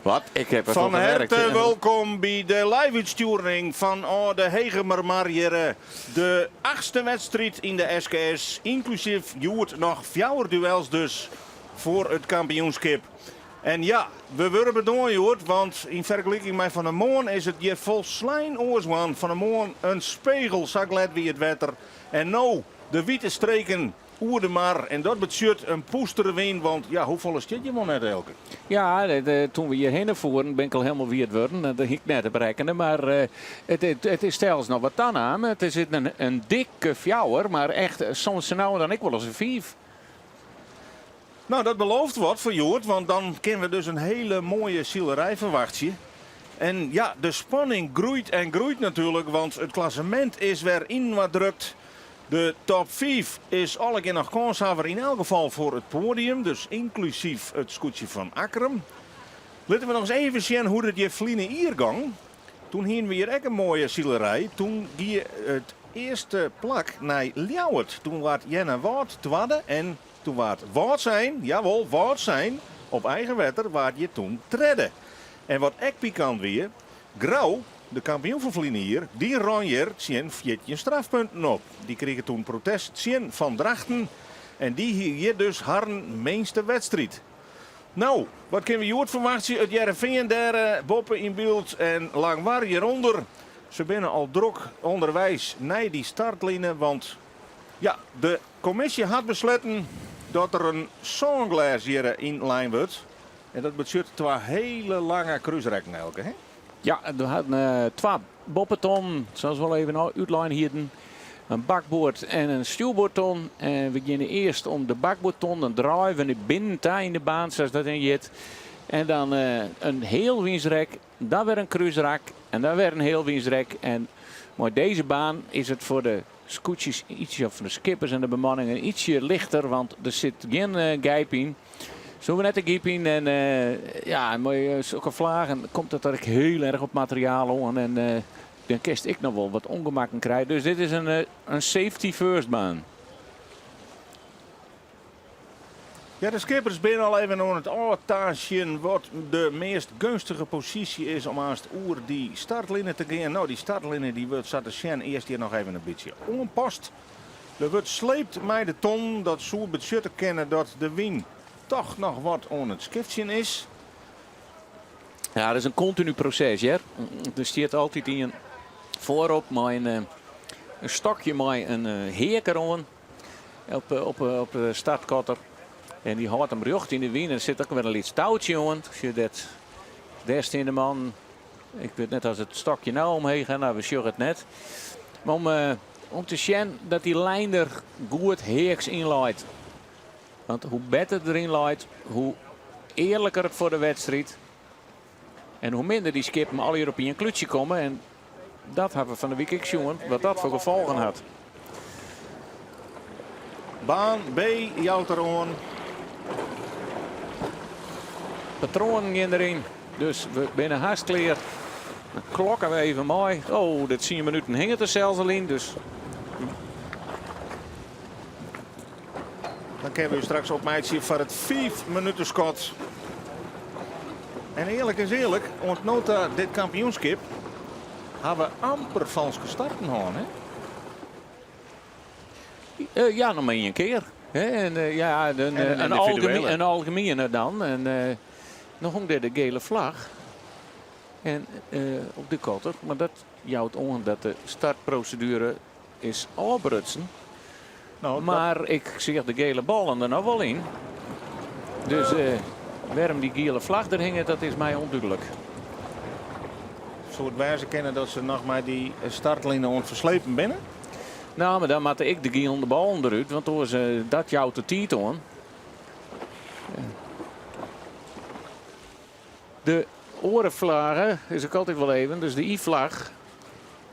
Wat? Ik heb het Van gemerkt. harte welkom bij de live-uitsturing van de Hegemermarjere. De 8e wedstrijd in de SKS, inclusief Joert nog 4 duels dus voor het kampioenschap. En ja, we worden bedoeld, Joert, want in vergelijking met Van der Moon is het je volslijn oorswan. Van der Moon een spiegel, zag let wie het wetter. En nou, de witte streken oer de mar. En dat betekent een poestere win, want ja, hoeveel is dit je man net elke? Ja, toen we hierheen voeren ben ik al helemaal wie het worden. Dat ging ik net te berekenen. Maar het is zelfs nog wat dan aan. Het is een dikke fjouwer, maar echt soms nauwer dan ik wel eens een 5. Nou, dat belooft wat voor Joert, want dan kunnen we dus een hele mooie zielerij verwachten. En ja, de spanning groeit en groeit natuurlijk, want het klassement is weer in wat drukt. De top 5 is alle keer nog kanshaver in elk geval voor het podium, dus inclusief het scootje van Akkerum. Laten we nog eens even zien hoe het je vliegen hier gang. Toen hingen we hier ook een mooie zielerij. Toen ging het eerste plak naar Ljouwert. Toen was Jenna Wout tweede en toen was het Wout zijn, jawel, Wout zijn, op eigen wetter waar je toen tredde. En wat ek pikant weer, Grauw, de kampioen van Vlienen hier, die ranjeer zien 14 strafpunten op. Die kregen toen protest zien van Drachten en die hier dus haar meeste wedstrijd. Nou, wat kunnen we Joert verwachten? Het Jereveen daar, Boppen in beeld en Langwaar hieronder. Ze binnen al druk onderwijs naar die startlijnen, want ja, de commissie had besloten dat er een songlas hier in lijn wordt. En dat betekent 2 hele lange cruiserekken elke, hè? Ja, we hadden 2 boppeton, zoals we al even uitline hierden. Een bakboord en een stuurboordton. En we beginnen eerst om de bakboordton, dan draaien we naar binnen in de baan, zoals dat in jit. En dan een heel winsrek, dan weer een cruiserek en dan weer een heel winsrek. En maar deze baan is het voor de scootjes, ietsje voor de skippers en de bemanningen ietsje lichter, want er zit geen gijp in. Zo net een gijp in en ja, mooie zulke vlagen komt het er heel erg op materiaal aan en dan kerst ik nog wel wat ongemakken krijgen. Dus dit is een safety first baan. Ja, de skippers zijn al even aan het aantasten wat de meest gunstige positie is om aan het oer die startlijnen te gaan. Nou, die startlijnen die wordt Saterchen eerst hier nog even een beetje onpast. Er wordt sleept met de ton, dat zo budget te kennen dat de win toch nog wat aan het skiftje is. Ja, dat is een continu proces, hè. Er staat altijd in voorop met een stokje met een heker aan op de startkotter. En die houdt hem recht in de wind. En er zit ook weer een licht touwtje aan. Als je dat daar in de man. Ik weet net als het stokje nou omheen gaat. Nou, we zien het net. Maar om te zien dat die lijn er goed heeks in leidt. Want hoe beter erin leidt, hoe eerlijker het voor de wedstrijd. En hoe minder die skippen al hier op een klutje komen. En dat hebben we van de week ik zien wat dat voor gevolgen had. Baan B, jouwt er aan. Patronen gaan erin. Dus we binnen haast clear. Dan klokken we even mooi. Oh, dit 10 minuten hing het er zelfs al in. Dus Dan kunnen we u straks op mij zien voor het 5 minuten schot. En eerlijk is eerlijk, ons nota dit kampioenschap hebben we amper valske starten gehad, hè? ja, nog maar 1 keer. Hè? En ja, een algemene dan. En nog hong er de gele vlag. En op de kotter. Maar dat jouwt aan dat de startprocedure is afbrutsen. Nou, maar ik zie de gele ballen er nog wel in. Dus waarom die gele vlag er hingen, dat is mij onduidelijk. Zou het wijze kennen dat ze nog maar die startlijnen ontverslepen binnen? Nou, maar dan maakte ik de gele bal onderuit, want toen was dat jouw te tiet aan. De orenvlagen is ook altijd wel even, dus de I-vlag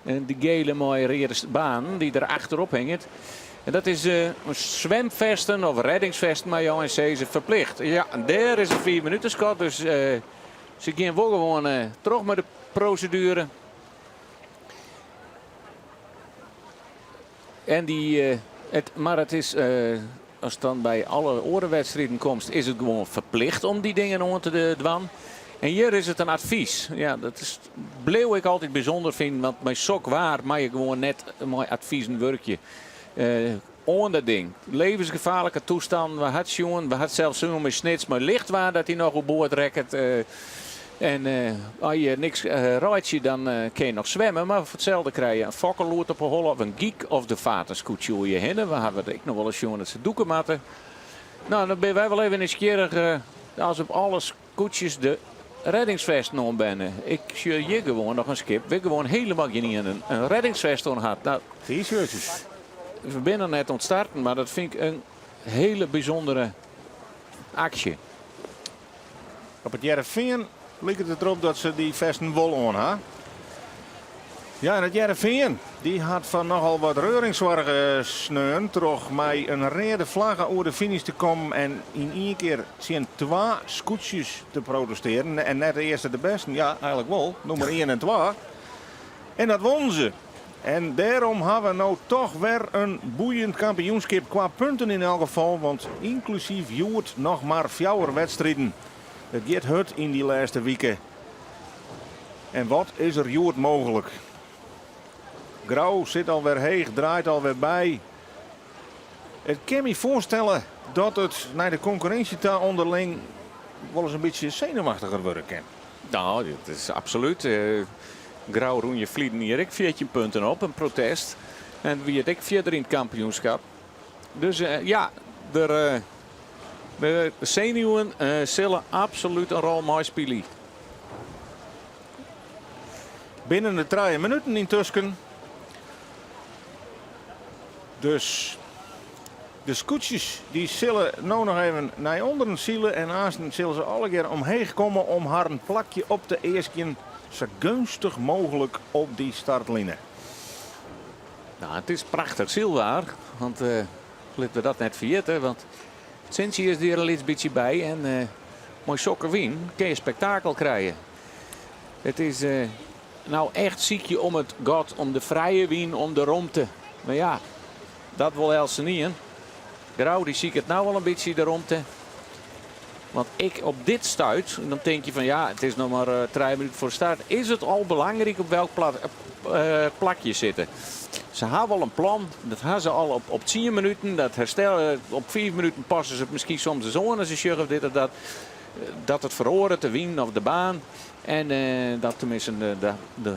en die gele mooie reerde baan die er achterop hangt. En dat is een zwemvesten of reddingsvesten, maar jou en ze verplicht. Ja, en daar is een 4 minuten schot, dus ze gaan wel gewoon terug met de procedure. En maar het is, als het dan bij alle orenwedstrijden komt, is het gewoon verplicht om die dingen aan te doen. En hier is het een advies. Ja, dat is, bleef ik altijd bijzonder vinden. Want mijn sok waar, maar je gewoon net mijn adviezen werkje. On dat ding. Levensgevaarlijke toestand. We hadden jongen, we hadden zelfs zo'n met snits. Maar licht waar dat hij nog op boord rekt. En als je niks rijdt je, dan kun je nog zwemmen. Maar voor hetzelfde krijg je een fokkerloert op een hol of een geek of de vaterscootje je heen. We hebben ik nog wel eens jongen dat ze doeken matten. Nou, dan ben wij wel even nieuwsgierig als op alle scootjes de reddingsvest nog ben. Ik zie je gewoon nog een skip. We gewoon helemaal niet een reddingsvest on had. Nou, T-shirtjes. we zijn net ontstarten, maar dat vind ik een hele bijzondere actie. Op het Jereveen lijkt het erop dat ze die vesten wol aan ha. Ja, en het Jereveen die had van nogal wat reuringswaardige sneun toch met een rode vlag over de finish te komen en in één keer zien 2 scootjes te protesteren. En net de eerste de beste, ja eigenlijk wel, nummer 1 en 2. En dat wonnen ze. En daarom hebben we nou toch weer een boeiend kampioenschap qua punten in elk geval. Want inclusief Joert nog maar 4 wedstrijden. Het gaat hut in die laatste weken. En wat is er Joert mogelijk? Grauw zit alweer heeg, draait alweer bij. Ik kan me voorstellen dat het naar de concurrentie daar onderling wel eens een beetje zenuwachtiger worden kan. Nou, dat is absoluut. Grauw roen vliegen hier ik 14 punten op, een protest. En wie het ik verder in het kampioenschap. Dus ja, de zenuwen zullen absoluut een rol mee spelen. Binnen de 3 minuten intussen. Dus de scootjes die zullen nou nog even naar onderen zielen. En aanstaan zullen ze alle keer omheen komen om haar een plakje op te eerstjen. Zo gunstig mogelijk op die startlijnen. Nou, het is prachtig zielwaar. Want laten we dat net vergeten. Want sinds is er al iets beetje bij. En mooi sokker win kun je spektakel krijgen. Het is nou echt ziekje om het god, om de vrije wien, om de romte. Maar ja, dat wil Elsen niet. Grauw die zie ik het nou wel een beetje de romte. Want ik op dit stuit, en dan denk je van ja, het is nog maar 3 minuten voor de start. Is het al belangrijk op welk plakje zitten? Ze hebben al een plan. Dat hebben ze al op 10 minuten. Dat herstellen, op 4 minuten passen ze het misschien soms zo aan. Ze zeggen dit of dat. Dat het verhoren te winnen of de baan. En dat tenminste de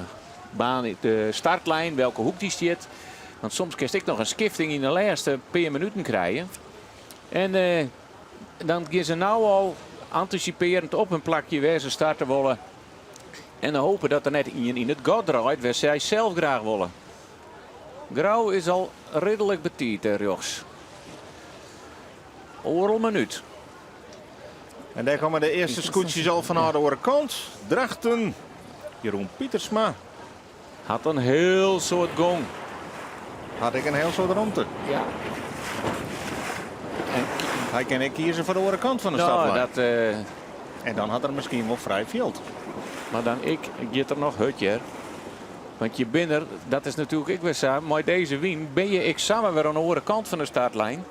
baan, de startlijn, welke hoek die zit. Want soms kan ik nog een skifting in de laatste paar minuten krijgen. En dan gaan ze nou al anticiperend op een plakje waar ze starten willen. En dan hopen dat er net in het god draait waar zij zelf graag willen. Grauw is al redelijk betiet, Jos. Oorl minuut. En daar komen de eerste scootjes al van de andere kant. Drachten. Jeroen Pietersma. Had een heel soort gong. Had ik een heel soort romte. Ja. En hij kan ik kiezen voor de andere kant van de startlijn. En dan had er misschien wel vrij veel. Maar dan ik get er nog hutje. Want je binnen, dat is natuurlijk ik weer samen. Maar deze win ben je ik samen weer aan de andere kant van de startlijn.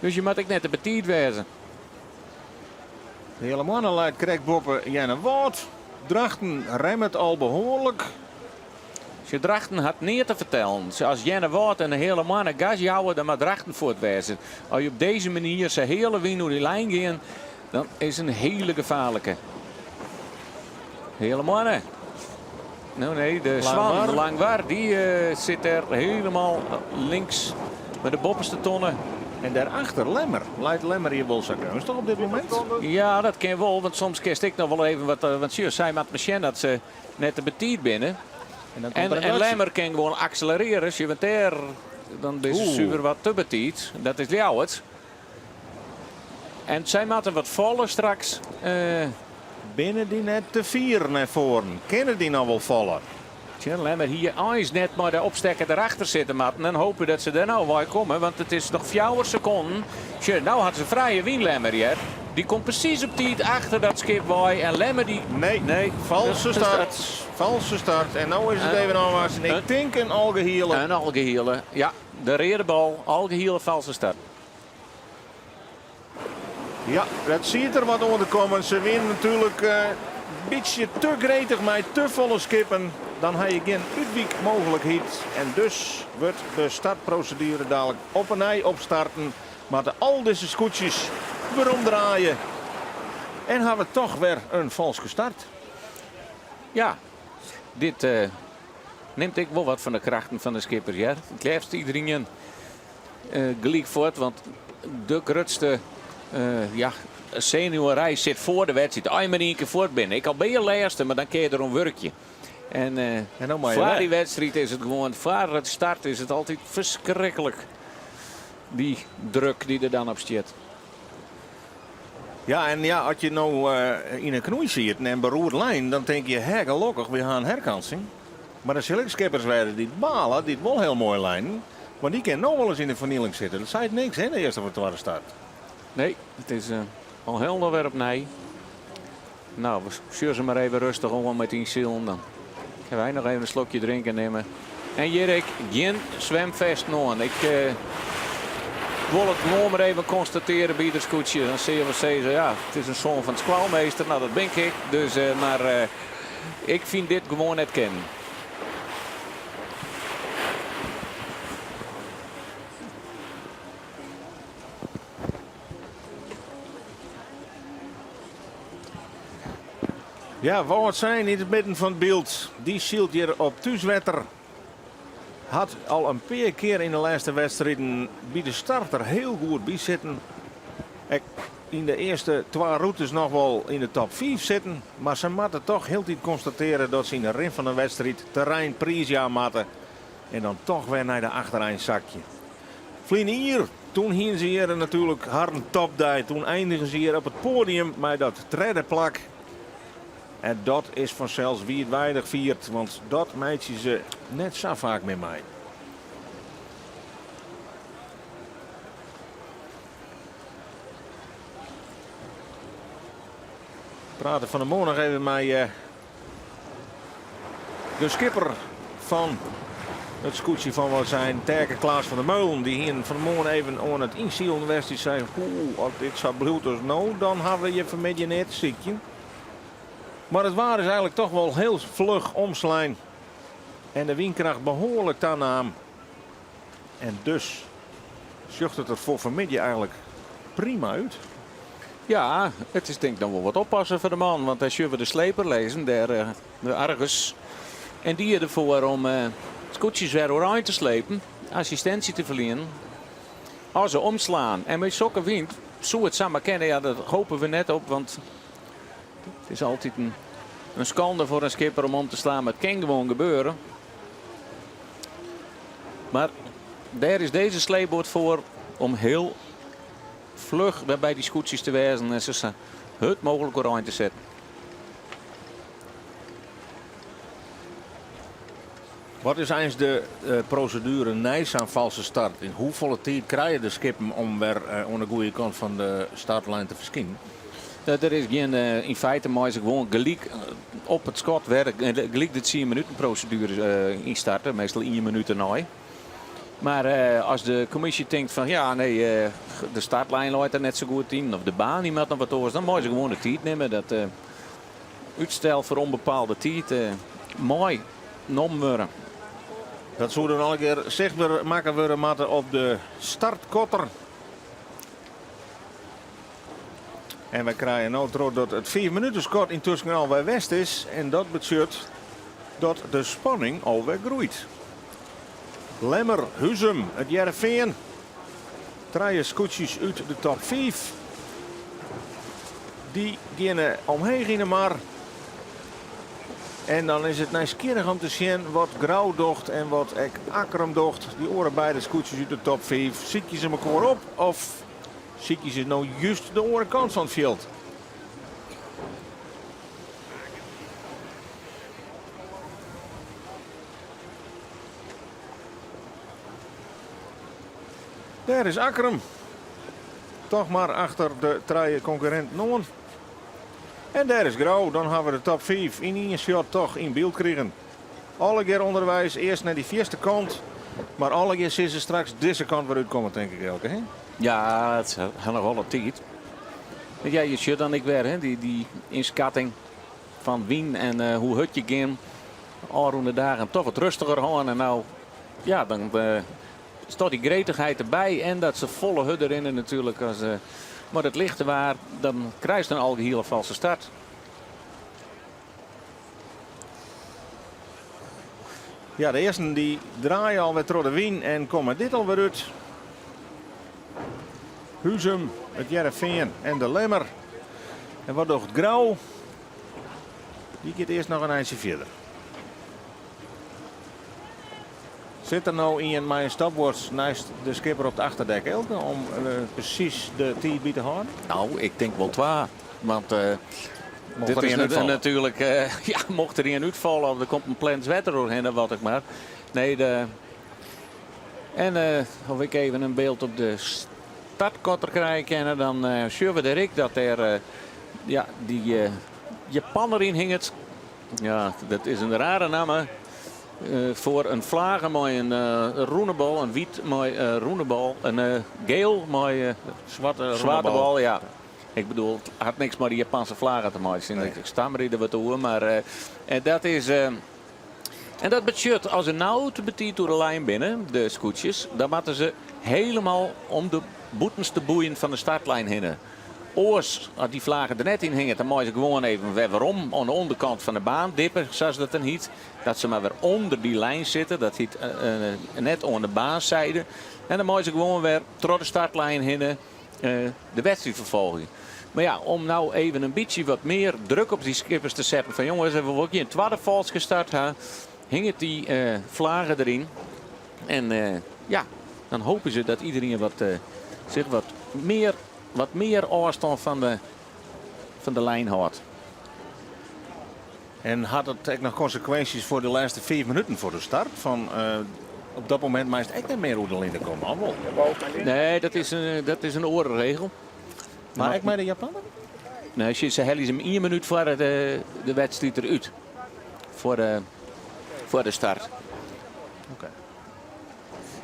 Dus je moet ik net de betiet wezen. De hele mannen leidt Krekboppen Janne Wout. Drachten remt al behoorlijk. Je Drachten had neer te vertellen. Als Janne Wout en de hele mannen gas jouwen, dan moet Drachten voortwezen. Als je op deze manier zijn hele win door die lijn gaan, dan is het een hele gevaarlijke. Hele mannen. Nou nee, de Zwan, de Langwaar, die zit er helemaal links met de bopperste tonnen. En daarachter Lemmer. Leidt Lemmer hier wel zo gunstig op dit moment? Ja, dat kan wel. Want soms kerst ik nog wel even wat. Want zij met machine dat ze net de betiet binnen. En Lemmer kan gewoon accelereren. Als je bent daar, dan is het super wat te betiet. Dat is jou het. En zij moeten wat vallen straks. Binnen die net te 4 naar voren. Kunnen die nou wel vallen? Tja, Lemmer hier eens net maar de opstekker erachter zitten matten. En hopen dat ze er nou bij komen. Want het is nog 4 seconden. Tja, nou had ze vrije wien Lemmer hier. Die komt precies op tijd achter dat skip bij. En Lemmer die... Nee, valse start. Valse start. En nou is het even aanwaarts. Ik denk een algehele. Een algehele. Ja, de reerde bal. Algehele valse start. Ja, dat ziet er wat onder komen. Ze winnen natuurlijk een beetje te gretig met te volle skippen. Dan heb je geen uitwijkmogelijkheid. En dus wordt de startprocedure dadelijk op een ei opstarten. Maar al deze scootjes weer omdraaien. En hebben we toch weer een valse start. Ja, dit neemt ik wel wat van de krachten van de skippers. Ja. Het liefst iedereen gelijk voort, want de grootste seniorenij zit voor de wedstrijd. Als je maar één keer voort bent. Ik al ben je laatste, maar dan kun je er een werkje. En voor die wedstrijd is het gewoon, voor het start is het altijd verschrikkelijk. Die druk die er dan op staat. Ja, en ja, als je nou in een knoei ziet en beroerd lijn, dan denk je, hé, gelukkig, we gaan herkansing. Maar de selectieskippers werden die balen, die wel heel mooi lijnen. Maar die kan nog wel eens in de vernieling zitten. Dat zei het niks, hè, de eerste van de tweede start. Nee, het is al heel weer op nee. Nou, we sturen ze maar even rustig om met die ziel. Dan gaan wij nog even een slokje drinken nemen. En Jirik, geen zwemvest nog. Ik wil het gewoon maar even constateren bij de scootje. Dan zie je wat zeggen, ja, het is een zoon van het squalmeester. Nou, dat ben ik. Dus, maar ik vind dit gewoon net kennen. Ja, wat het zijn in het midden van het beeld. Die zielt hier op Thuiswetter. Had al een paar keer in de laatste wedstrijden bij de starter heel goed bij zitten. In de eerste 2 routes nog wel in de top 5 zitten. Maar ze moeten toch heel tijd constateren dat ze in de rim van de wedstrijd terrein prijsjaar matten. En dan toch weer naar de achterein zakje. Vlien hier, toen hingen ze hier natuurlijk hard een topdij. Toen eindigen ze hier op het podium met dat derde plak. En dat is vanzelfs wie het weinig viert. Want dat meidje ze net zo vaak met mij. Praten van de morgen nog even met de skipper van het scootje van wat zijn Terke Klaas van der Meulen. Die hier van de morgen even aan het inzielen was. Die zei, als dit zo bloed is nou, dan hebben we je vanmiddag net ziekje. Maar het waar is eigenlijk toch wel heel vlug omslaan. En de windkracht behoorlijk aan. En dus zocht het er voor vanmiddag eigenlijk prima uit. Ja, het is denk ik dan wel wat oppassen voor de man. Want als je de sleper lezen, de Argus. En die ervoor om scootjes weer oranje te slepen. Assistentie te verliezen. Als ze omslaan en met zulke wind, zo het samen kennen, ja, dat hopen we net op. Want het is altijd een schande voor een skipper om te slaan. Maar het kan gewoon gebeuren. Maar daar is deze sleepboot voor om heel vlug bij die scootjes te wezen. En ze het mogelijk oranje te zetten. Wat is eigenlijk de procedure nijs aan valse start? In hoeveel tijd krijgen de skippen om weer aan de goede kant van de startlijn te verschijnen? Er is geen, in feite maar ze gewoon gelijk op het schot werken. Gelijk de 10 minuten procedure instarten. Meestal 1 minuut erna. Maar als de commissie denkt van ja nee, de startlijn loopt er net zo goed in. Of de baan die met nog wat oors. Dan moet ze gewoon de tijd nemen. Dat uitstel voor onbepaalde tijd mooi genomen worden. Dat zou dan al een keer zichtbaar maken worden matten op de startkotter. En we krijgen nou terug dat het 4 minuten schot intussen alweer west is. En dat betekent dat de spanning alweer groeit. Lemmer, Huzum, het Jereveen. 3 scootjes uit de top 5. Die gaan omheen maar. En dan is het nieuwsgierig om te zien wat Grauw docht en wat Akkerum docht. Die oren beide scootjes uit de top 5. Ziet je ze elkaar op of ziet je ze nou juist de orenkant van het veld? Daar is Akkerum. Toch maar achter de 3 concurrent non. En daar is Grauw. Dan hebben we de top 5 in één shot toch in beeld krijgen. Alle keer onderwijs. Eerst naar die eerste kant. Maar alle keer zien ze straks deze kant weer uitkomen, denk ik elke. Hè? Ja, het is nog wel een tijd. Ja, je ziet dan ik weer, hè, die inschatting van Wien en hoe het je game. Al dagen toch wat rustiger gaan. En nou, ja, dan staat die gretigheid erbij. En dat ze volle hut erin natuurlijk. Maar het lichte waar, dan krijgt een algehele valse start. Ja, de eerste die draaien alweer door de Wien en komen dit alweer uit. Huzum, het Jereveen en de Lemmer. En wat nog het Grauw. Die gaat eerst nog een eindje verder. Zit er nou in mijn stopwatch naast de skipper op de achterdek Elke om precies de TB te houden? Nou, ik denk wel 2. Want dit er is een uitvallen? natuurlijk, ja, mocht er een uitvallen of er komt een plant wetter doorheen of wat ik maar. Nee, of ik even een beeld op de startkotter krijg en dan zien we Rick dat er ja, die Japaner in hing het. Ja, dat is een rare naam. Voor een vlagen met een roenebal, een wit met roenebal, een geel met zwarte bal. Ja. Ik bedoel, het had niks met die Japanse vlagen te maken. Nee. Ik sta maar er wat toe, maar dat is. En dat betekent als ze nou te betiet door de lijn binnen, de scootjes, dan moeten ze helemaal om de boetenste boeien van de startlijn heen. Oors, als die vlagen er net in hingen, dan moet ze gewoon even weer om aan de onderkant van de baan dippen, zoals dat dan heet. Dat ze maar weer onder die lijn zitten, dat heet net aan de baanzijde. En dan moet ze gewoon weer door de startlijn heen de wedstrijd vervolgen. Maar ja, om nou even een beetje wat meer druk op die skippers te zetten. Van jongens, hebben we ook hier een tweede vals gestart. Hingen die vlagen erin. En ja, dan hopen ze dat iedereen zich wat meer afstand van de lijn houdt. En had het echt nog consequenties voor de laatste 5 minuten voor de start? Op dat moment maar is het echt niet meer hoe de lijn te komen. Allemaal. Nee, dat is een orenregel. Maar ik met de Japaner? Nee, ze hellen hem 1 minuut voor de wedstrijd eruit. Voor de start. Oké.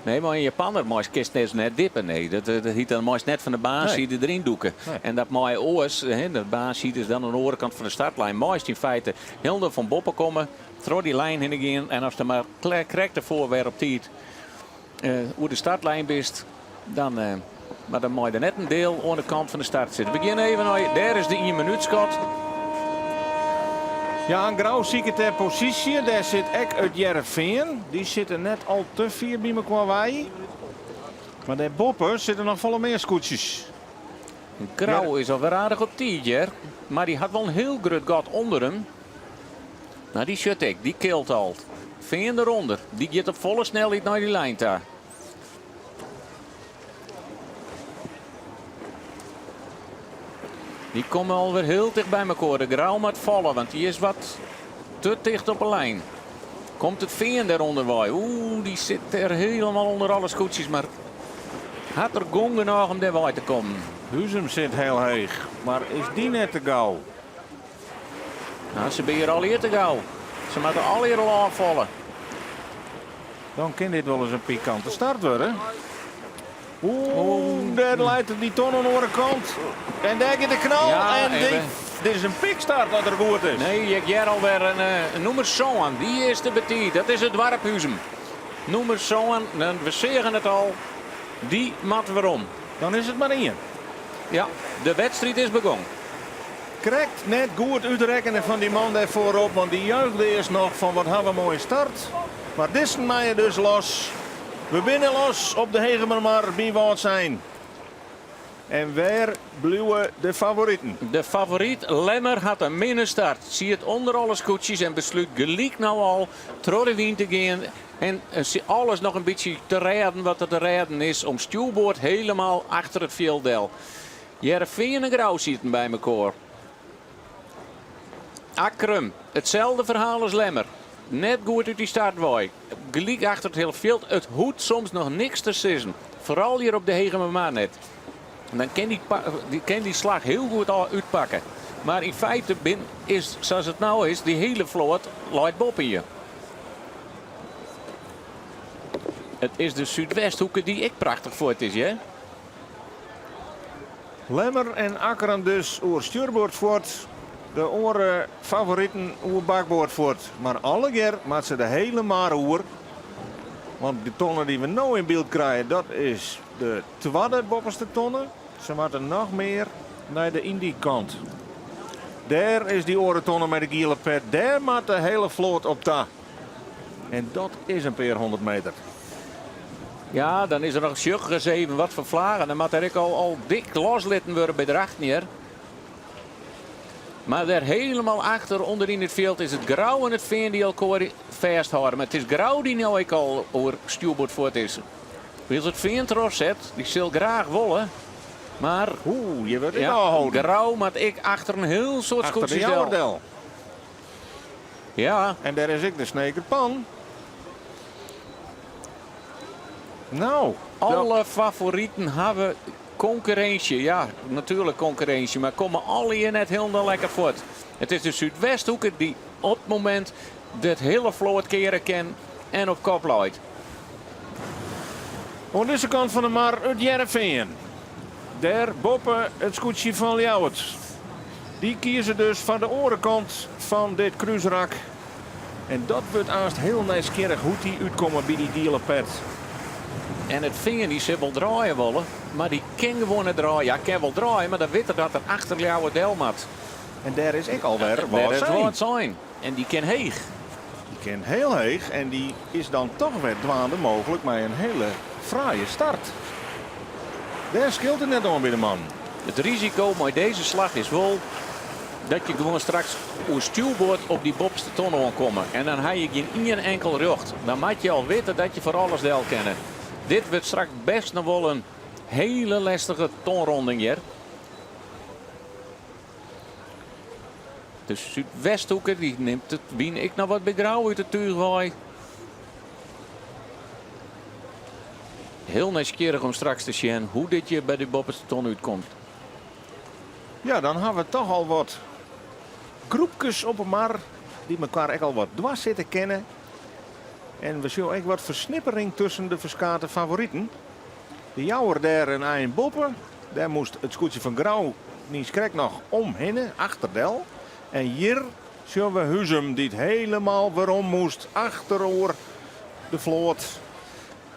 Nee, maar een Japaner mag net dippen. Nee, dat hiet dan maar net van de baan zie je erin doeken. Nee. En dat mooie oors, de baan ziet is dan aan de andere kant van de startlijn. Mooist in feite heel van boppen komen, trouw die lijn heen gaan. En als er maar correct ervoor weer op tijd hoe de startlijn bist, dan. Maar dan moet je er net een deel aan de kant van de start zitten. We beginnen even, daar is de 1 minuut schot. Ja, een Grauw zie ik het ter positie. Daar zit Ek uit Jereveen. Die zitten net al te vier bij me qua wij. Maar de Boppen zitten nog volle meer scootjes. Grauw is alweer aardig op tientje. Maar die had wel een heel groot gat onder hem. Nou, die shut ik. Die kilt al. Veen eronder. Die gaat op volle snelheid naar die lijn daar. Die komen alweer heel dicht bij elkaar. De Grauw moet vallen, want die is wat te dicht op een lijn. Komt het Veen eronder bij. Oeh, die zit er helemaal onder alle scootjes. Maar had er gong genoeg om daar bij te komen. Huzum zit heel heeg. Maar is die net te gauw? Nou, ze ben hier al eer te gauw. Ze moeten al eer al afvallen. Dan kan dit wel eens een pikante start worden. Oeh, daar leidt die ton aan de andere kant. En daar gaat de knal. Ja, en dit is een pikstart wat er goed is. Nee, je hebt alweer een noemer Zoan. Die is de betiet. Dat is het Dwarphuzum. Noemer Zoan, we zeggen het al. Die mat waarom. Dan is het maar 1. Ja, de wedstrijd is begonnen. Correct, net goed uitrekenen van die man daar voorop. Want die juichte eerst nog van wat hebben we een mooie start. Maar dit is mij dus los. We binnen los op de Hegemermar wie wat zijn. En waar blijven de favorieten? De favoriet Lemmer had een minnenstart. Zie het onder alle scootjes en besluit gelijk nou al door de wind te gaan. En alles nog een beetje te redden wat er te redden is. Om stuurboord helemaal achter het velddel. Jereveen en Grauw zitten bij elkaar. Akrum, hetzelfde verhaal als Lemmer. Net goed uit die startwaai. Gelijk achter het hele veld. Het hoeft soms nog niks te sissen. Vooral hier op de Hegemermar net. En dan kan die slag heel goed al uitpakken. Maar in feite is, zoals het nou is, die hele vloot luidt boven je. Het is de Zuidwesthoeken die ik prachtig voor het is, hè? Lemmer en Akkeren dus oer stuurboord voort. De oren favorieten oer bakboord voort. Maar alle keer maakt ze de hele maar oer. Want de tonnen die we nu in beeld krijgen, dat is de tweede bopperste tonnen. Ze moeten nog meer naar de Indie-kant. Daar is die orentonnen met de gele pet. Daar maakt de hele vloot op ta. En dat is een paar 100 meter. Ja, dan is er nog sjuch 7 wat voor vlagen. Dan moet er ook al dik loslitten worden bij de achtnier. Maar daar helemaal achter onderin het veld is het grauw en het veen die elkaar vasthouden. Maar het is grauw die nu ook al over stuurboord voort is. Wil het veen erop zet, die zal graag willen. Maar Oeh, je wordt ja, al houden. grauw maar ik achter een heel soort Achter de scootjes. Jouwerdel. Ja, En daar is ik de snekerpan. Nou, alle favorieten hebben concurrentie. Ja, natuurlijk concurrentie. Maar komen alle hier net heel lekker voort. Het is de Zuidwesthoeker die op het moment dit hele vloot keren kan en op kop loopt. aan deze kant van de mar uit Jereveen. Daar boppen het scootje van Ljouwert. Die kiezen dus van de orenkant van dit cruiserak. En dat wordt aanst heel nieuwsgierig hoe die uitkomen bij die gele pet. En het vinger die ze wel draaien willen. Maar die kan gewoon niet draaien. Ja, kan wel draaien, maar dan weet je dat er achter jou het delmat. En daar is ik alweer Dat wat is zijn. wat zijn. En die kan heeg. Die kan heel heeg en die is dan toch weer dwaande mogelijk met een hele fraaie start. Daar scheelt het net om bij de man. Het risico met deze slag is wel dat je gewoon straks op stuurboord op die bopste tonnen komen. En dan heb je geen één enkel rug. Dan moet je al weten dat je voor alles deel kennen. Dit wordt straks best nog wel een hele lastige tonronding hier. De Zuidwesthoeker die neemt het wien ik nog wat begrauw uit de tuurwaai. Heel nieuwsgierig om straks te zien hoe dit je bij de bopperste ton uitkomt. Ja, dan hebben we toch al wat groepjes op een mar die elkaar echt al wat dwars zitten kennen. En we zien ook wat versnippering tussen de verskate favorieten. De Jouwer daar en Ayen Boppen. Daar moest het scootje van Grauw niet krek nog omheen, achter Del. En hier zien we Huzum die het helemaal waarom moest achterover de vloot.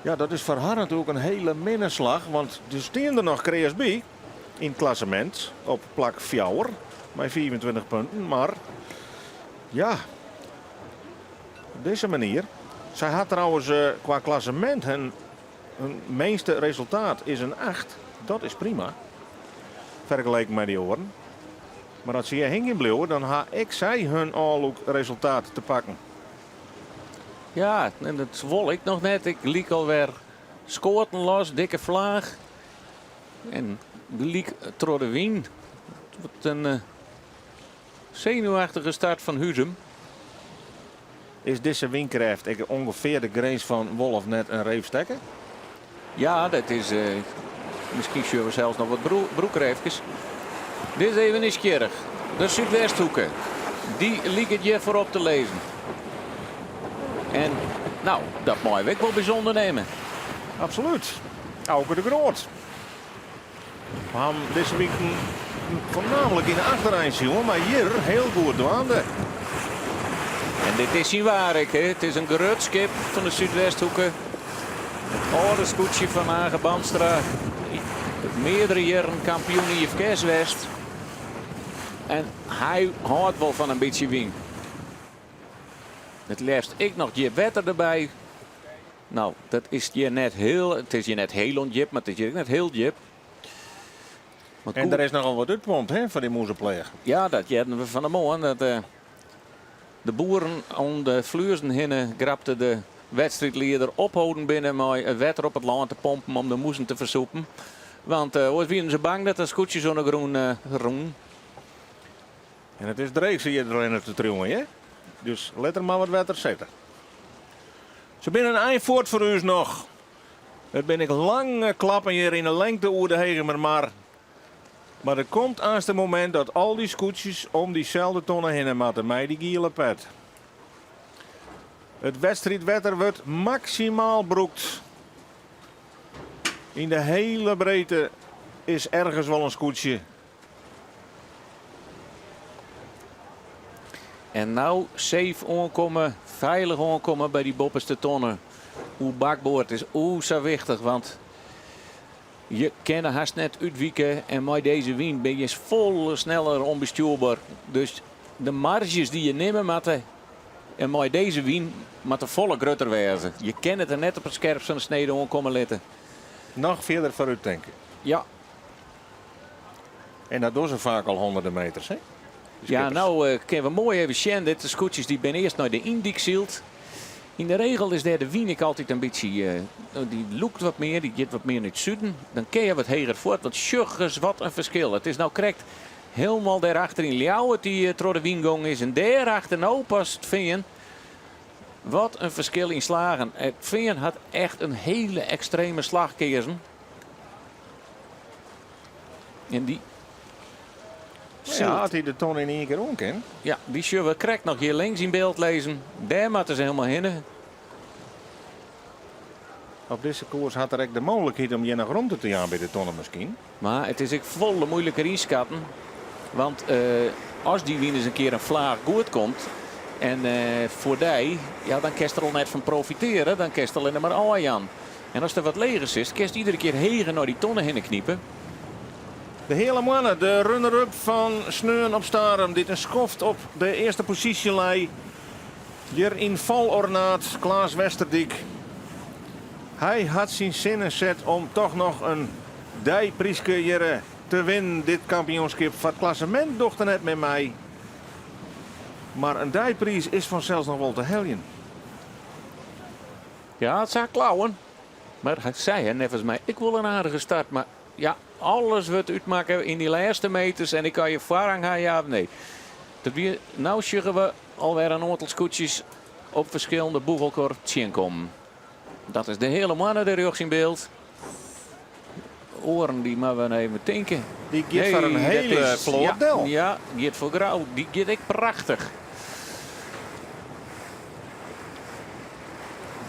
Ja, dat is voor haar natuurlijk een hele minneslag. Want er staan er nog creërs bij in het klassement op plak 4 met 24 punten. Maar ja, op deze manier. Zij had trouwens qua klassement hun meeste resultaat is een 8. Dat is prima. Vergeleken met die oren. Maar als ze hier heen bleven, dan had ik zij hun al ook resultaat te pakken. Ja, en dat wol ik nog net. Ik liep alweer scoorten los, dikke vlaag. En liep door de wien. Wat een zenuwachtige start van Huzum. Is deze windkracht ongeveer de grens van Wolf net een reefstekker? Ja, dat is... misschien zullen we zelfs nog wat broekreefjes. Dit is even nieuwsgierig. De Zuidwesthoeken. Die liep het hier voorop te lezen. En nou, dat mooi we ook wel bijzonder nemen. Absoluut. Auke de Groot. We hebben deze week voornamelijk in de achtereind zien, maar hier heel goed dwaande. En dit is niet waar, hè. Het is een gerutskip van de Zuidwesthoeken. Het oude scootje van Age Bandstra. Meerdere jaren kampioen IFK's West. En hij houdt wel van een beetje wien. Het liefst ik nog je wetter erbij. Nou, dat is je net heel. Het is je net heel onjip, maar het is je net heel jip. Maar En er is nogal wat uitpompt hè, van die moezenpleeg. ja, dat hebben we van de morgen. Dat de boeren om de vluurzen heen grapten de wedstrijdleider ophouden binnen met het water op het land te pompen om de moezen te versoepen. Want ooit waren ze bang dat de scootje zo'n groen. En het is dreig, zie je erin te trillen, hè? Dus let er maar wat water zetten. Ze binnen een eind voort voor u nog. Het ben ik lange klappen hier in de lengte oer de Hegemer maar er komt aan het moment dat al die scootjes om diezelfde tonnen heen moeten met die gele pet. Het wedstrijdwetter wordt maximaal broekt. In de hele breedte is ergens wel een scootje. En nou safe aankomen, veilig aankomen bij die bopperste tonnen. Hoe bakboord is zo wichtig, want je kan haast net uitwieken en met deze wind ben je vol sneller onbestuurbaar. Dus de marges die je neemt moeten en met deze wind moeten volle groter werden. Je kan het er net op het scherp van de snede aankomen letten. Nog verder vooruit denken. Ja. En dat doen ze vaak al honderden meters, hè? Ja, nou kunnen we mooi even zien. De scootjes die ben eerst naar de Indik zielt. In de regel is daar de Wienik altijd een beetje, die loopt wat meer, die gaat wat meer naar het zuiden. Dan kun je wat heger voort, want sjuggers, wat een verschil. Het is nou correct helemaal daarachter in Ljouwert die door de wiengong is. En daarachter nou pas het Veen. Wat een verschil in slagen. Het Veen had echt een hele extreme slagkeersen. En die... Ja, had hij de ton in één keer omkent. Ja, die zullen we correct nog hier links in beeld lezen. Daar moeten ze helemaal heen. Op deze koers had er ook de mogelijkheid om je naar grond te gaan bij de tonnen misschien. Maar het is ook volle moeilijker inschatten. Want als die wien eens een keer een vlaag goed komt. En voor die, ja, dan kerst er al net van profiteren. Dan kerst er alleen maar aan. En als er wat legers is, kerst iedere keer hegen naar die tonnen heen kniepen. De hele mannen, de runner-up van Sneun op Starum. Dit een schoft op de eerste positie lei. Hier in valornaat, Klaas Westerdijk. Hij had zijn zinnen zet om toch nog een dijprieske hier te winnen. Dit kampioenschap van het klassement docht er net met mij. Maar een dijprijs is vanzelfs nog wel te heljen. Ja, het zou klauwen. Maar hij zei nevens mij, ik wil een aardige start. Maar ja, alles wordt uitmaken in die laatste meters. En ik kan je voorrang gaan, ja of nee. Nou zeggen we alweer een aantal scootjes op verschillende boegelkortjes komen. Dat is de hele mannen er rechts in beeld. Oren die maar we even denken. Die gaat voor een hele floordel. Ja, die gaat voor grauw. Die gaat echt prachtig.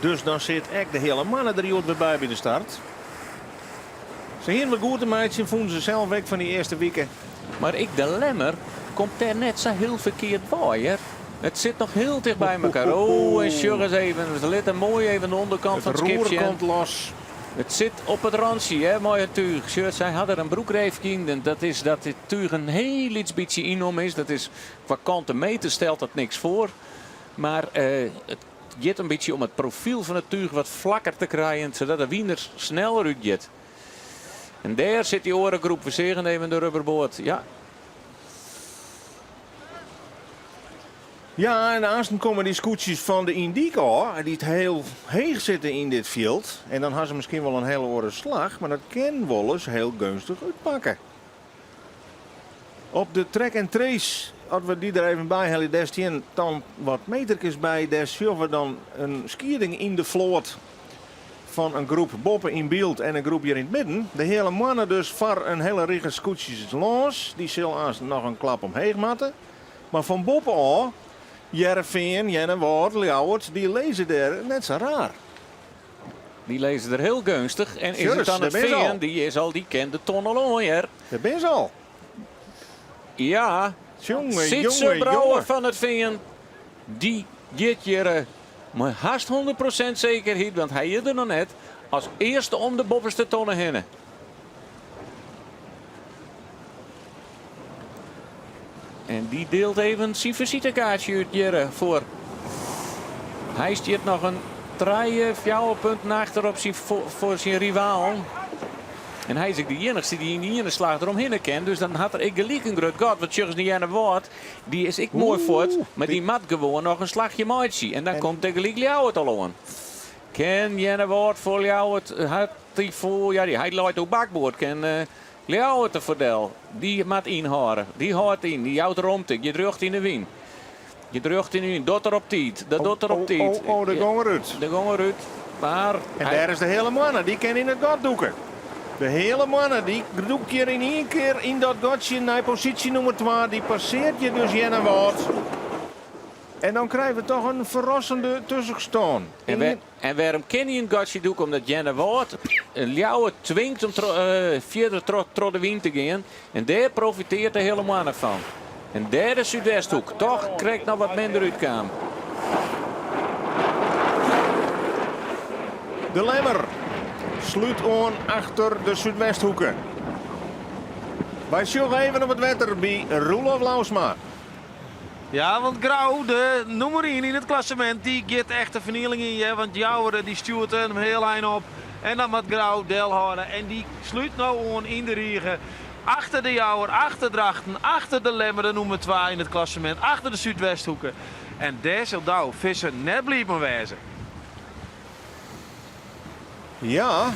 Dus dan zit echt de hele mannen er weer bij de start. Ze hier wel goede meidjes en voelen ze zelf weg van die eerste weken. Maar ik, de lemmer, komt daar net zo heel verkeerd bij. Hè? Het zit nog heel dicht bij elkaar. Oh, en Sjurgens even. Ze letten mooi even de onderkant van het schipje. Het roer komt los. Het zit op het randje, hè, mooi tuig. Zij hadden er een broekreefje in. En dat is dat dit tuig een heel iets beetje inom is. Dat is qua kanten meter stelt dat niks voor. Maar het gaat een beetje om het profiel van het tuig wat vlakker te krijgen. Zodat de wiener sneller uitjet. En daar zit die orengroep. We zeggen even de rubberboord. Ja. Ja, en daarnaast komen die scootjes van de Indico. Die het heel heeg zitten in dit veld. En dan hebben ze misschien wel een hele oren slag. Maar dat kan wel eens heel gunstig uitpakken. Op de track and trace, als we die er even bij halen, daar staan dan wat metertjes bij. Daar zien we dan een skiering in de vloot van een groep boppen in beeld en een groep hier in het midden. De hele mannen dus voor een hele rige scootjes los. Die zullen nog een klap omheen matten. Maar van boppen al, Jervin, Jennewoord, Ljouwert, die lezen daar net zo raar. Die lezen er heel gunstig. En is Just, het dan het Veen? Die kent de tunnel hier. Daar ben je al. Ja. Jongen, Brouwer van het Veen. Die gaat hier maar haast 100% zekerheid. Want hij is er nog net als eerste om de bopperste tonnen heen. En die deelt even zijn visitekaartje uit hier voor. Hij stiert nog een 3-4 punten achter op zijn, voor zijn rivaal. En hij is ook de enige die in die ene slag eromheen kent. Dus dan had er ik gelijk een groot god. Want Sjurgens die ene woord, die is ik mooi voort. Maar die mat gewoon nog een slagje maatje. En dan komt de gelijk Ljouwert al aan. Ken Jenne woord voor Ljouwert. Had hij voor, ja, hij loopt ook bakboord. Ken Ljouwert de voordeel. Die mat inhouden. Die houdt in. Die houdt erom. Je drukt in de wien. Je drukt in de wien. Dotter op tijd. Dat dotter op tijd. Oh, daar gaan we uit. Daar gaan we uit. Maar en daar is de hele mannen. Die kan in het gat doeken. De hele mannen, die doet hier in één keer in dat gatje naar positie nummer 2. Die passeert je dus Jennewoord. En dan krijgen we toch een verrassende tussenstand. En waarom ken je een gotje doen? Omdat Jenne Woord een Ljouwer dwingt om verder door de wind te gaan. En daar profiteert er helemaal niet van. En daar de Zuidwesthoek. Toch krijgt nog wat minder uitkwam. De Lemmer sluit aan achter de Zuidwesthoeken. Wij zien even op het wetter bij Roelof Lausma. Ja, want Grauw, de nummer 1 in het klassement, die gaat echt de vernieling in. Hè? Want Jouwer die stuurt hem heel lijn op. En dan moet Grauw deel houden. En die sluit nou aan in de regen. Achter de Jouwer, achter Drachten, achter de Lemmer, de nummer 2 in het klassement. Achter de Zuidwesthoeken. En daar zal Douw vissen net blijven wezen. Ja,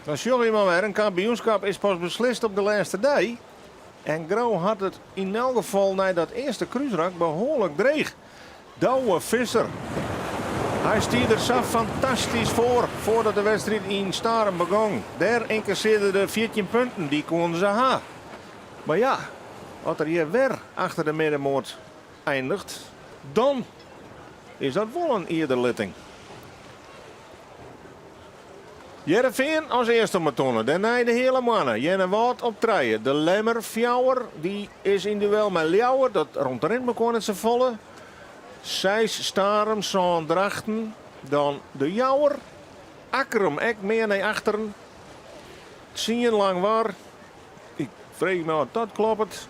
dan zie je maar weer. Een kampioenschap is pas beslist op de laatste dag. En Grauw had het in elk geval na dat eerste kruisrak behoorlijk dreig. Douwe Visser. Hij stierde er zo fantastisch voor voordat de wedstrijd in Staren begon. Daar incasseerde de 14 punten, die konden ze ha. Maar ja, als er hier weer achter de middenmoot eindigt, dan is dat wel een eerder litting. Jereveen als eerste matonnen, daarna de hele mannen. Jenne Wout op treien. De Lemmer, Fjouwer, die is in duel met Ljouwer. Dat rond de ritme kon het ze vallen. Seis, Starum, Zaan, Drachten. Dan de Jouwer. Akkerum, ek meer naar achteren. Zien lang waar. Ik vrees me of dat klopt.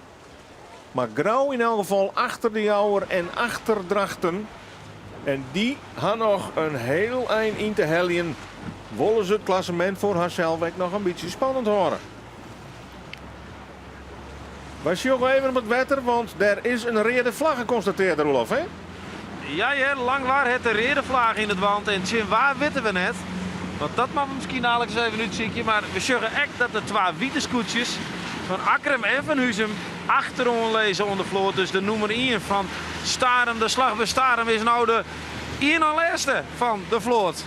Maar Grauw in elk geval achter de Jouwer en achter Drachten. En die had nog een heel eind in te helien. Willen ze het klassement voor haarzelf nog een beetje spannend houden. Wij zien even op het wetter, want er is een rode vlag geconstateerd, Roelof, hè? Ja, lang waar het de redenvlaag in het wand. En zien waar weten we net. Want dat mag misschien dadelijk eens even uitzieken. Maar we zeggen echt dat de 2 witte scootjes van Akkerum en van Huzum achterom lezen onder vloot. Dus de nummer 1 van Staren, de slag bij Staren, is nou de 1 allereerste van de vloot.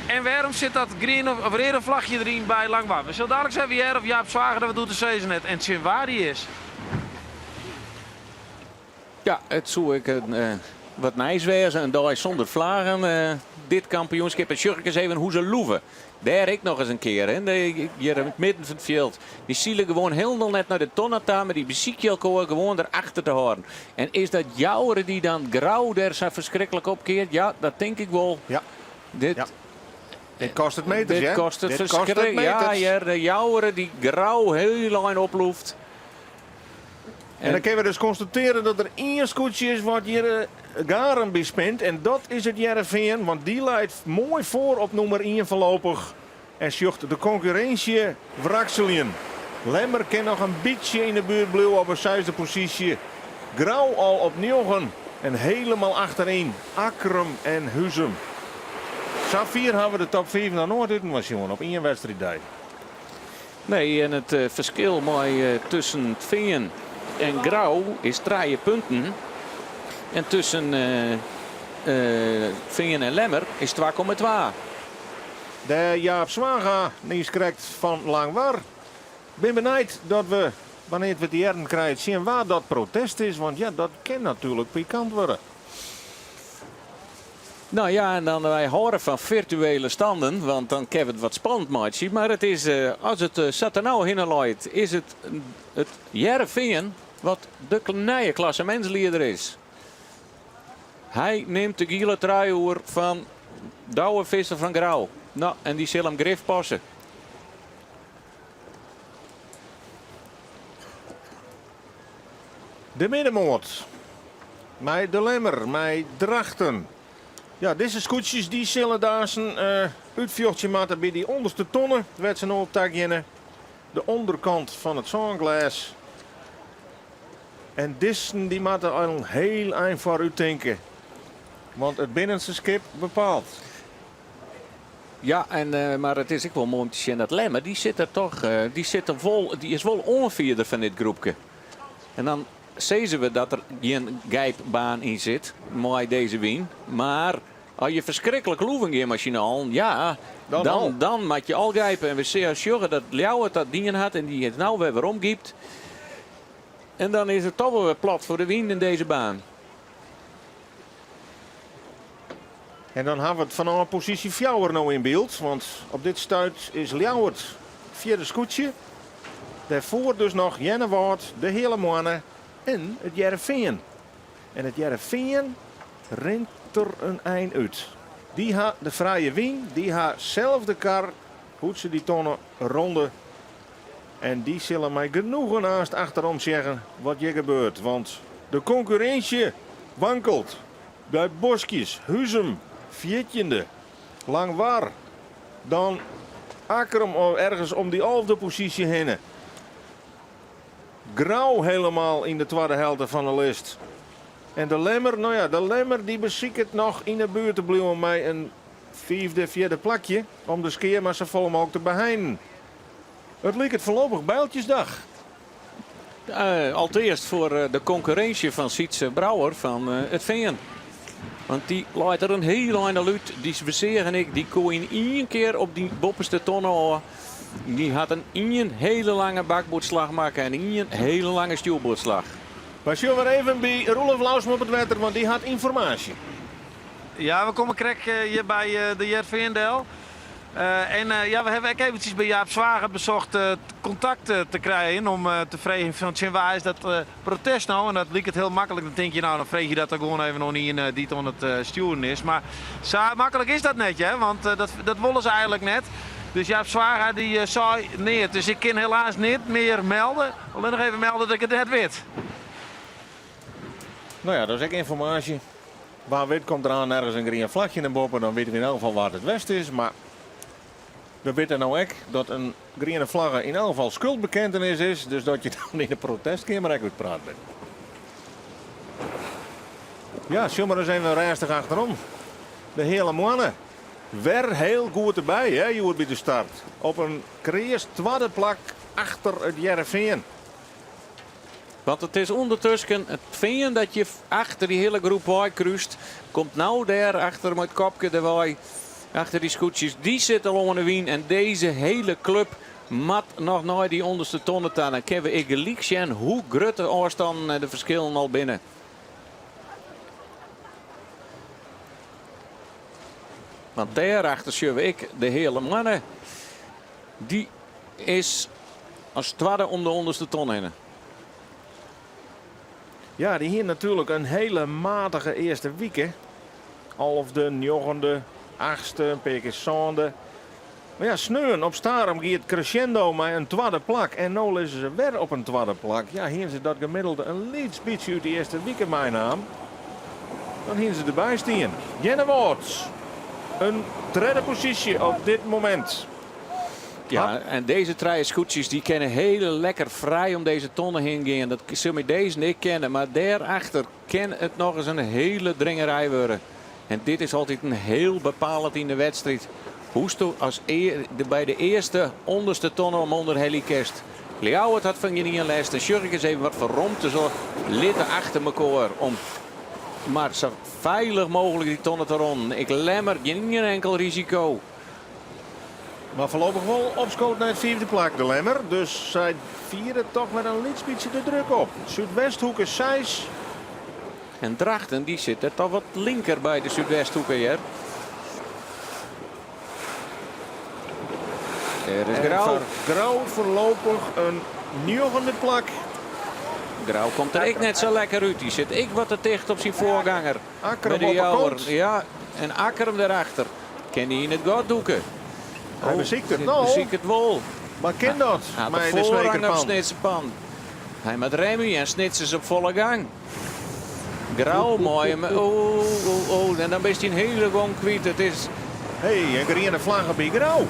En waarom zit dat green of rode vlagje erin bij Langwaar? We zullen dadelijk eens even hier of Jaap Zwager dat we doen de seizoen net. En zien waar die is. Ja, het zou ik wat nice wezen. Een dag zonder vlagen. Dit kampioenschap. En Sjurk eens even hoe ze loeven. Daar ik nog eens een keer. Hè. Hier in het midden van het veld. Die zielen gewoon helemaal net naar de tonnata. Maar die beziek je elkaar gewoon erachter te horen. En is dat Jouwere die dan Grauw daar zo verschrikkelijk opkeert? Ja, dat denk ik wel. Ja. Dit kost het meters, Dit kost het verschrikkelijk. Ja, de Jouwere die Grauw heel lang oploeft. En dan kunnen we dus constateren dat er 1 scootje is wat hier Garen bespint. En dat is het Jereveen, want die leidt mooi voor op nummer 1 voorlopig. En zocht de concurrentie wrakselien. Lemmer kan nog een beetje in de buurt blijven op een 6e positie. Grauw al op 9 en helemaal achterin Akkerum en Huzum. Safier hebben we de top 5 naar Noord uit, jongen, op 1 wedstrijd. Nee, en het verschil tussen Veen en Grauw is 3 punten. En tussen Veen en Lemmer is 2,2. De Jaap Zwaga nieuws krijgt van Langwaar. Ik ben benieuwd dat we, wanneer we het jaren krijgen, zien waar dat protest is. Want ja, dat kan natuurlijk pikant worden. Nou ja, en dan wij horen van virtuele standen, want dan kan het wat spannend maken. Maar het is, als het zat er nou hinnerlooit, is het Jereveen wat de nieuwe klassementsleider is. Hij neemt de gele truihoer van Douwe Visser van Grauw. Nou, en die zal hem grif passen. De middenmoot. Met de Lemmer, met Drachten. Ja, deze scootjes die zullen daar zijn uitvjochtje maken bij die onderste tonnen. Het werd zijn optakje. De onderkant van het zonglas. En deze die moeten al een heel eind vooruit denken. Want het binnenste skip bepaalt. Ja, maar het is ook wel mooi om te zien dat Lemmer, die zit er toch, die is wel onvierder van dit groepje. En dan zien we dat er geen gijpbaan in zit, mooi deze win. Maar als je verschrikkelijk loeving in machine al, ja, dan moet je al gijpen. En we zien Sjurgen dat Ljouwer dat dingen had en die het nou weer omgiept. En dan is het toch wel weer plat voor de win in deze baan. En dan hebben we het vanaf positie 4 nou in beeld. Want op dit stuit is Ljouwert vierde scootje. Daarvoor dus nog Jennewaard, de hele mannen en het Jereveen. En het Jereveen rent er een eind uit. Die ha de vrije wien, die ha zelf de kar, hoe ze die tonnen ronde. En die zullen mij genoegen naast achterom zeggen wat je gebeurt. Want de concurrentie wankelt. Bij Boskjes, Huzum, 14e, Langwaar. Dan Akkerum ergens om die 11e positie heen. Grauw helemaal in de tweede helft van de lijst. En de Lemmer, nou ja, de Lemmer die beschikt nog in de buurt te blijven met een 5e, 4e plakje. Om de skeer maar zo vol mogelijk te beheinden. Het leek het voorlopig bijltjesdag. Allereerst voor de concurrentie van Sietse Brouwer van het Veen. Want die laat er een heel einde uit. Die verzegen ik, die kon in één keer op die bopperste tonnen houden. Die had een hele lange bakboordslag maken en een hele lange stuurboordslag. We zullen weer even bij Roelof Lausma op het wetter, want die had informatie. Ja, we komen krek hier bij de Jerveendel. Ja, we hebben ook eventjes bij Jaap Zwager bezocht contact te krijgen om te vragen van waar is dat protest nou? En dat liep het heel makkelijk. Dan denk je nou, dan vreeg je dat er gewoon even nog niet in die ton het sturen is. Maar zo makkelijk is dat net, hè? Want dat willen ze eigenlijk net. Dus Jaap Zwager die zei nee, dus ik kan helaas niet meer melden. Alleen nog even melden dat ik het net weet. Nou ja, dat is ook informatie. Waar weet komt eraan ergens een green vlagje naar boven, dan weten we in elk geval waar het west is. Maar we weten nou ook dat een groene vlag in elk geval schuldbekentenis is. Dus dat je dan in de protestkamer ook uitpraat bent. Ja, zomaar zijn we rustig achterom. De hele mannen. Weer heel goed erbij, hè, je wordt bij de start. Op een kreeg tweede plak achter het Jereveen. Want het is ondertussen het Veen dat je achter die hele groep waai kruist. Komt nou daar achter met het kopje de waai. Achter die scootjes, die zitten al onder de wien. En deze hele club mat nog naar die onderste tonnen taan. Dan kunnen we gelijk zien hoe groot de afstand de verschillen al binnen. Want daarachter zien we de hele mannen. Die is als tweede om de onderste ton heen. Ja, die hier natuurlijk een hele matige eerste week. Hè. Alfde, Njoggende, 8e, een paar keer zonde. Maar ja, sneun op Starum gaat crescendo met een tweede plak. En nu liggen ze weer op een tweede plak. Ja, hier ze dat gemiddelde een licht beetje uit de eerste week in mijn naam. Dan hier ze erbij staan. Jennewaard. Een derde positie op dit moment. Ja, en deze drie scootjes die kennen heel lekker vrij om deze tonnen heen gaan. Dat zullen we deze niet kennen. Maar daarachter kan het nog eens een hele dringerij worden. En dit is altijd een heel bepalend in de wedstrijd. Hoesto als bij de eerste onderste tonnen om onder helikest. Ljouwert had van je niet een les. De Sjurkens even wat verromd te zorgen. Litten achter elkaar om maar zo veilig mogelijk die tonnen te ronden. Ik lemmer geen enkel risico. Maar voorlopig wel opscoot naar het vierde plak, de Lemmer. Dus zij vieren toch met een beetje de druk op. Zuidwesthoek is 6. En Drachten die zit er toch wat linker bij de Zuidwesthoeken hier. Er is Grauw. Grauw voorlopig een nieuwende plak. Grauw komt er ik net zo lekker uit. Die zit ik wat te dicht op zijn voorganger. Akkerum Met de op de Jouwer. kont. Ja, en Akkerum erachter. Kan hij in het gat doeken. Hij beziekt het nou. Beziekt het wel. Maar ken dat? Hij Maar had de de voorrang op snekerpan. Snitsenpan. Hij met Remy en Snitsers op volle gang. Grauw mooi. Oh. En dan is hij een hele gang kwijt. Het is... Hey, een groene vlag bij Grauw.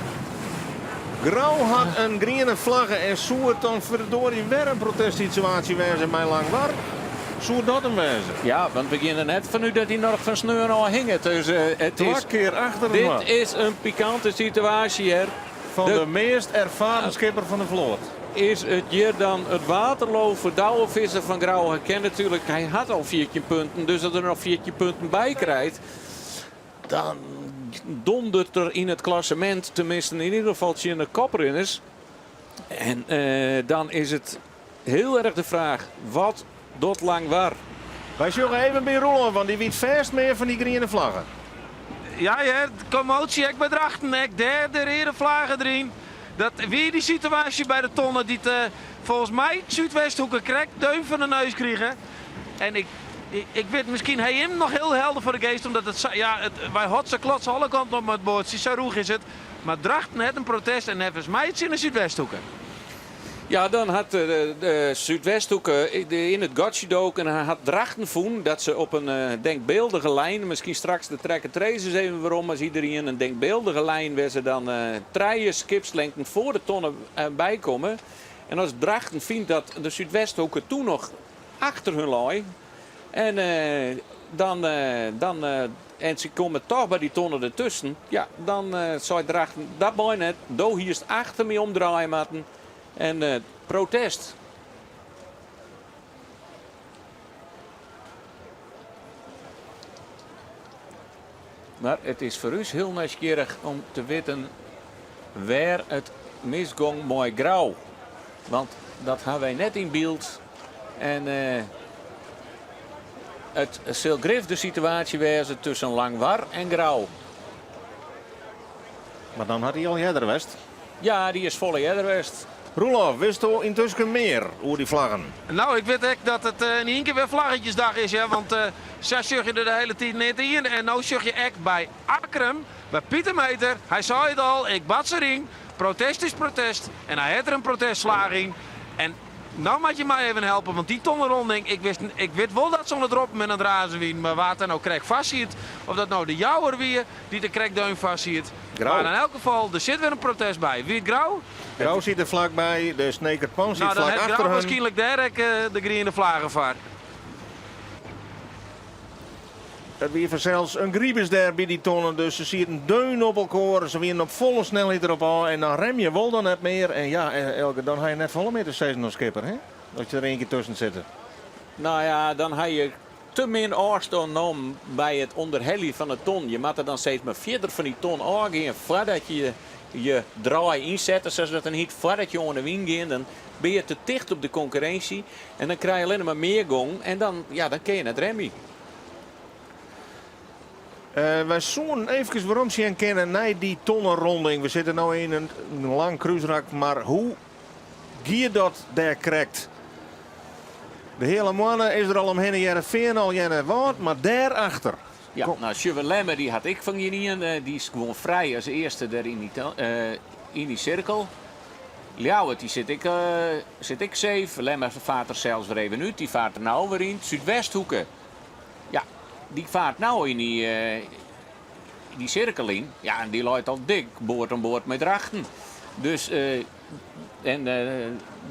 Grauw had een groene vlag en zo het dan verdorie weer een protestsituatie wezen in mijn lang war. Zo dat hem wezen. Ja, want we beginnen net van nu dat hij nog van sneur al hing. Dus het Twee is... keer achter hem Dit aan. is een pikante situatie hier. Van de meest ervaren skipper van de vloot. Is het hier dan het Waterloo voor Douwenvisser van Grauw herkend natuurlijk. Hij had al 14 punten, dus dat er nog 14 punten bij krijgt. Dan dondert er in het klassement, tenminste in ieder geval in de koprinners. En dan is het heel erg de vraag, wat doet Langwaar? Wij zullen even bij rollen, want die weet vast meer van die groene vlaggen. Ja, de commotie, ik bedrachten, ik derde reden vlagen erin. Dat weer die situatie bij de tonnen die volgens mij het Zuidwesthoeken krijgt, deun van de neus krijgen. En ik weet misschien hij hem nog heel helder voor de geest, omdat wij hotsen klotsen alle kanten op het boord. Zo roeg is het. Maar Drachten had een protest en heeft mij het in de Zuidwesthoeken. Ja, dan had de Zuidwesthoeken in het gatje doken en hij had Drachten voen dat ze op een denkbeeldige lijn, misschien straks de trekken trezes even waarom als iedereen een denkbeeldige lijn waar ze dan treien skipslengten voor de tonnen bijkomen. En als Drachten vindt dat de Zuidwesthoeken toen nog achter hun laai en en ze komen toch bij die tonnen ertussen, ja, dan zou Drachten dat bij net, do hier is achter me omdraaien matten. En protest. Maar het is voor ons heel nieuwsgierig om te weten waar het misgong met Grauw. Want dat hebben wij net in beeld. En het zal grif de situatie wezen tussen Langwar en Grauw. Maar dan had hij al eerder west. Ja, die is volle Jedderwest. Roelof, wist u intussen meer over die vlaggen? Nou, ik weet echt dat het in één keer weer vlaggetjesdag is, ja, want zo zag je er de hele tijd net in. En nou zag je echt bij Akrem, bij Pieter Meter. Hij zei het al, ik bad ze ring. Protest is protest. En hij had er een protestslaging. En nou moet je mij even helpen, want die tonnenronding, ik weet wel dat ze erop met het razen wien, maar waar het dan ook krijg vastziet. Of dat nou de jouwer weer die de krekdeun vastziet. Grauw. Maar in elk geval, er zit weer een protest bij. Wie het Grauw? Grauw zit er vlakbij, de Snekerpan zit Nou, dan vlak heeft achter Grauw hen. waarschijnlijk direct de groene vlaggen vaart. Het weer vanzelfs een griebes daar bij die tonnen, dus ze zien een deun op elkaar. Ze weer op volle snelheid erop aan en dan rem je wel dan net meer. En ja, Elke, dan ga je net volle meter steeds als skipper, hè? Dat je er één keer tussen zit. Nou ja, dan heb je te min afstand om bij het onderhellen van de ton. Je moet er dan steeds maar verder van die ton aangaan voordat je je draai inzet. Zoals dat dan niet voordat je onder de wind gaat, dan ben je te dicht op de concurrentie. En dan krijg je alleen maar meer gong en dan kun je het remmen. Wij zoeken even waarom ze hen kennen na die tonnenronding. We zitten nu in een lang cruiserak, maar hoe gier dat daar krijgt? De hele mannen is er al omheen Jereveen al jaren wat, maar daarachter. Ja, nou, Sjöver Lemmer die had ik van jullie. Die is gewoon vrij als eerste daar in die cirkel. Ljouwert, die zit ik safe. Lemmer vaart er zelfs weer even uit. Die vaart er nou weer in. Zuidwesthoeken. Ja, die vaart nou in die cirkel in. Ja, en die loopt al dik boord aan boord met Drachten. Dus,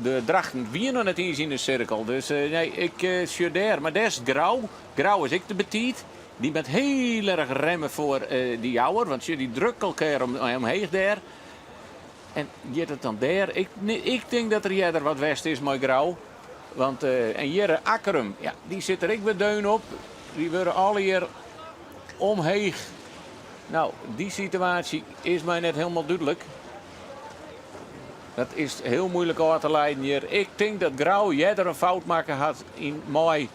de Drachten winnen het eens in de cirkel. Dus nee, ik studeer. Maar dat is Grauw. Grauw is ik de betiet. Die met heel erg remmen voor die jouwer. Want die drukt elkaar omheen daar. En je het dan daar. Ik denk dat er hier wat west is met Grauw. Want en hier Akkerum, ja, die zit er ik weer deun op. Die worden alle hier omheen. Nou, die situatie is mij net helemaal duidelijk. Dat is heel moeilijk uit te leiden hier. Ik denk dat Grauw er een fout maken had in mei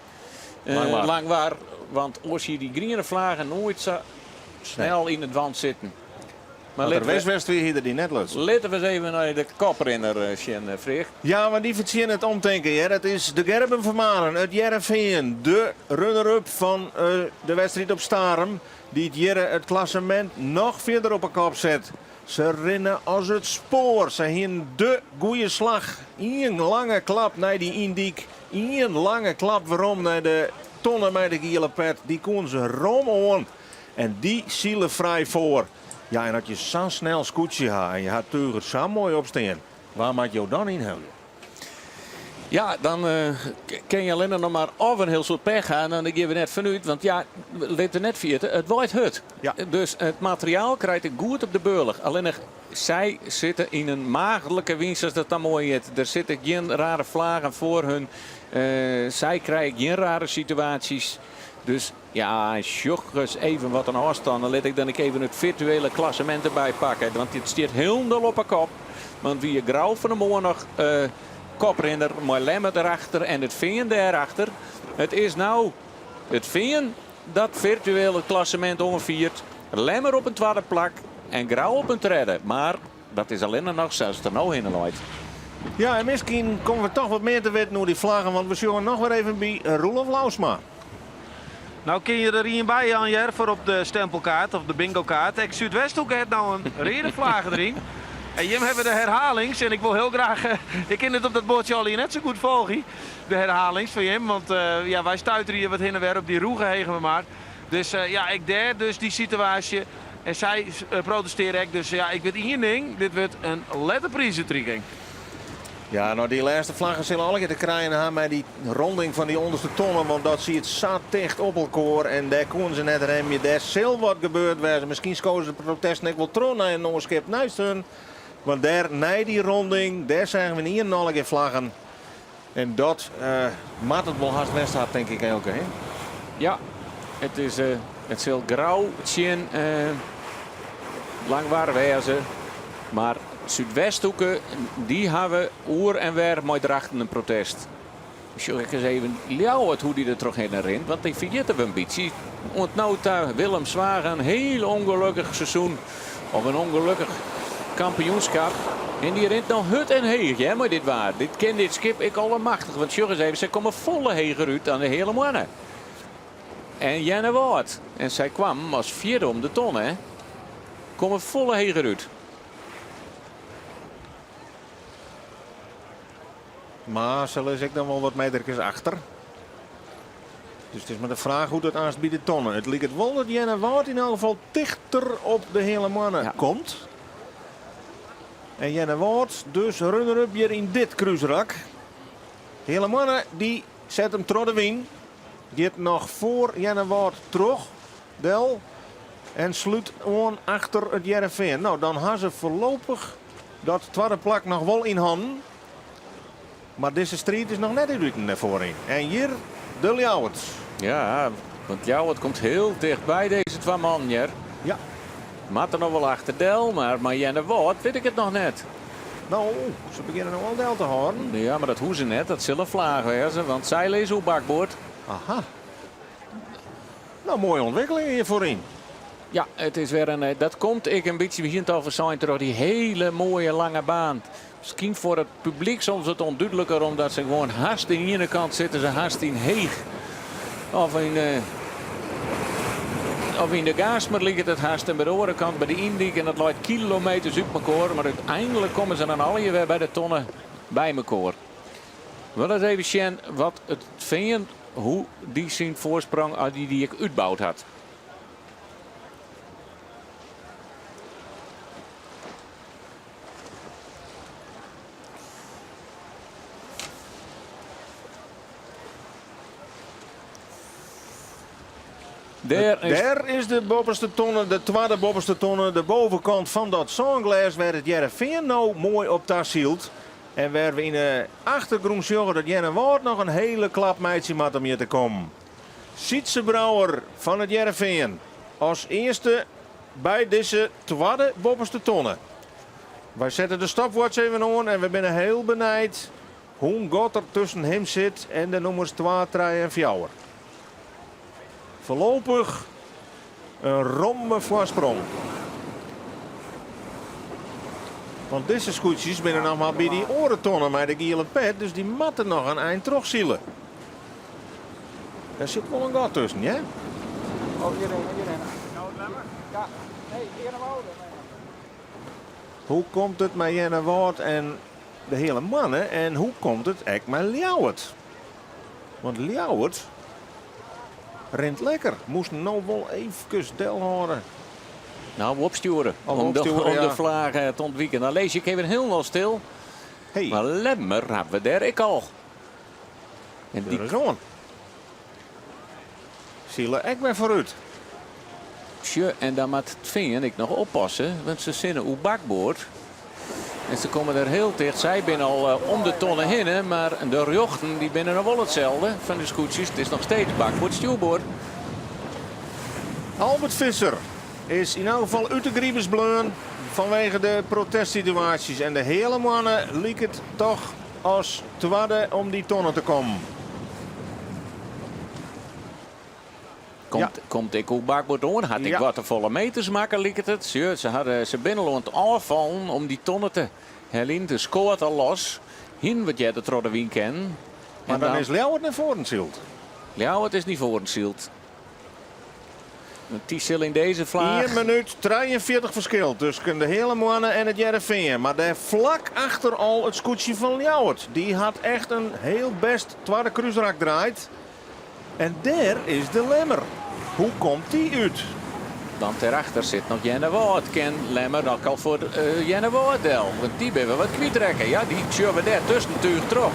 Langwaar. Want als je die groene vlaggen nooit zo snel in het wand zitten. Maar de West weer hier die net lust. Laten we eens even naar de koprenner, Vreeg. Ja, maar die verdienen het omdenken. Ja. Dat is de Gerben Vermanen uit Jereveen. De runner-up van de wedstrijd op Starum. Die het klassement nog verder op een kop zet. Ze rennen als het spoor. Ze hebben de goede slag. Eén lange klap naar die Indiek. Eén lange klap waarom naar de tonnen met de gele pet. Die kon ze rom aan. En die zielen vrij voor. Ja, en dat je zo snel scootje had en je had Teuger zo mooi opstaan. Waar maak je dan inhouden? Ja, dan kun je alleen nog maar of een heel soort pech gaan. En dan geven we net vanuit. Want ja, let er net vierten, het wordt hut. Ja. Dus het materiaal krijgt ik goed op de beurlig. Alleen nog, zij zitten in een maagdelijke winst als dat dan mooi is. Er zitten geen rare vlagen voor hun. Zij krijgen geen rare situaties. Dus ja, eens even wat een afstand. Dan let ik dan even het virtuele klassement erbij pakken. Want dit staat helemaal op een kop. Want wie je Grauw van de morgen nog koprenner, maar Lemmer erachter en het Veen daarachter. Het is nou het Veen dat virtuele klassement ongevierd. Lemmer op een tweede plak en Grauw op een derde. Maar dat is alleen nog zelfs er nou heen loopt. Ja, en misschien komen we toch wat meer te weten hoe die vlaggen. Want we zullen nog weer even bij Roelof Lausma. Nou kun je er hier bij, Jan-Jer, voor op de stempelkaart of de bingo-kaart. Ik Zuidwesthoek heeft nou een redenvlag erin. En Jim hebben de herhalings. En ik wil heel graag, ik ken het op dat bordje al hier net zo goed volgen. De herhalings van Jim. Want ja, wij stuiteren hier wat heen en weer op die roegen hegen we maar. Dus ja, ik der dus die situatie. En zij protesteren ik. Dus ja, ik weet één ding. Dit wordt een letterprijzentrekking. Ja, nou die laatste vlaggen zullen alle keer te krijgen hebben met die ronding van die onderste tonnen. Want dat zie het zat dicht op elkaar. En daar konden ze net remmen. Daar zal wat gebeurd zijn. Misschien scoren ze de protesten ik wel terug naar een onderschip naast hun. Want daar, na die ronding, daar zijn we niet alle keer vlaggen. En dat maakt het wel hard west had, denk ik ook. Hè? Ja, het is het zal Grauw, Tjen, lang waar wezen. Maar Zuidwesthoeken, die hebben oer en weer mooi drachten een protest. Zal ik eens even ljouwen hoe die er terug heen rent. Want ik vergeten we een beetje. Ontnauwt daar Willem Zwagen een heel ongelukkig seizoen. Of een ongelukkig kampioenschap. En die rent nog hut en heeg, hè, maar dit waar. Dit ken dit skip ik allemachtig. Want Jurgens even, ze komen volle heger uit aan de hele mannen. En Jenne Woord. En zij kwam als vierde om de ton, hè. Komen volle heger uit. Maar zullen ik dan wel wat metertjes achter. Dus het is maar de vraag hoe dat aanst bij de tonnen. Het lijkt het wel dat Jenne Woord in elk geval dichter op de hele mannen komt. En Jenne Woord dus runner-up hier in dit cruiserak. Hele mannen die zet hem door de wing. Gaat nog voor Jenne Woord terug. Del. En sluit aan achter het Jereveen. Nou, dan hebben ze voorlopig dat tweede plak nog wel in handen. Maar deze strijd is nog net in naar voren. En hier de Ljouwert. Ja, want Ljouwert komt heel dichtbij deze twee man, hier. Ja. Maat er nog wel achter Del, maar Jenne Woord weet ik het nog net. Nou, ze beginnen nog wel Del te horen. Ja, maar dat hoe ze net, dat zullen vlagen wezen, want zij lezen op bakboord. Aha. Nou, mooie ontwikkeling hier voorin. Ja, het is weer een. Dat komt ik een beetje begint al zijn door die hele mooie lange baan. Misschien voor het publiek soms wat onduidelijker, omdat ze gewoon haast in de ene kant zitten, ze haast in heeg. Of in de Gaasmer ligt het haast en bij de andere kant bij de Indik. En dat loopt kilometers uit elkaar. Maar uiteindelijk komen ze dan alle weer bij de tonnen bij elkaar. Wel eens even zien wat het vindt, hoe die zijn voorsprong die ik uitbouwd had. Daar is de bovenste tonnen, de tweede bovenste tonnen, de bovenkant van dat zonglas waar het Jereveen nou mooi op tas hield. En waar we in de achtergrond zorgen dat Jenne Woord nog een hele klap meidje had om hier te komen. Sietse Brouwer van het Jereveen als eerste bij deze tweede bovenste tonnen. Wij zetten de stopwatch even aan en we zijn heel benijd hoe God er tussen hem zit en de nummers 2, 3 en 4. Voorlopig een romme voorsprong. Want deze scootjes binnen nog maar bij die orentonnen met de gele pet. Dus die matten nog een eind terugzielen. Daar zit wel een gat tussen, ja? Oh, hierin. Nou, lemmer? Ja. Nee, hier naar Wouden. Hoe komt het met Jenne Woord en de hele mannen? En hoe komt het echt met Ljouwert? Want Ljouwert rent lekker. Moest nou wel even Del horen. Nou, opsturen. Om ja. de vlagen te ontwijken. Dan lees ik even heel wel stil. Hey. Maar Lemmer hebben we daar ik al. En die zoon. Zielen echt weer vooruit. Tje, en dan moet het vinger ik nog oppassen. Want ze zinnen op bakboord. En ze komen er heel dicht. Zij binnen al om de tonnen heen. Maar de rjochten die binnen nog wel hetzelfde van de scootjes. Het is nog steeds bakboord, stuurboord. Albert Visser is in elk geval uit de griebes bleun vanwege de protestsituaties. En de hele mannen liep het toch als tweede om die tonnen te komen. Komt ik ook bakboord aan. Had ik Ja. wat te volle meters maken, liep het. Ze binnenland afvallen om die tonnen te hellen. De scoort al los. Hin wat jij de Troddewien kennen. Maar dan is Leeuwert naar voren zield. Ja, het is niet voor een zield. Die zal in deze vlaag. 1 minuut 43 verschil tussen de hele mannen en het Jereveen. Maar daar vlak achter al het scootje van Leeuwert. Die had echt een heel best tweede cruiserak draait. En daar is de lemmer. Hoe komt die uit? Dan terachter zit nog Jenne Woord. Ken Lemmer ook al voor Jenne Woorddel. Want die hebben we wat kwijtrekken. Ja, die zullen daar tussen natuurlijk terug.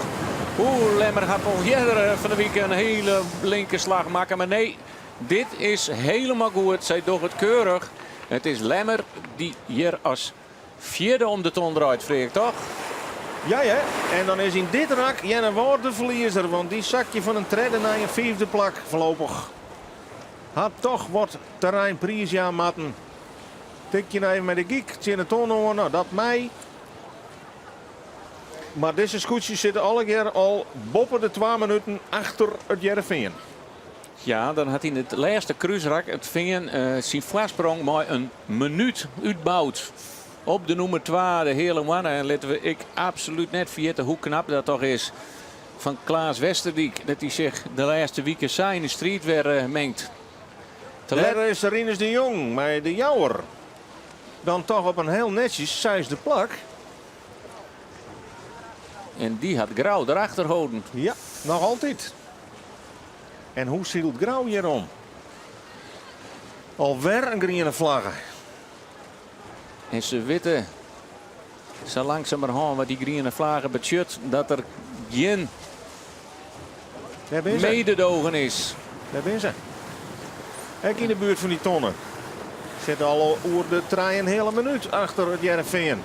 Lemmer had al eerder van de week een hele linkerslag maken. Maar nee, dit is helemaal goed. Zij doet het keurig. Het is Lemmer die hier als vierde om de ton draait, vreeg toch? Ja, ja. En dan is in dit rak Jenne Woord de verliezer. Want die zakje van een tredde naar een vijfde plak voorlopig. Had toch wat terrein prijs matten. Tikje even met de geek. Tien de ton hoor. Nou, dat mij. Maar deze scootjes zitten alle keer al boven de 2 minuten achter het Jereveen. Ja, dan had hij in het laatste cruiserak het vingen zijn voorsprong maar een minuut uitbouwd. Op de nummer 2, de hele mannen. En laten ik absoluut net vergeten hoe knap dat toch is van Klaas Westerdijk. Dat hij zich de laatste weken saai in de street weer mengt. Daar is Rinus de Jong, maar de Jouwer. Dan toch op een heel netjes 6e plak. En die had Grauw erachter houden. Ja, nog altijd. En hoe zielt Grauw hierom? Alweer een groene vlaggen. En ze weten zo langzamerhand wat die groene vlaggen betjut dat er geen Daar ben ze. mededogen is. Daar ben ze. Ook in de buurt van die tonnen. Zit al over de trein een hele minuut achter het Jereveen.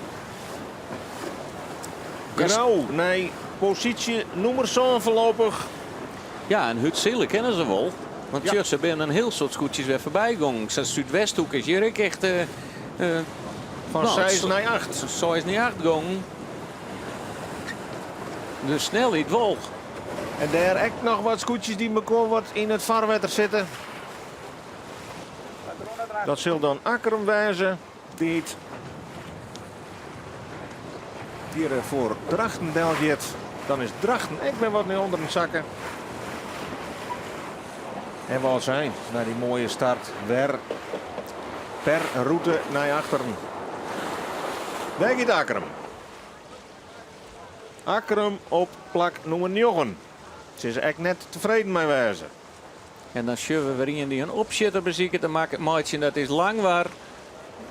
Grauw, nee, positie nummer 7 voorlopig. Ja, en Hutzele kennen ze wel. Want Ja. ze zijn een heel soort scootjes weer voorbij gegaan. Zoals Zuidwesthoek is hier ook echt Van nou, 6 naar 8. zo is niet hard gegaan. Dus snelheid wel. En daar echt nog wat scootjes die elkaar wat in het vaarwater zitten. Dat zal dan Akkerum wijzen. Die het hier voor Drachten delgeert. Dan is Drachten echt weer wat naar onder het zakken. En wat zijn naar die mooie start. Weer per route naar achteren. Daar gaat Akkerum. Akkerum op plak nummer 9. Ze is echt net tevreden mee wijzen. En dan zullen we weer in die een opzitter bezieken te maken. Maatje, dat is lang waar.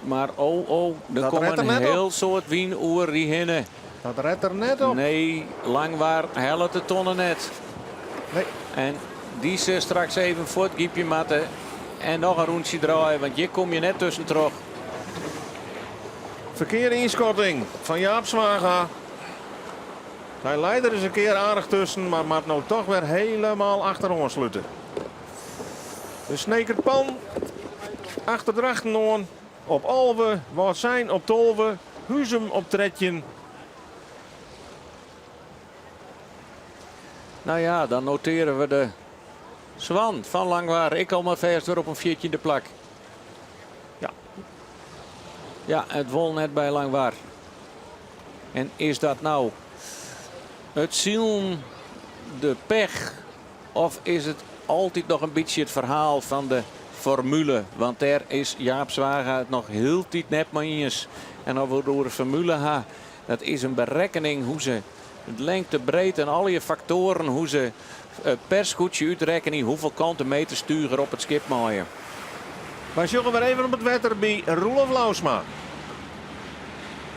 Maar er Dat komt redt er een net op. heel soort wien oer die hinnen. Dat redt er net op. Nee, lang waar, helpt de tonnen net. Nee. En die ze straks even voor het giepje matten. En nog een rondje draaien, want hier kom je net tussen terug. Verkeerde inschotting van Jaap Zwaga. Hij leidt er eens een keer aardig tussen, maar maakt nou toch weer helemaal achter ons sluiten. De Snekerpan achter Drachten op Alve, wat zijn op Tolve, Huzum op Tredjen. Nou ja, dan noteren we de Zwan van Langwaar. Ik al maar verst weer op een 14e plak. Ja. Ja, het wol net bij Langwaar. En is dat nou het zielen, de pech, of is het altijd nog een beetje het verhaal van de formule? Want daar is Jaap Zwaga het nog heel tijd net mee eens. En als we door de formule gaan, dat is een berekening hoe ze het lengte, breedte en al je factoren, hoe ze per scootje uitrekenen hoeveel kanten meter sturen op het schip maaien. Wij zullen weer even op het wetter bij Roelof Lausma.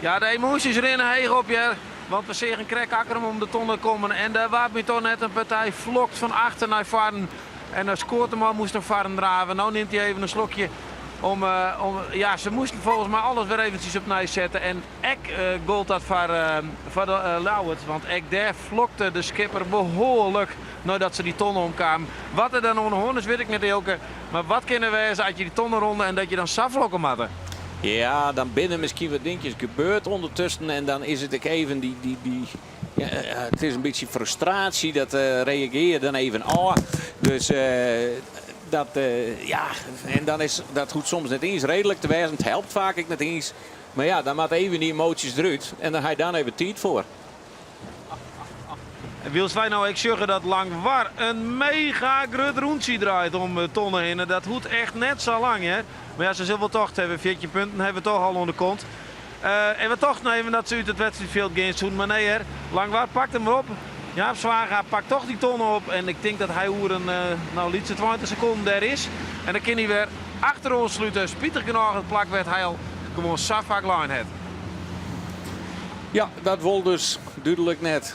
Ja, de emoties rennen heeg op je. Want we zien een krek Akkerum om de tonnen komen. En daar waar we toch net een partij vlokt van achter naar varen. En dan scoort hem al, moest een varen draven. Nou neemt hij even een slokje. Ja, ze moesten volgens mij alles weer eventjes opnieuw zetten. En ik gold dat voor de Lauwert. Want ik daar vlokte de skipper behoorlijk nadat ze die tonnen omkwamen. Wat er dan onderhoorn is, weet ik niet elke. Maar wat kunnen we als je die tonnen ronde en dat je dan safvlokken maakt? Ja, dan binnen misschien wat dingetjes gebeurd ondertussen. En dan is het ook even ja, het is een beetje frustratie. Dat reageer je dan even. Dus ja, en dan is dat goed soms net eens redelijk te wezen. Het helpt vaak ik net eens. Maar ja, dan maakt even die emoties eruit. En dan ga je dan even tijd voor. En wils wij nou ik zeggen dat Langwaar een mega groot rondje draait om tonnen heen. Dat hoeft echt net zo lang, hè. Maar ja, ze zullen wel toch hebben. 14 punten hebben we toch al onder de kont. En we toch nemen dat ze uit het wedstrijdveld gaan doen. Maar nee, hè. Langwaar pakt hem op. Jaap Zwaga pakt toch die tonnen op. En ik denk dat hij hoe een lietse 20 seconden daar is. En dan kan hij weer achter ons sluiten. Spietig genoeg het plak werd hij al gewoon Safak line het. Ja, dat wil dus duidelijk net.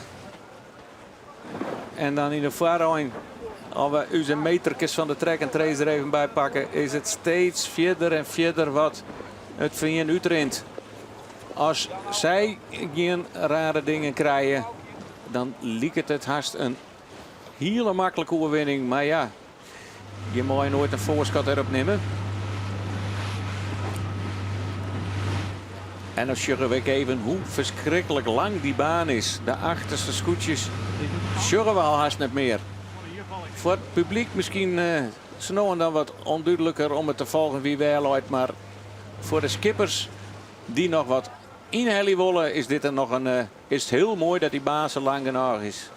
En dan in de voorhand, als we onze metertjes van de track en trace er even bij pakken, is het steeds verder en verder wat het van je uitrent. Als zij geen rare dingen krijgen, dan lijkt het haast een hele makkelijke overwinning. Maar ja, je moet nooit een voorschot erop nemen. En dan zeggen we even hoe verschrikkelijk lang die baan is. De achterste scootjes zeggen we al haast niet meer. Voor het publiek misschien zo nou en dan wat onduidelijker om het te volgen wie wel uit. Maar voor de skippers die nog wat inhellen willen, is dit er nog is het heel mooi dat die baan zo lang genoeg is.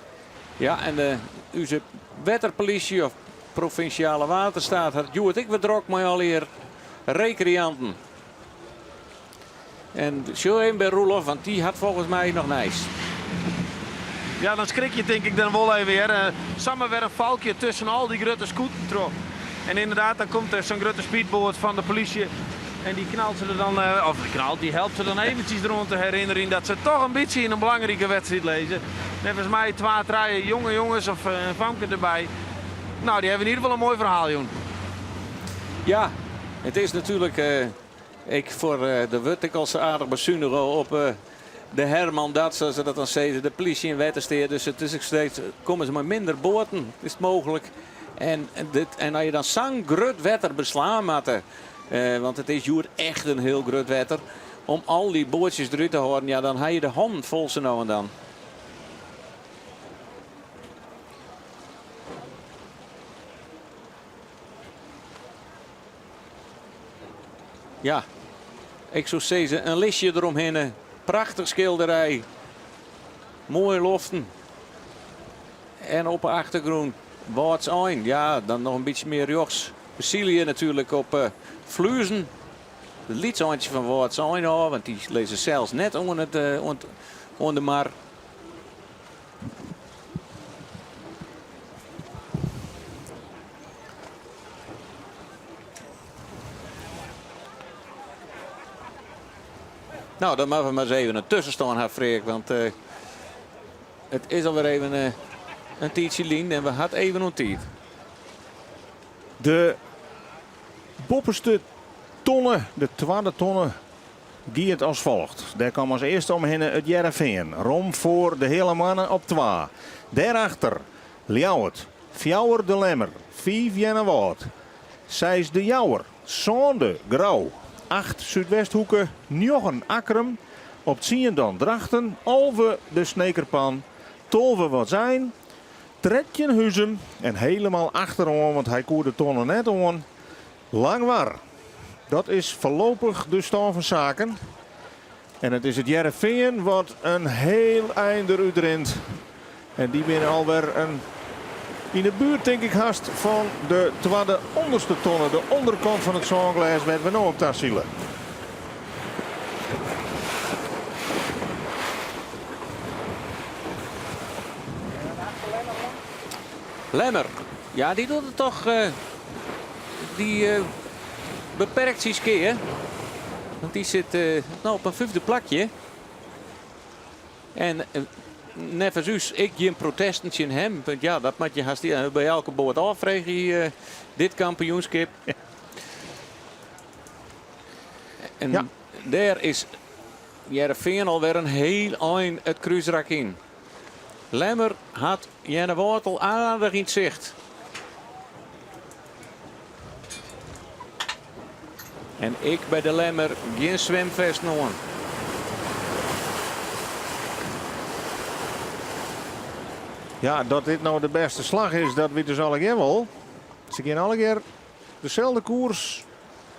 Ja, en onze wetterpolitie of provinciale waterstaat had Joert ik bedrok maar al hier recreanten. En zo even bij Roelof, want die had volgens mij nog nice. Ja, dan schrik je denk ik dan wel even weer. Samen weer een valkje tussen al die grote scooters. En inderdaad, dan komt er zo'n grote speedboot van de politie. En die knalt ze er dan, die helpt ze dan eventjes rond te herinneren dat ze toch een beetje in een belangrijke wedstrijd lezen. Net als mij 2 jonge jongens of een vanke erbij. Nou, die hebben in ieder geval een mooi verhaal, Joen. Ja, het is natuurlijk ik voor de Wuttikelse aardig bezuinigen op de Herman dat, zoals ze dat dan zeggen, de politie in Wettersteer. Dus het is ook steeds, komen ze maar minder boten, is het mogelijk. En als je dan zo'n groot wetter beslaan maakt, want het is hier echt een heel groot wetter, om al die bootjes eruit te houden, ja, dan heb je de hand vol zo nou en dan. Ja, ik zou zeggen, een listje eromheen. Prachtig schilderij. Mooie loften. En op de achtergrond Waarts Ein. Ja, dan nog een beetje meer rechts. Basilie natuurlijk op Fluizen. De liedseintje van Waarts Ein, want die lezen zelfs net onder de mar. Nou, dan moeten we maar eens even een tussenstand hebben, Freek. Want het is alweer even een tijdje lien en we hadden even een tijd. De bopperste tonnen, de tweede tonnen, giet als volgt. Daar kwam als eerste omheen het Jereveen. Rom voor de hele mannen op 2. Daarachter Ljouwert, Fjouwer de Lemmer, 5 Jennewoord. 6 de Jouwer, Zonde Grauw. 8 Zuidwesthoeken, 9 Akkerum. Op 10 dan Drachten, Alve de Snekerpan, Tolve wat zijn. 13 Huizen en helemaal achterom, want hij koerde de tonnen net om. Langwaar. Dat is voorlopig de stand van zaken. En het is het Jereveen wat een heel eind eruit rent. En die binnen alweer in de buurt denk ik haast van de tweede onderste tonnen. De onderkant van het zonglijst werden we nu op Tassile. Lemmer. Ja, die doet het toch. Die beperkt zich keer. Want die zit nou op een 5e plakje. En nevens ik geen protestantje in hem. Want ja, dat moet je haast bij elke boord afvregen. Dit kampioenschap. En ja, daar is Jereveen alweer een heel eind het kruisrak in. Lemmer had Jenne Wortel aardig in het zicht. En ik bij de Lemmer geen zwemvest nog. Ja, dat dit nou de beste slag is, dat weet dus al wel. Ze gaan alle keer dezelfde koers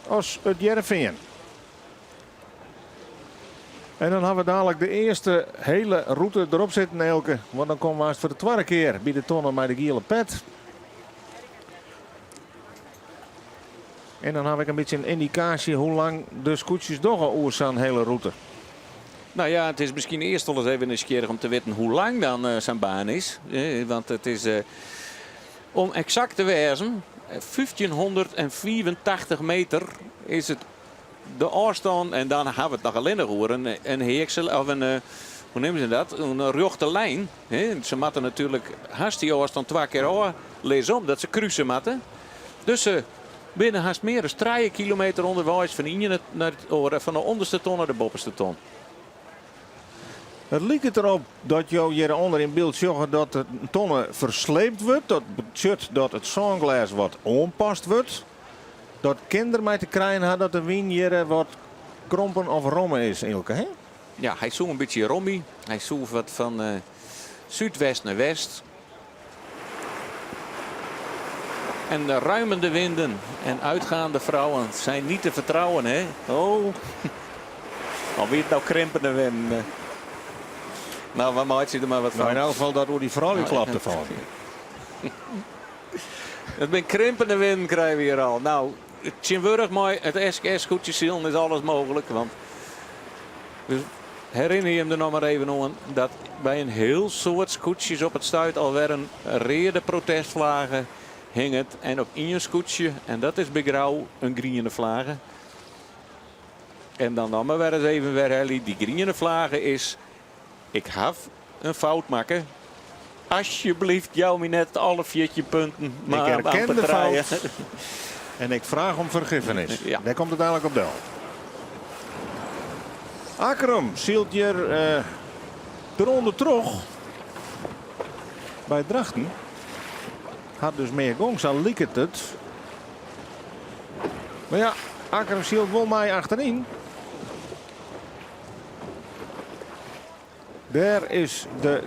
als het Jereveen. En dan hebben we dadelijk de eerste hele route erop zitten, Elke. Want dan komen we eens voor de tweede keer bij de tonnen met de gele pet. En dan heb ik een beetje een indicatie hoe lang de scootjes doorgaan zo'n hele route. Nou ja, het is misschien eerst wel eens even nieuwsgierig om te weten hoe lang dan zijn baan is. Want het is, om exact te wezen, 1584 meter is het de afstand. En dan hebben we het nog alleen nog over een heeksel of een, hoe nemen ze dat? Een rechte lijn. Ze moeten natuurlijk haast die afstand 2 keer aan lezen om dat ze cruisen moeten. Dus binnen haast meer dan 3 kilometer onderwijs van de onderste ton naar de bovenste ton. Het lijkt erop dat jou hieronder in beeld zag dat de tonnen versleept wordt. Dat betekent dat het zanglas wat aanpast wordt. Dat kinderen mij te krijgen had dat de wien hier wat krompen of rommen is, Ilke. Hè? Ja, hij zoekt een beetje rommie. Hij zoekt wat van zuidwest naar west. En de ruimende winden en uitgaande vrouwen zijn niet te vertrouwen, hè? Oh, alweer nou krimpende winden. Nou, waar maakt ze er maar wat van? Nou, in elk geval dat door die vrouw die klapte van. Het ben krimpende wind krijgen we hier al. Nou, het Tjinburg mooi, het SKS goedje zielen is alles mogelijk. Want dus herinner je hem er nog maar even aan dat bij een heel soort scootjes op het stuit alweer een rede protestvlagen hing het. En op één scootje, en dat is bij Grauw, een groene vlagen. En dan maar weer eens even weer Helly. Die groene vlagen is, ik heb een fout maken. Alsjeblieft, jou me net alle 14 punten. Maar ik herken de fout. En ik vraag om vergiffenis. Ja. Daar komt het dadelijk op del. Akkerum zielt hier eronder terug. Bij Drachten. Had dus meer gongs, al liep het. Maar ja, Akkerum zielt wel mij achterin. Daar is de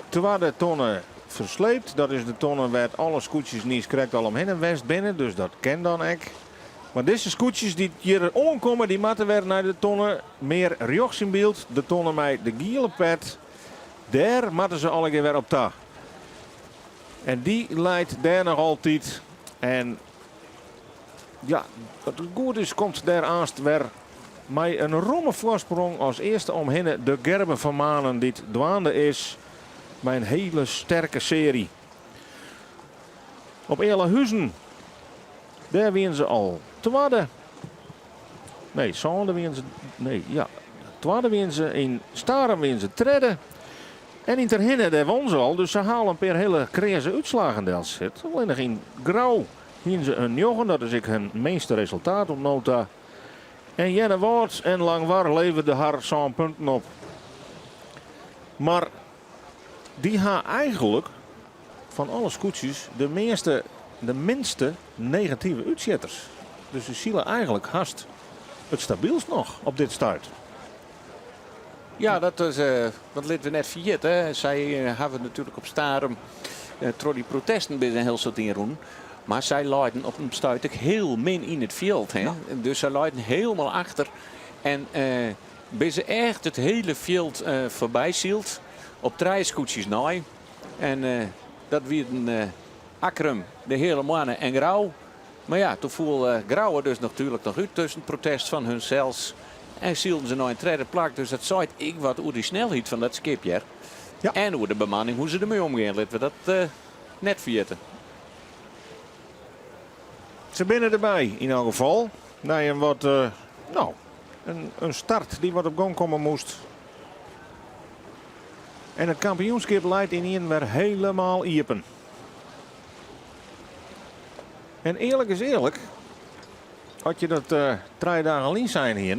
tweede tonne versleept. Dat is de tonne waar alle scootjes niet krijgt al omheen en west binnen. Dus dat ken dan ik. Maar deze scootjes die hier omkomen, die moeten weer naar de tonne meer rechts in beeld. De tonne met de gele pet. Daar moeten ze alle keer weer op ta. En die leidt daar nog altijd. En ja, het goed is, komt daar aanst weer met een romme voorsprong als eerste omheen de Gerben van Manen die het dwaande is. Bij een hele sterke serie. Op Eerlehuizen. Daar winnen ze al tweede. Nee, Sander winnen ze. Nee, ja. Tweede winnen ze. In Staren winnen ze derde. En in Terhinnen, daar won ze al. Dus ze halen een paar hele crazy uitslagen. Daar zit. Alleen nog in Grauw winnen ze een jongen. Dat is ik hun meeste resultaat op nota. En Jenne Woorts en Langwar leverden haar zo'n punten op. Maar die gaan eigenlijk van alle scootjes de minste negatieve uitzetters. Dus ze zielen eigenlijk haast het stabielst nog op dit stuit. Ja, dat is wat liet we net vergeten. Zij hebben natuurlijk op Starum door die protesten binnen heel soort in. Maar zij leiden op een stuit ook heel min in het veld. Hè? Ja. Dus zij leiden helemaal achter. En bij ze echt het hele veld voorbij zielt. Op 3 scootjes naai. En dat werden Akkerum, de hele mannen en Grauw. Maar ja, toen voelde Grauw dus natuurlijk nog uit tussen het protest van hun zelfs. En zielden ze naar een tweede plak. Dus dat zei ik wat hoe die snelheid van dat skipje. Ja. En hoe de bemanning, hoe ze ermee omgaan. Laten we dat net vergeten. Ze binnen erbij in elk geval. Na een wat, een start die wat op gang komen moest. En het kampioenschap leidt in één weer helemaal iepen. En eerlijk is eerlijk. Had je dat 3 dagen alleen zijn hier.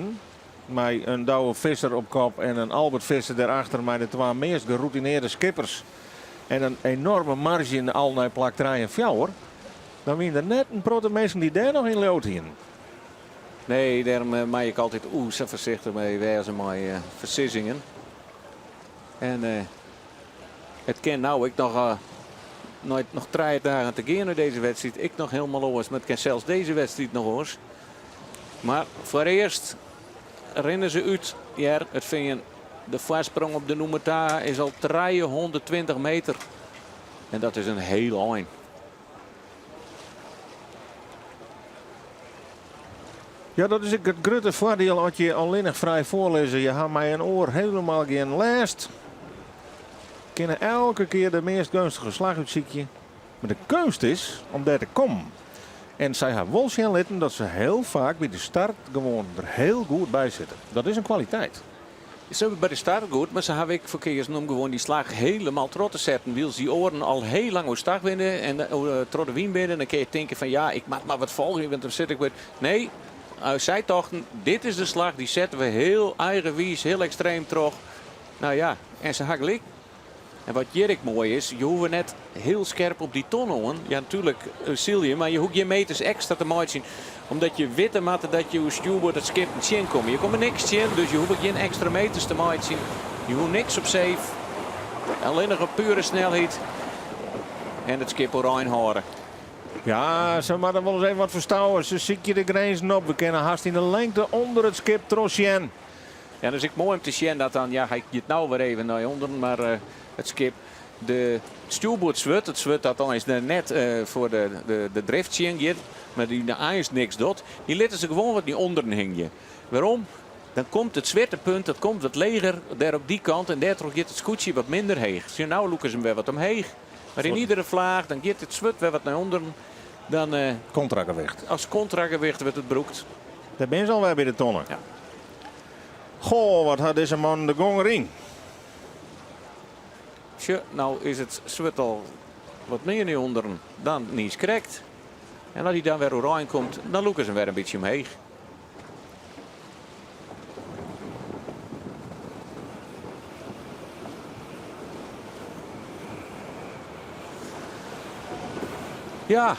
Met een Douwe Visser op kop en een Albert Visser daarachter. Met de 2 meest geroutineerde skippers. En een enorme marge in de Alnij plak 3 en 4. Dan wien er net een prote mensen die daar nog in lood hier. Nee, daarom maak ik altijd zo voorzichtig mee wezen met versissingen. En het kan nou ik nog nog 3 dagen te gaan naar deze wedstrijd. Ik nog helemaal oors, maar het kan zelfs deze wedstrijd nog oors. Maar voor eerst rennen ze uit. Ja, het vind de voorsprong op de Noemeta is al 320 meter. En dat is een heel eind. Ja, dat is het grote voordeel als je alleen nog vrij voorlezen. Je hebt mij een oor helemaal geen lijst. Kunnen elke keer de meest gunstige slag uitzieken. Maar de kunst is om daar te komen. En zij hebben wel zien litten dat ze heel vaak bij de start gewoon er heel goed bij zitten. Dat is een kwaliteit. Ze hebben bij de start goed, maar ze hebben ik verkeers om gewoon die slag helemaal trot te zetten. Wil ze die oren al heel lang op start winnen en trot de wien binnen. Dan kun je denken van ja, ik mag maar wat volgen, want dan zit ik weer. Nee, zij dachten, dit is de slag, die zetten we heel eigenwijs, heel extreem terug. Nou ja, en ze hadden gelijk. En wat Jerk mooi is, je hoeft net heel scherp op die ton houden. Ja, natuurlijk zie je, maar je hoeft je meters extra te maken zien. Omdat je witte matte dat je stuurboord het skip niet zien komen. Je komt er niks zien, dus je hoeft geen extra meters te maken zien. Je hoeft niks op safe. Alleen nog op pure snelheid. En het skip oranje houden. Ja, ze moeten wel eens even wat verstouwen. Ze ziet je de grenzen op. We kennen haast in de lengte onder het skip Trosjen. Ja, dus ik mooi om te zien dat dan, ja, hij het nou weer even naar onder, maar het skip. De stuurboord zwut, het zwut dat dan is net voor de drift zien, maar die de is niks doet. Die laten ze gewoon wat niet onderen hingen. Waarom? Dan komt het zwartepunt, dat komt wat leger daar op die kant en daar gaat het scootje wat minder heeg. Zie nou loeken ze hem weer wat omheeg. Maar in iedere vlaag, dan gaat het zwut weer wat naar onderen. Dan Contragewicht. als contragewicht wordt het broekt. Daar ben je alweer bij de tonnen. Ja. Goh, wat had deze man de gongering. Tje, nou is het zwut al wat meer naar onderen dan niet correct. En als hij dan weer oranje komt, dan loeken ze hem weer een beetje omheeg. Ja,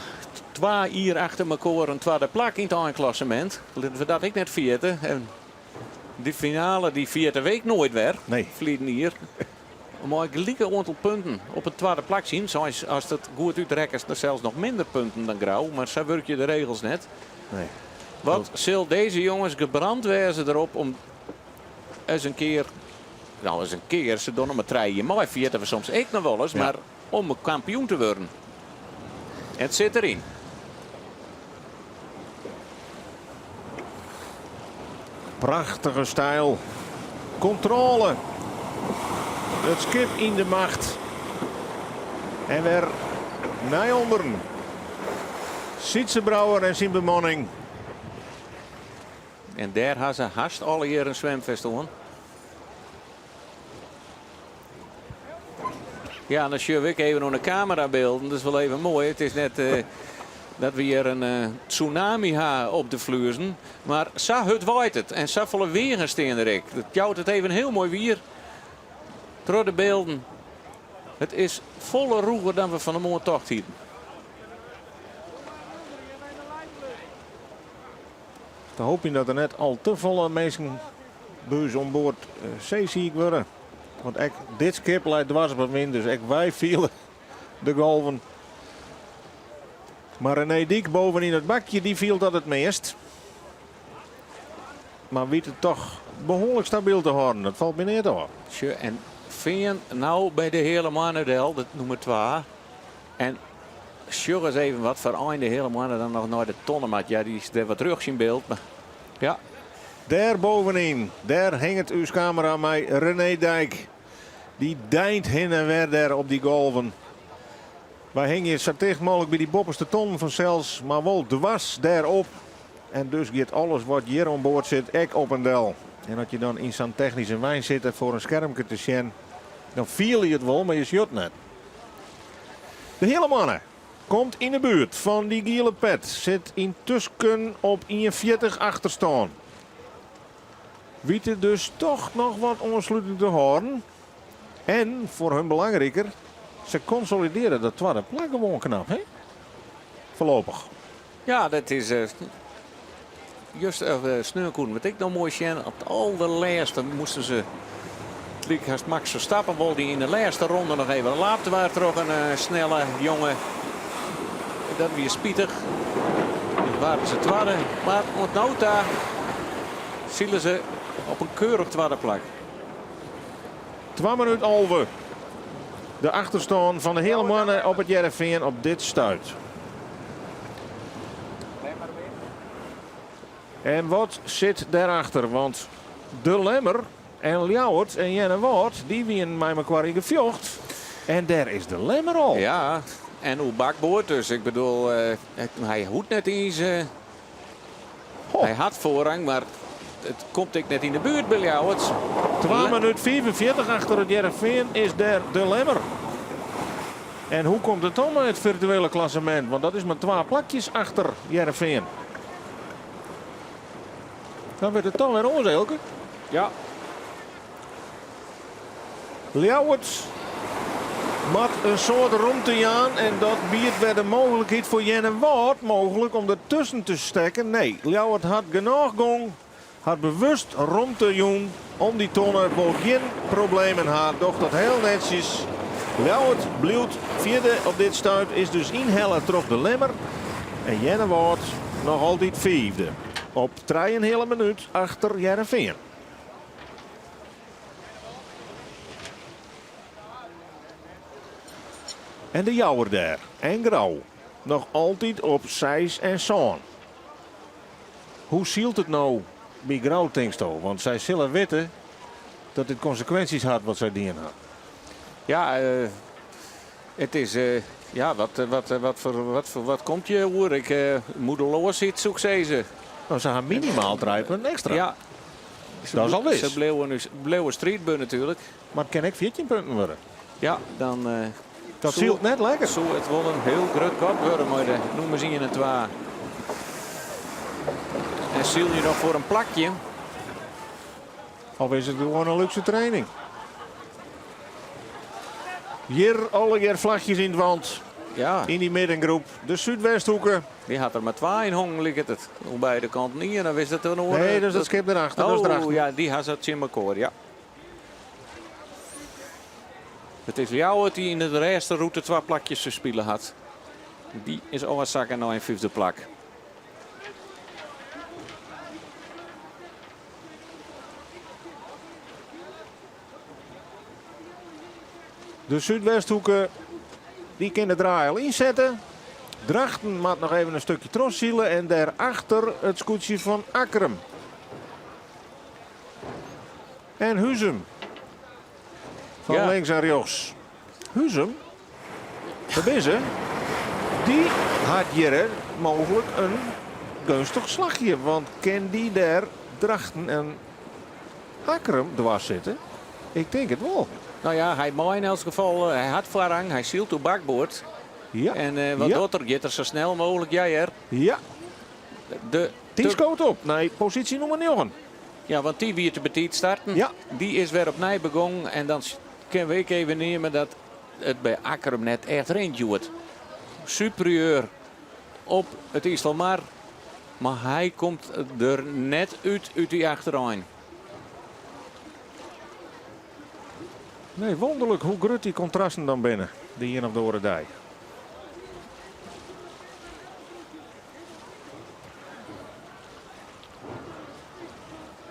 2 hier achter elkaar een tweede plak in het eindklassement. Laten we dat ik net vierde. En die finale die vierde week nooit weer. Nee. Vliegen hier. Maar ik gelijke aantal punten op het tweede plak zien. Zoals als het goed uitrekt is er zelfs nog minder punten dan Grauw. Maar zo werk je de regels net. Nee. Wat zal deze jongens gebrand wezen erop om eens een keer... Nou, eens een keer, ze doen nog maar 3 maar vieren we soms ik nog wel eens. Ja. Maar om een kampioen te worden. Het zit erin. Prachtige stijl. Controle. Het skip in de macht. En weer naar onderen. Sietsebrouwer en zijn bemanning. En daar hebben ze haast alle hier een zwemvest aan. Ja, dan zien we ik even naar de camerabeelden. Dat is wel even mooi. Het is net dat we hier een tsunami hebben op de vluizen. Maar zo het waait het. En zo volle wegen staan er ik. Dat jouwt het even heel mooi weer. Door de beelden. Het is volle roeger dan we van de mooie tocht hier. Dan hoop je dat er net al te volle mensen buis om boord zeeziek worden. Want dit skip leidt dwars op het wind, dus wij vielen de golven. Maar René Diek bovenin het bakje, die viel dat het meest. Maar weet het toch behoorlijk stabiel te houden, dat valt me niet op. Tje, en vind je nou bij de hele Mannendel, dat nummer 2. En sjur eens even wat voor einde hele mannen dan nog naar de tonnenmat. Ja, die is er wat terug in beeld. Maar ja. Daar bovenin, daar hing het uw camera mij René Dijk. Die deint heen en weer daar op die golven. Wij hingen zo dicht mogelijk bij die bopperste ton van Cels, maar wel dwars daarop. En dus gaat alles wat hier aan boord zit, ek op een del. En als je dan in zo'n technische wijn zit voor een schermpje te zien, dan viel je het wel, maar je ziet het net. De hele mannen komt in de buurt van die gele pet. Zit intussen op 41 achterstaan. Wieten dus toch nog wat ontsluiting te horen. En voor hun belangrijker, ze consolideren dat tweede plek gewoon knap, hè? Voorlopig. Ja, dat is juist Sneurkoen. Wat ik nou mooi zie, op de allerlaatste moesten ze Het liep als Max Verstappen wil die in de laatste ronde nog even laat waar terug een snelle jongen. Dat weer spietig. Dus waren ze tweede. Maar ontnota zielen ze op een keurig tweede plek. 2 minuten over. De achterstand van de hele mannen op het Jereveen op dit stuit. En wat zit daarachter? Want De Lemmer en Ljouwert en Jenne Woord, die winnen mij elkaar in gevjocht. En daar is De Lemmer al. Ja, en hoe bakboord. Dus ik bedoel, hij hoeft net eens. Hij had voorrang, maar het komt ik net in de buurt bij Ljouwert. 2 minuten 45 achter het Jereveen is daar De Lemmer. En hoe komt het dan met het virtuele klassement? Want dat is maar 2 plakjes achter Jereveen. Dan werd het toch weer ons, Elke. Ja. Ljouwert met een soort romte aan. En dat biedt weer de mogelijkheid voor Jenne Woord mogelijk om ertussen te stekken. Nee, Ljouwert had genoeg gong. Had bewust romte doen om die tonnen wel geen problemen had. Doch dat heel netjes. Ljouwert blijft vierde op dit stuit. Is dus inhellen terug De Lemmer. En Jenne Woord nog altijd vijfde. Op 3,5 minuut achter Jereveen. En de Jouwer daar. En Grauw. Nog altijd op 6 en Zoon. Hoe zielt het nou bij Grauw, denkst u? Want zij zullen weten dat dit consequenties had wat zij dienen had. Ja, het is. Ja, wat komt je hoor? Ik moedeloos zit, zoek ze. Nou, ze gaan minimaal 3 punten extra. Ja. Dat is al wis. Ze bleven streetbun natuurlijk. Maar het kan ik 14 punten worden. Ja, dan. Dat zielt net lekker. Zo, het wil een heel groot kort worden, maar de noemen ze in het waar. En ziel je nog voor een plakje. Of is het gewoon een luxe training? Hier alle keer vlagjes in het wand. Ja, In die middengroep. De Zuidwesthoeken. die had er maar 2 in hong, ligt het. Hoe bij de kant niet en dan wist het er nog. Nee, dus dat schip erachter. Oh, dat is erachter. ja, die had het in elkaar, ja. Het is Ljouwert die in de eerste route 2 plakjes te spelen had. Die is oorzaken naar een 5e plak. De Zuidwesthoeken, die kunnen de draai al inzetten. Drachten maakt nog even een stukje troszielen. En daarachter het scootje van Akkerum. En Huzum. Van Ja. links naar rechts. Huzum, dat is ze. Die had hier mogelijk een gunstig slagje. Want kan die daar Drachten en Akkerum dwars zitten? Ik denk het wel. Nou ja, hij mooi in elk geval. Hij had voorrang, hij zielt op bakboord. Ja, En wat Ja. doet er? Get er zo snel mogelijk. Jij er. ja. De, Die scoot op. Nee, positie nummer 9. ja, want die weer te betiet starten. Ja. Die is weer opnieuw begonnen. En dan kunnen we even nemen dat het bij Akkerum net echt rentje wordt. Superieur op het Isselmar. Maar hij komt er net uit die achteraan. Nee, wonderlijk hoe groot die contrasten dan binnen. Die hier op de Oredij.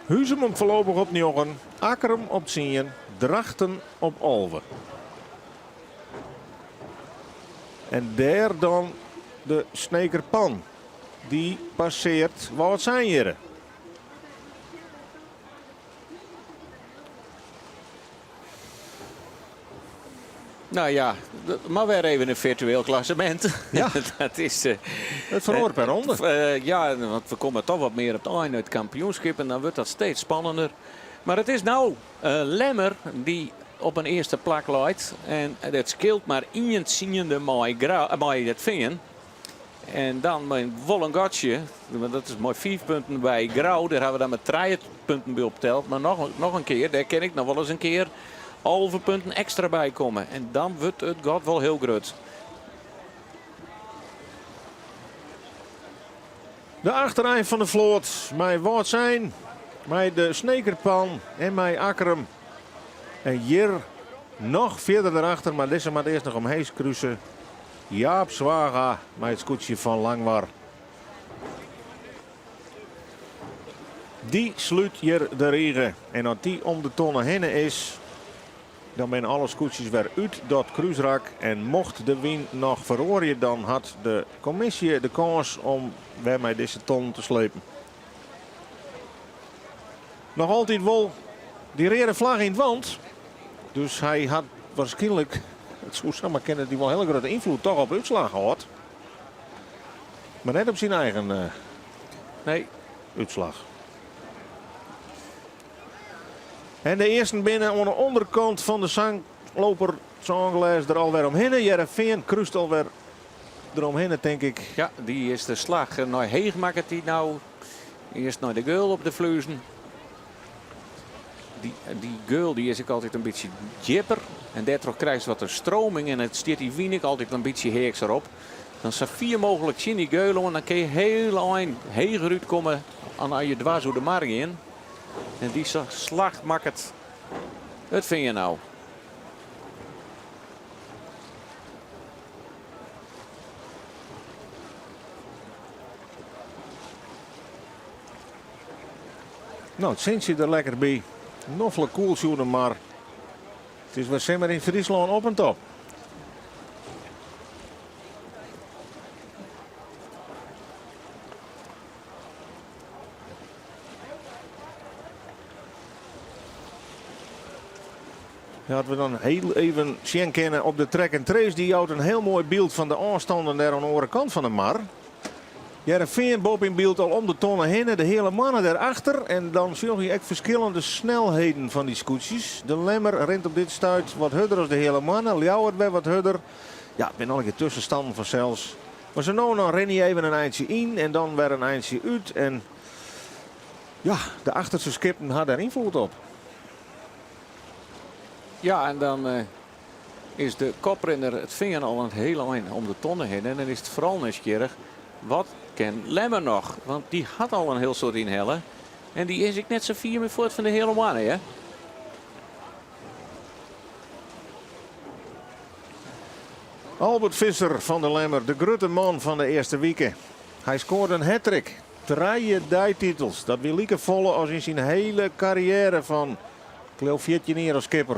Huzum voorlopig op 9. Akkerum op 10. Drachten op 11. En daar dan de Snekerpan. Die passeert wat zijn hier. Nou ja, maar weer even een virtueel klassement. Ja. Dat is... Het verhoor per ronde. Ja, want we komen toch wat meer op het einde uit het kampioenschap. En dan wordt dat steeds spannender. Maar het is nou Lemmer die op een eerste plak leidt. En het scheelt maar in ziende met het veen. En dan mijn Wollengotje. Dat is mooi 5 punten bij Grauw. Daar hebben we dan met 3 punten bij opteld. Maar nog een keer, daar ken ik nog wel eens een keer 11 punten extra bij komen. En dan wordt het God wel heel groot. De achtereind van de vloot. Mij wat zijn. Mij de Snekerpan en mij Akkerum. En hier nog verder erachter, maar deze moet eerst nog omheen kruisen. Jaap Zwaga met het scootje van Langwar. Die sluit hier de regen. En als die om de tonnen heen is, dan zijn alle scootjes weer uit dat kruisrak. En mocht de wind nog verrooien, dan had de commissie de kans om weer met deze ton te slepen. Nog altijd wel die rode vlag in het wand. Dus hij had waarschijnlijk, het zou zomaar kennen, die wel heel grote invloed toch op uitslag gehad. Maar net op zijn eigen uitslag. En de eerste binnen aan de onderkant van de zangloper Zangles er alweer omheen. Heerenveen kruist alweer eromheen, denk ik. Ja, die is de slag naar Heegmakkert die nou. Eerst naar de geul op de vleuzen. Die geul die is ook altijd een beetje jipper. En daardoor krijgt ze wat een stroming. En het stiert die wienik altijd een beetje heeks erop. Dan zijn 4 mogelijk zien die geulen. En dan kun je heel eind heger uitkomen aan je dwars door de markt in. En die slag maakt het. Wat vind je nou? Nou, het zint je er lekker bij. Noffele koel zoenen, maar het is weer simmer in Friesland op en top. Dat we dan heel even zien kennen op de track and trace. Die houdt een heel mooi beeld van de afstanden daar aan de andere kant van de mar. Heerenveen boven in beeld al om de tonnen heen. De hele mannen daarachter. En dan zie je echt verschillende snelheden van die scootjes. De Lemmer rent op dit stuit wat harder als de hele mannen. Ljouwert bij wat harder. Ja, ik ben al een keer tussenstanden van zelfs. Maar zo nou dan ren je even een eindje in. En dan weer een eindje uit. En ja, de achterste skippen had daar invloed op. Ja, en dan is de koprenner het vinger al een hele eind om de tonnen heen. En dan is het vooral nieuwsgierig. Wat kan Lemmer nog? Want die had al een heel soort inhellen. En die is ik net zo 4 meer voort van de hele mannen, hè? Albert Visser van de Lemmer, de grote man van de eerste weken. Hij scoorde een hat-trick. 3 dijtitels. Dat wil ik volle als in zijn hele carrière van, ik geloof 14 jaar als skipper.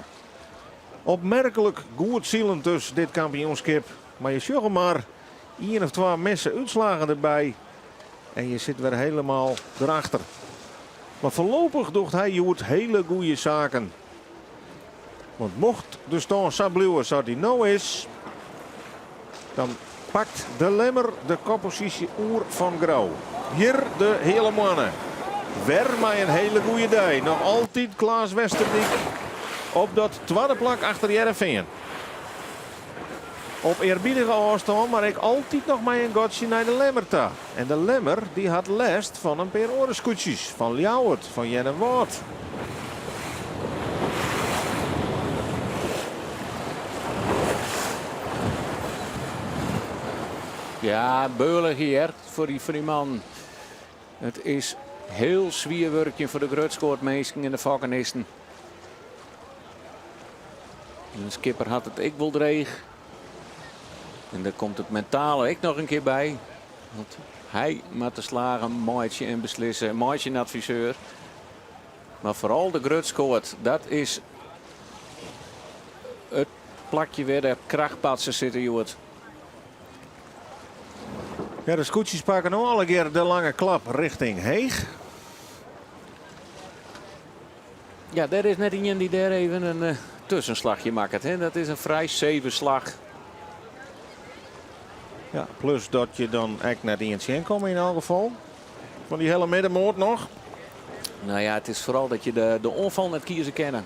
Opmerkelijk goed zielend dus dit kampioenschap. Maar je zag maar 1 of 2 messen uitslagen erbij. En je zit weer helemaal erachter. Maar voorlopig doet hij Joert hele goede zaken. Want mocht de stand zo blijven zoals hij nou is, dan pakt de Lemmer de koppositie oer van Grauw. Hier de hele mannen. Weer maar een hele goede dag. Nog altijd Klaas Westerdijk op dat tweede plak achter Heerenveen. Op eerbiedige afstand, maar ik altijd nog maar een godsje naar de Lemmer ta. En de Lemmer die had last van een paar oorenscootjes. Van Ljouwert, van Jenne Woord. Ja, beulig hier voor die man. Het is heel zwier werkje voor de grootskoortmeesken en de vakkenisten. De skipper had het ik wel dreig. En daar komt het mentale ik nog een keer bij. Want hij moet de slagen, maatje en beslissen, maatje en adviseur. Maar vooral de grootskoort, dat is het plakje waar de krachtpatsen zitten, Joert. Ja, de scootjes pakken nu alle keer de lange klap richting Heeg. Ja, daar is net iemand die daar even een tussenslagje maakt. Hè? Dat is een vrij 7 slag. Ja, plus dat je dan echt naar de INCN komt in elk geval. Van die hele middenmoot nog. Nou ja, het is vooral dat je de onval net kiezen kennen.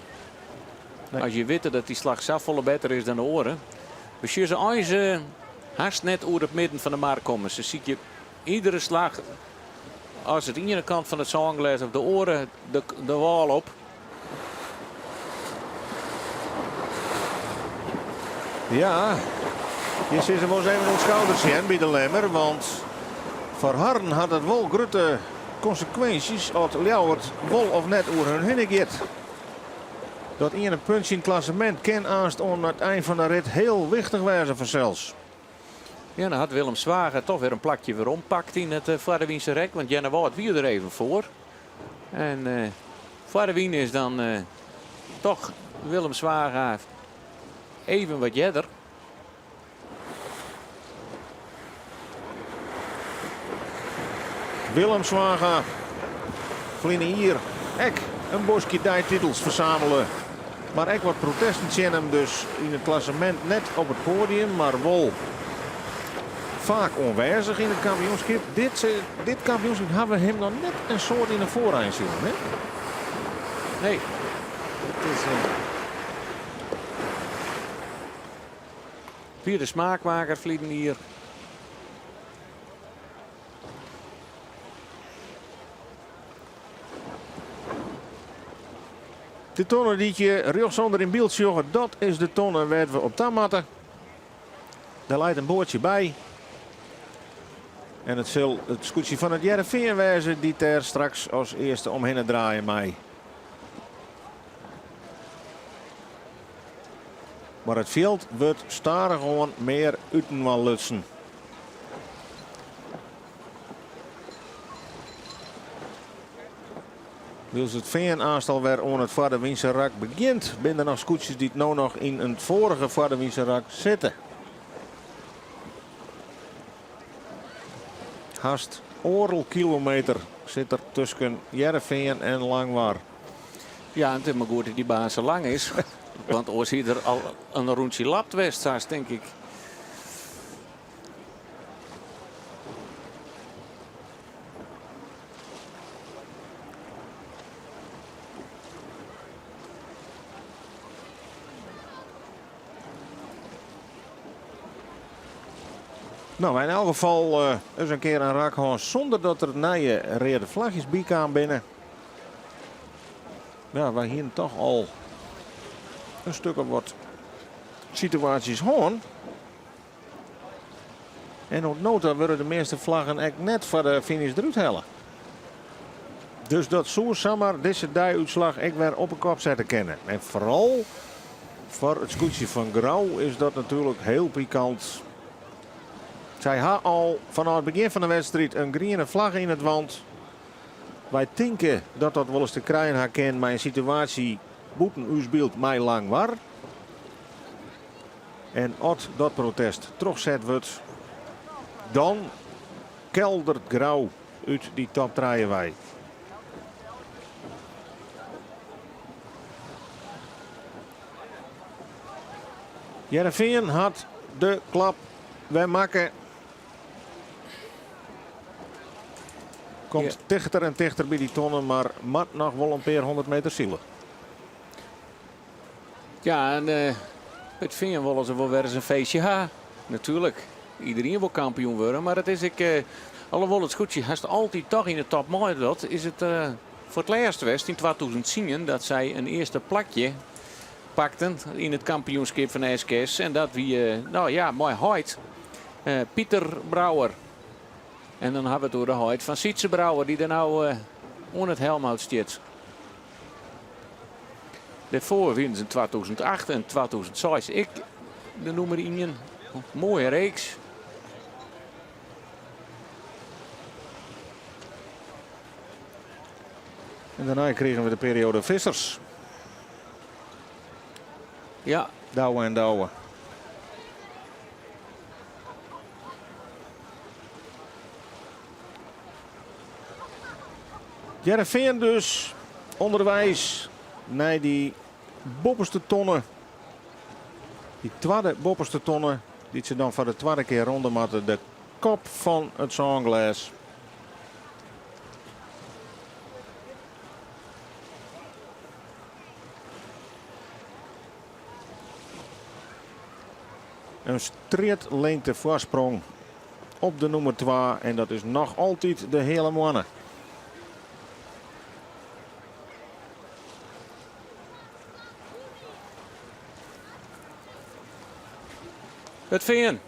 Nee. Als je weet dat die slag zelf volle beter is dan de oren. Als je ze haast net over het midden van de markt komen. Dus zie je iedere slag, als het in de kant van het zangles of de oren de wal op. Ja, je zit er wel eens even op schouders zien bij de Lemmer. Want voor Harden had het wel grote consequenties als Ljouwert wel of net over hun heen gaat. Dat ene puntje in het klassement kan aanst aan het eind van de rit heel wichtig wezen voor zelfs. Ja, dan had Willem Zwager toch weer een plakje weer ompakt in het Vaardewiense rek. Want Jenna Wout wie er even voor. En Vaardewien is dan toch Willem Zwager even wat jedder. Willem Zwager. Vliegen hier. Ek een bosje titels verzamelen. Maar ek wat protesten zien hem dus in het klassement net op het podium. Maar wel vaak onwijzig in het kampioenschap. Dit kampioenschap hebben we hem nog net een soort in de vooreind zien. Hè? Nee. Het is vierde smaakmaker vliegen hier. De tonne die je rechtsonder in beeld ziet, dat is de tonne waar we op tamatten. Daar leidt een boordje bij. En het zal het scootje van het Jereveen wezen die er straks als eerste omheen draaien mij. Maar het veld wordt starig gewoon meer uiten lutsen. Dus het veen-aanstal weer aan het Vaardewiense rak begint. Binnen nog scootjes die het nou nog in een vorige Vaardewiense rak zitten. Haast oorl kilometer zit er tussen Jereveen en Langwaar. Ja, en het is maar goed dat die baan zo lang is. Want ooit ziet er al een rondje lapt west, denk ik. Nou, in elk geval eens een keer een rak gewoon zonder dat er nieuwe rode vlagjes bij kwamen binnen. Ja, wij hier toch al een stuk of wat situaties hoorn. En op nota worden de meeste vlaggen echt net voor de finish eruit hellen. Dus dat zou zomaar deze die-uitslag echt weer op een kop zetten kennen. En vooral voor het scootje van Grauw is dat natuurlijk heel pikant. Zij had al vanaf het begin van de wedstrijd een groene vlag in het wand. Wij denken dat dat wel eens te krijgen herkent met een situatie boeten uitspeelt mij lang war. En als dat protest terugzet wordt, dan keldert Grauw uit die top draaien wij. Jereveen had de klap. Wij maken. Komt dichter en dichter bij die tonnen, maar mat nog wel een paar 100 meter zielen. Ja, en het Veen willen ze wel weer eens een feestje hebben. Natuurlijk, iedereen wil kampioen worden, maar het is alhoewel het goedje haast altijd toch in de top mooi dat is het voor het laatst geweest in 2010 dat zij een eerste plakje pakten in het kampioenschap van de SKS en dat wie nou ja mooi huid Pieter Brouwer en dan hebben we het door de huid van Sietse Brouwer die er nou onder het helmhout staat. Daarvoor winnen ze in 2008 en 2006. Ik de noemer in mooie reeks. En daarna kregen we de periode vissers. Ja. Douwen en douwen. Jereveen dus onderwijs naar die bopperste tonnen. Die tweede bopperste tonnen die ze dan voor de tweede keer ronden matten. De kop van het Songlass. Een streetlengte voorsprong op de nummer 2 en dat is nog altijd de hele mannen. Het Veen.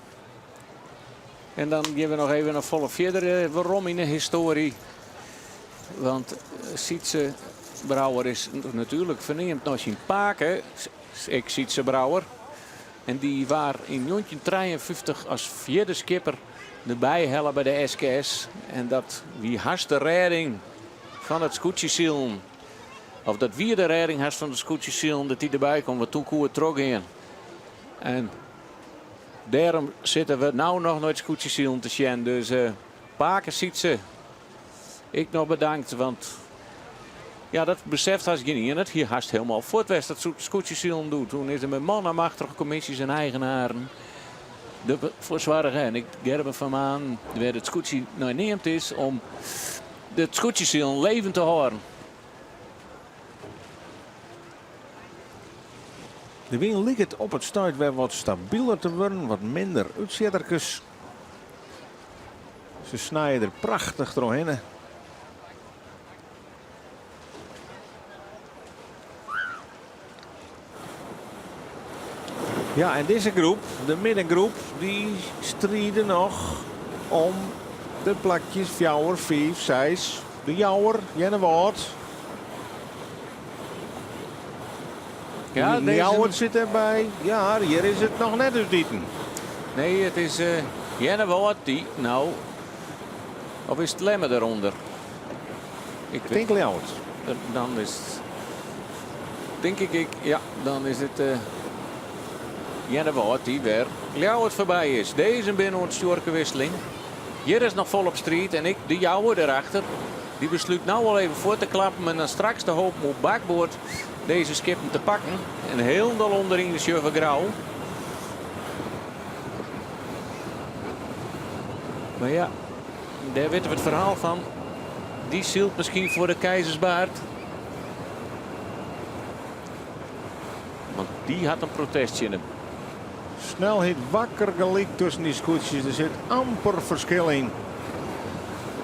En dan geven we nog even een volle verder waarom in de historie. Want ziet ze Brouwer is natuurlijk verneemd naar zijn paken. Ik zie ze Brouwer. En die waren in 1953 als vierde skipper erbij hellen bij de SKS. En dat wie haast de redding van het scootjesielen. Of dat wie de redding haast van de scootjesielen dat die erbij komt. Want toen koe het trok in. En daarom zitten we nou nog nooit scootjesielen te zien. Dus paken ziet ze. Ik nog bedankt, want ja, dat beseft als je niet. En het hier haast helemaal voor het west dat scootjesielen doet. Toen is er met mannenmachtige commissies en eigenaren. De verzwargen en ik gerben van aan waar het scootje nou neemt is om de scootjesielen levend te houden. De wind lijkt het op het stuit weer wat stabieler te worden, wat minder uitzettertjes. Ze snijden er prachtig doorheen. Ja, en deze groep, de middengroep, die strijden nog om de plakjes 4, 5, 6. De Jouwer, Jennewoord. Ja, de Jouwer zit erbij. Ja, hier is het nog net dus dieten. Nee, het is Jennewoord die nou. Of is het Lemmer eronder? Ik denk Jouwer. Dan is het. Denk ik, ja, dan is het. Jennewoord die weer Ljouwert voorbij is. Deze binnen een sterke wisseling. Hier is nog vol op strijd en ik, de Jouwer erachter. Die besluit nou al even voor te klappen. En dan straks de hoop moet bakboord deze skippen te pakken. En heel dal onderin de Sjurve Grauw. Maar ja, daar weten we het verhaal van. Die zielt misschien voor de Keizersbaard. Want die had een protestje in hem. Snelheid wakker gelijk tussen die scootjes. Er zit amper verschil in.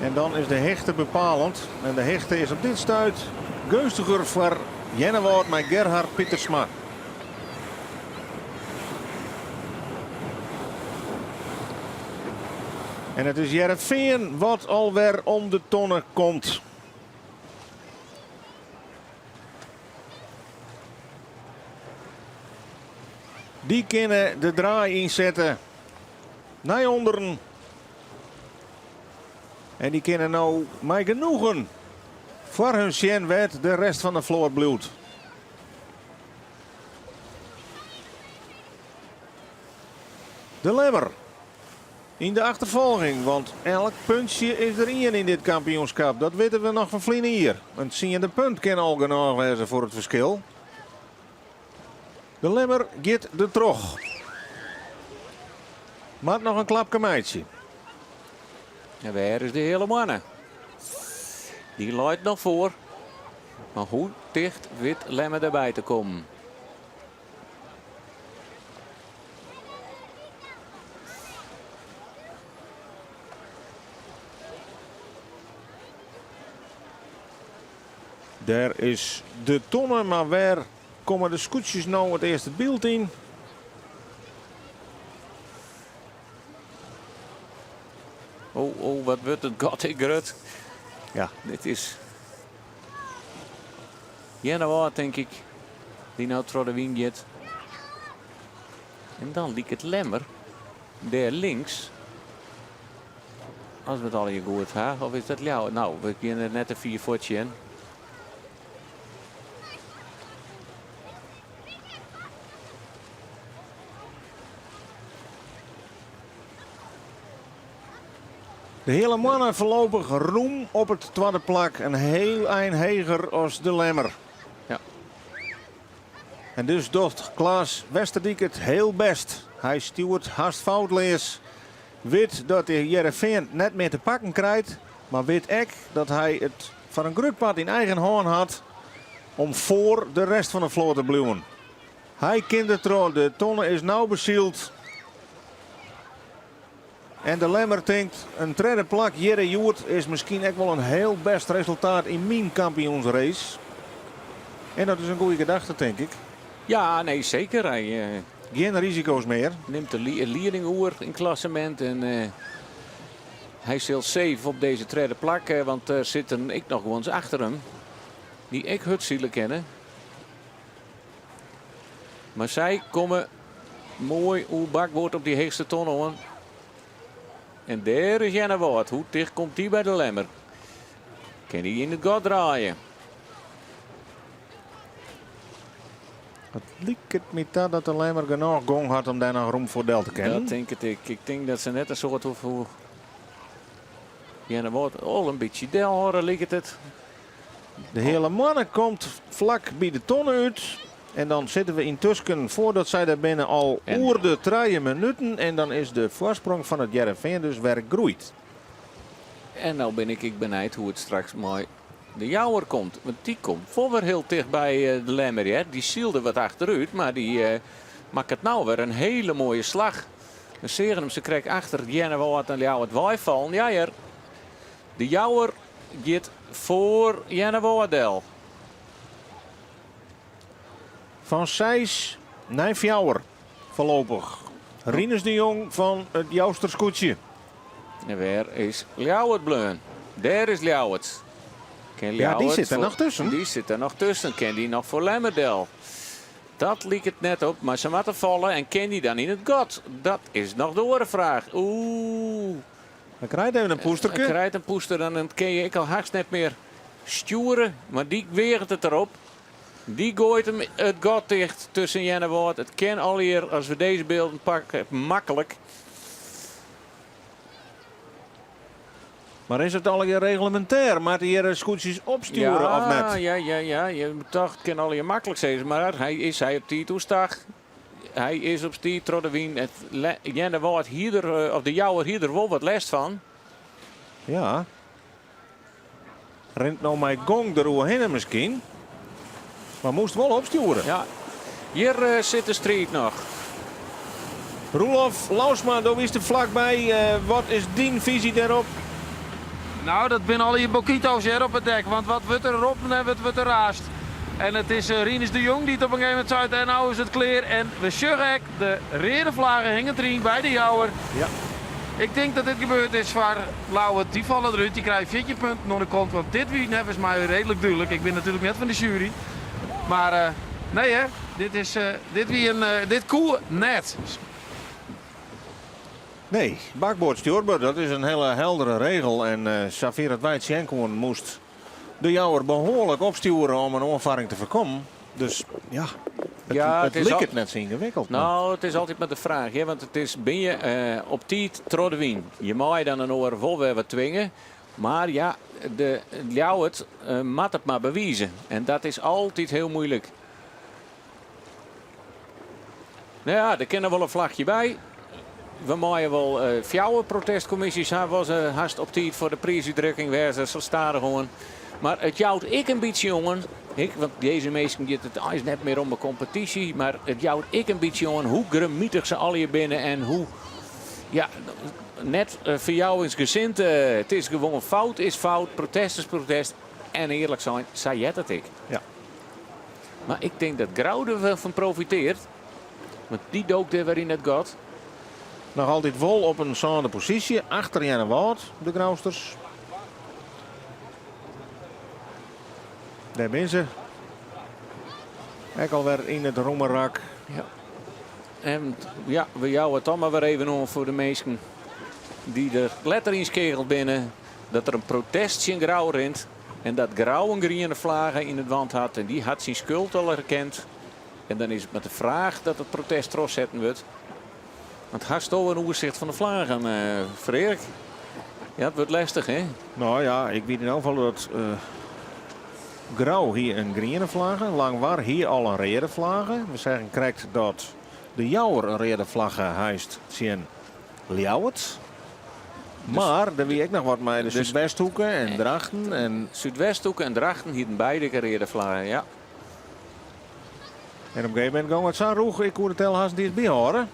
En dan is de hechte bepalend. En de hechte is op dit stuit gunstiger voor Jennewoord met Gerhard Pietersma. En het is Heerenveen wat alweer om de tonnen komt. Die kunnen de draai inzetten naar onderen. En die kunnen nou met genoegen voor hun zien werd de rest van de vloer bloed. De Lemmer in de achtervolging, want elk puntje is er in dit kampioenschap. Dat weten we nog van Vlien hier. Een 10e punt kan al genoeg wezen voor het verschil. De Lemmer gaat de trog. Maar nog een klapje meidje. En waar is de hele mannen? Die loopt nog voor. Maar hoe dicht weet Lemmer erbij te komen? Daar is de tonnen, maar waar komen de scootjes nou het eerste beeld in? Oh, wat wordt het gottig grut. Ja. Dit is Jennewoord, denk ik. Die nou door de wind gaat. En dan liep het Lemmer. Daar links. Als we het al hier goed hebben. Of is dat jou? Nou, we kunnen net een 4 voetje in. De hele mannen voorlopig roem op het tweede plak. Een heel eind heger als de Lemmer. Ja. En dus doet Klaas Westerdijk het heel best. Hij stuurt haast foutlees. Weet dat de Heerenveen net meer te pakken krijgt. Maar weet ook dat hij het van een grootpad in eigen hand had. Om voor de rest van de vloot te blijven. Hij kent het trouw. De tonne is nou bezield. En de Lemmer denkt, een tweede plak Jere Joert is misschien ook wel een heel best resultaat in mijn kampioensrace. En dat is een goede gedachte, denk ik. Ja, nee, zeker. Hij geen risico's meer. Neemt de leiding oer in klassement. En hij is heel safe op deze tweede plak. Want er zitten ik nog gewoon achter hem. die ik Hutzielen kennen. Maar zij komen mooi hoe bakboord op die heegste ton aan. En daar is Jenna Wout. Hoe dicht komt die bij de lemmer? Kan hij in het gat draaien? Het lijkt het me dat de lemmer genoeg gong had om daar nog room voor del te kennen. Dat denk ik. Ik denk dat ze net een soort hoe Jenna Wout al een beetje del horen lijkt het. De hele mannen komt vlak bij de ton uit. En dan zitten we intussen, voordat zij daar binnen, al En- oer de 3 minuten. En dan is de voorsprong van het Jereveen dus weer groeit. En nou ben ik benijd hoe het straks mooi de jouwer komt. Want die komt voor weer heel dicht bij de lemmer. Hè. Die zielde wat achteruit, maar die maakt het nou weer een hele mooie slag. Dan zeggen hem, ze krijgt achter Jenna Wout en jou het waaivallen. Ja, ja. De jouwer gaat voor Jenna Wout. Van 6 naar Fjouwer voorlopig. Rinus de Jong van het Jousterskoetje. En waar is Ljouwert bleun? Daar is Ljouwert. Ja, die Ljouwert zit er voor- nog tussen. Die zit er nog tussen. Ken die nog voor Lemmerdel? Dat liep het net op, maar ze moeten vallen. En ken die dan in het gat? Dat is nog de orenvraag. Oeh. Dan krijgt even een Hij poesterke. krijgt een poester en dan ken je ik al haast net meer sturen. Maar die weert het erop. Die gooit hem het gat dicht tussen Jenna Wout. Het kan al hier, als we deze beelden pakken, makkelijk. Maar is het al hier reglementair? Maar die hier scootjes opsturen of net? Ja. Je dacht, het kan al je makkelijk zijn. Maar hij op die toestag. Hij is op die Troddewien. Jenna Wout hier, of de jouwer hier er wel wat last van. Ja. Rent nou mijn gong er heen misschien. Maar moest wel opsturen. Ja. Hier zit de street nog. Roelof Lausma, daar is er vlakbij. Wat is die visie daarop? Nou, dat zijn al je bokito's hier op het dek. Want wat wordt er erop en wat wordt er raast. En het is Rinus de Jong die het op een gegeven moment zei. En nou is het clear. En we sjuggen de rode vlaggen hingen erin bij de jouwer. Ja. Ik denk dat dit gebeurd is voor Lauwert. Die vallen eruit. Die krijgen 14 punten naar de kont. Want dit wie is mij redelijk duidelijk. Ik ben natuurlijk net van de jury. Maar nee hè. Dit koe net. Nee, bakboord stuurbaar, dat is een hele heldere regel. En Xavier het Wijd-Sjenkoen moest de jouwer behoorlijk opsturen om een onvaring te voorkomen. Dus ja, het is lijkt al- het net zo ingewikkeld. maar- Nou, het is altijd met de vraag. Hè? Want het is, ben je op tijd Troddewien. Je mag je dan een oor vol weer wat dwingen. Maar ja, de Ljouwert moet het maar bewijzen. En dat is altijd heel moeilijk. Nou ja, er kan er wel een vlagje bij. We mogen wel fjouwen protestcommissies hebben. Was haast op tijd voor de prijsuitdrukking. Waar ze staan er gewoon. Maar het jouwt ik een beetje, jongen. Want deze mensen die het is net meer om een competitie. Maar het jouwt ik een beetje, jongen. Hoe gremietig ze al hier binnen. En hoe... Ja, net voor jou is gezind. Het is gewoon fout is fout. Protest is protest. En eerlijk zijn, zei je het ik. Ja. Maar ik denk dat Grauw er wel van profiteert. Want die dook er weer in het gat. Nog altijd vol op een zoande positie. Achter Jenna Wout, de Grauwsters. Daar zijn ze. Ik alweer in het roemerak. En ja, we jouwen het allemaal weer even om voor de mensen die er letter in skegelt binnen. Dat er een protestje in Grauw rent. En dat Grauw een groene vlaggen in het wand had. En die had zijn schuld al herkend. En dan is het met de vraag dat het protest terugzetten wordt. Want haast over een overzicht van de vlaggen, Freek. Ja, het wordt lastig, hè? Nou ja, ik weet in elk geval dat Grauw hier een groene vlaggen. Langwaar hier al een rode vlaggen. We zeggen krijgt dat de jouwer een rode vlaggen heist zien Ljouwert. Maar er wie ik nog wat mee de Zuidwesthoeken en Drachten. En Zuidwesthoeken en Drachten hielden beide gereden vlaggen, ja. op een gegeven moment gaan we het zo roeg. Ik hoor het telhaast die is bijhouden.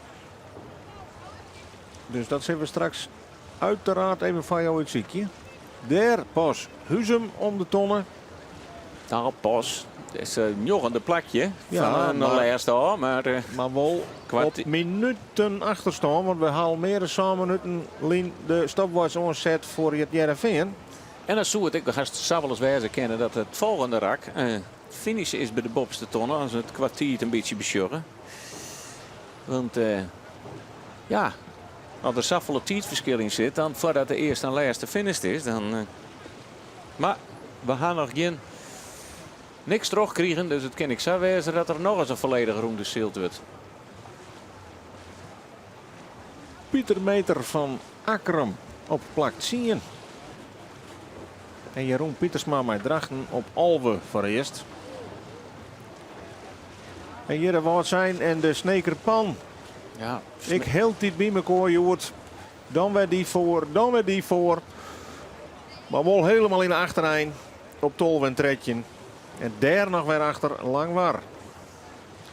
Dus dat zien we straks uiteraard even van jou uitziekje. Daar pas Huzum om de tonnen. Nou, pas. Het is nog een plakje Ja, van de maar- laatste hoor. Maar Maar wel Kwart- op minuten achterstaan. Want we halen meer dan 7 minuten de stopwatch onzet voor het Jereveen. En dan zou het ik wel eens wijze kennen dat het volgende rak finish is bij de Bobste Tonnen. Als we het kwartier het een beetje besjurren. Want ja, als er zoveel tijdverschil in zit, dan voordat de eerste en laatste finished is, dan... maar we gaan nog niks terugkrijgen, dus het kan ik zo wijzen dat er nog eens een volledige ronde zield wordt. Pieter Meter van Akkerum op plak 10. En Jeroen Pietersma met Drachten op Alve voor eerst. En hier de woord zijn en de Snekerpan. Ja, Ik heel dit bij me koor, Joert. Dan werd die voor, dan werd die voor. Maar wel helemaal in de achterijn op Tolve en Tredje. En daar nog weer achter Langwar.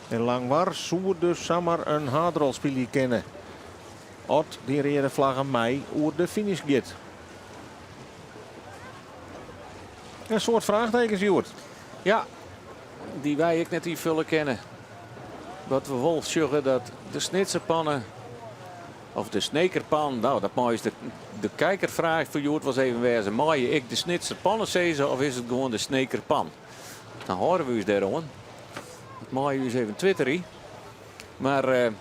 En Langwar zou dus zomaar een hardrolspieler kennen. Ot die rode vlag aan mij oer de finish gaat. Een soort vraagtekens, Joert. ja, die wij ik net die vullen kennen. Wat we wel zeggen dat de snitserpannen of de snekerpan, nou dat mooie is de kijkervraag voor Joert was even wijzen. Maai ik de snitserpannen zezen of is het gewoon de snekerpan? Dan horen we eens daarom. Dat maai eens even twitteren. Maar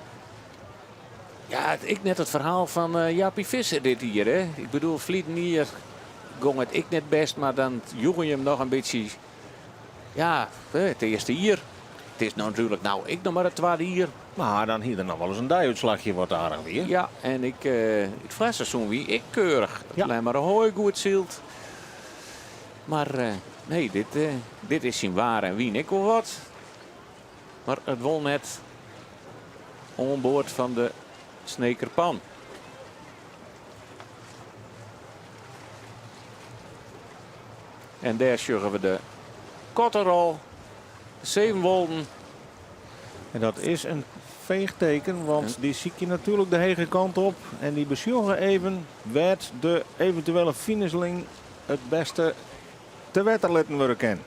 ja, ik net het verhaal van Jaapie Visser dit hier. Hè? Ik bedoel, Vlieten hier ging het ik net best, maar dan joegen je hem nog een beetje. Ja, het eerste hier. Het is nou natuurlijk ik nog maar het tweede hier. Maar dan hier nog wel eens een dijuitslagje wat aardig weer. Ja, en het vrijseizoen wie ik keurig. Ja. Alleen maar een hooi goed zielt. Maar nee, dit is zijn waar en wie ik wel wat. Maar het wol net onboord van de Snekerpan. En daar sjuggen we de Kotterol, de Zevenwolden. En dat is een veegteken, want die zie je natuurlijk de hege kant op. En die besjoggen even werd de eventuele finishling het beste te wetter laten worden.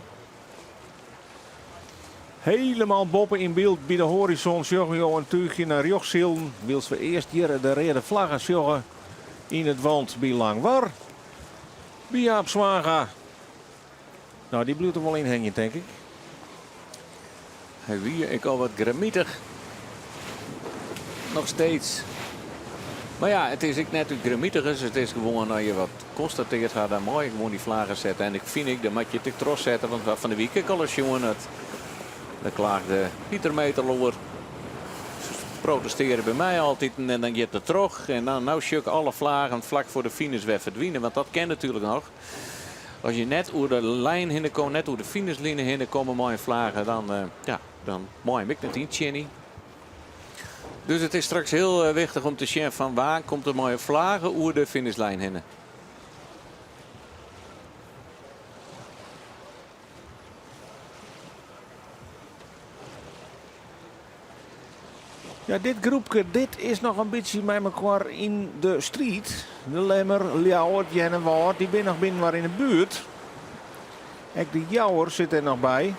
Helemaal boppen in beeld bij de horizon sjoggen we een tuigje naar Jochsilden. Wils we eerst hier de rode vlaggen sjoggen in het wand bij Langwar. Bij Jaap Zwaga. Nou, die blijft er wel in hangen, denk ik. Wie ik al wat gramietig. Nog steeds. Maar ja, het is ik net gramietig is. Het is gewoon als je wat constateert gaat dan mooi gewoon die vlaggen zetten. En ik vind dat moet je het tros zetten. Want wat van de week ik al eens jongen het. Dan klaagde Pieter Meterloer. Protesteren bij mij altijd en dan gaat het terug. En dan nou sjuk alle vlaggen vlak voor de finish weer verdwijnen. Want dat ken natuurlijk nog. Als je net over de lijn heen komt, net over de finishlijn heen komen mooie vlaggen, dan mooi ik net in Chenny. Dus het is straks heel wichtig om te zien van waar komt de mooie vlaggen over de finishlijn heen. Ja, dit groepje, dit is nog een beetje met elkaar in de street. De Lemmer, Ljouwer, Jennewaard, die ben nog binnen maar in de buurt. Ook de Jouwer zit er nog bij.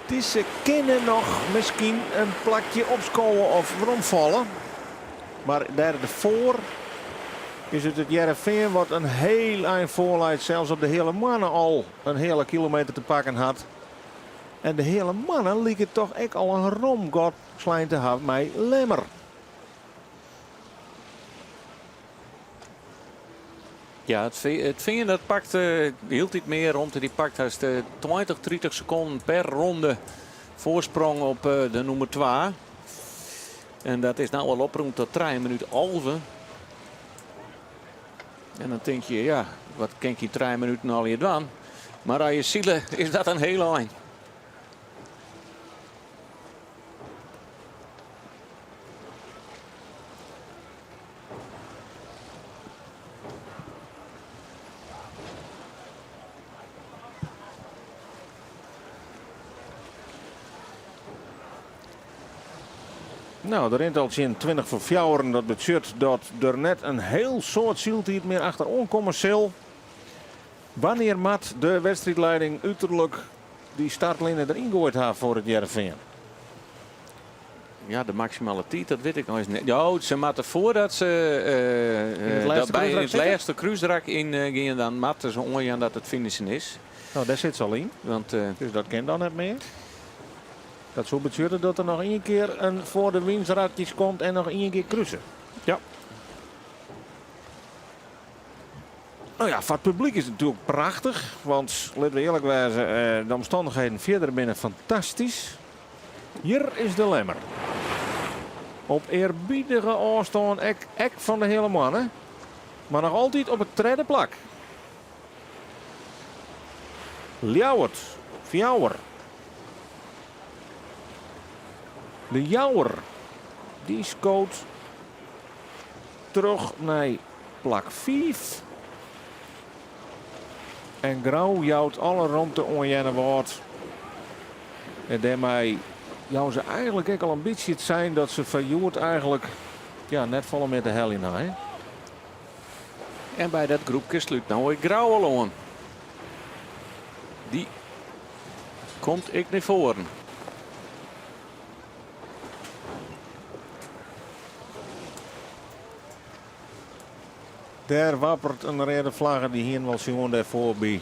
Dus ze kunnen nog misschien een plakje opscoren of rondvallen. Maar daarvoor is het Jereveen wat een heel eind voorleidt. Zelfs op de hele mannen al een hele kilometer te pakken had. En de hele mannen lieken toch echt al een romgod slijn te hebben met Lemmer. Ja, het vinger dat pakt hield niet meer rond. Die pakt hij 20, 30 seconden per ronde voorsprong op de nummer 2. En dat is nou al oproemd tot 3 minuten halve. En dan denk je, ja, wat kan je 3 minuten al je doen? Maar aan je zielen is dat een hele lijn. Nou, de rent al in 20 voor Fjouweren. Dat betekent dat er net een heel soort zieltijd meer achter onkomen zal. Wanneer mat de wedstrijdleiding uiterlijk die startlijnen erin gooit heeft voor het Jereveen? Ja, de maximale tijd, dat weet ik nog eens niet. Ja, ze moeten voordat ze bij het laatste cruiserak ingaan, dan moeten ze ongeveer dat het finishen is. Nou, daar zit ze al in. Want Dus dat kan dan niet meer. Dat zou betekenen dat er nog één keer een voor de winstradjes komt en nog één keer cruisen. ja, Nou ja, voor het publiek is het natuurlijk prachtig. Want, laten we eerlijk wezen, de omstandigheden verder binnen fantastisch. Hier is de lemmer. Op eerbiedige afstand, ek van de hele mannen. Maar nog altijd op het tweede plak. Ljouwert, Fjouwer. De Jouwer, die scoot terug naar plak 5. En Grauw jouwt alle ruimte onjennen wordt. En daarmee jou ze eigenlijk ook al een beetje het zijn dat ze verjoerd eigenlijk ja, net vallen met de hel in haar. en bij dat groepje sluit nou ik Grauw al aan. Die komt ik naar voren. Daar wappert een rode vlag die hier wel zien daarvoor bij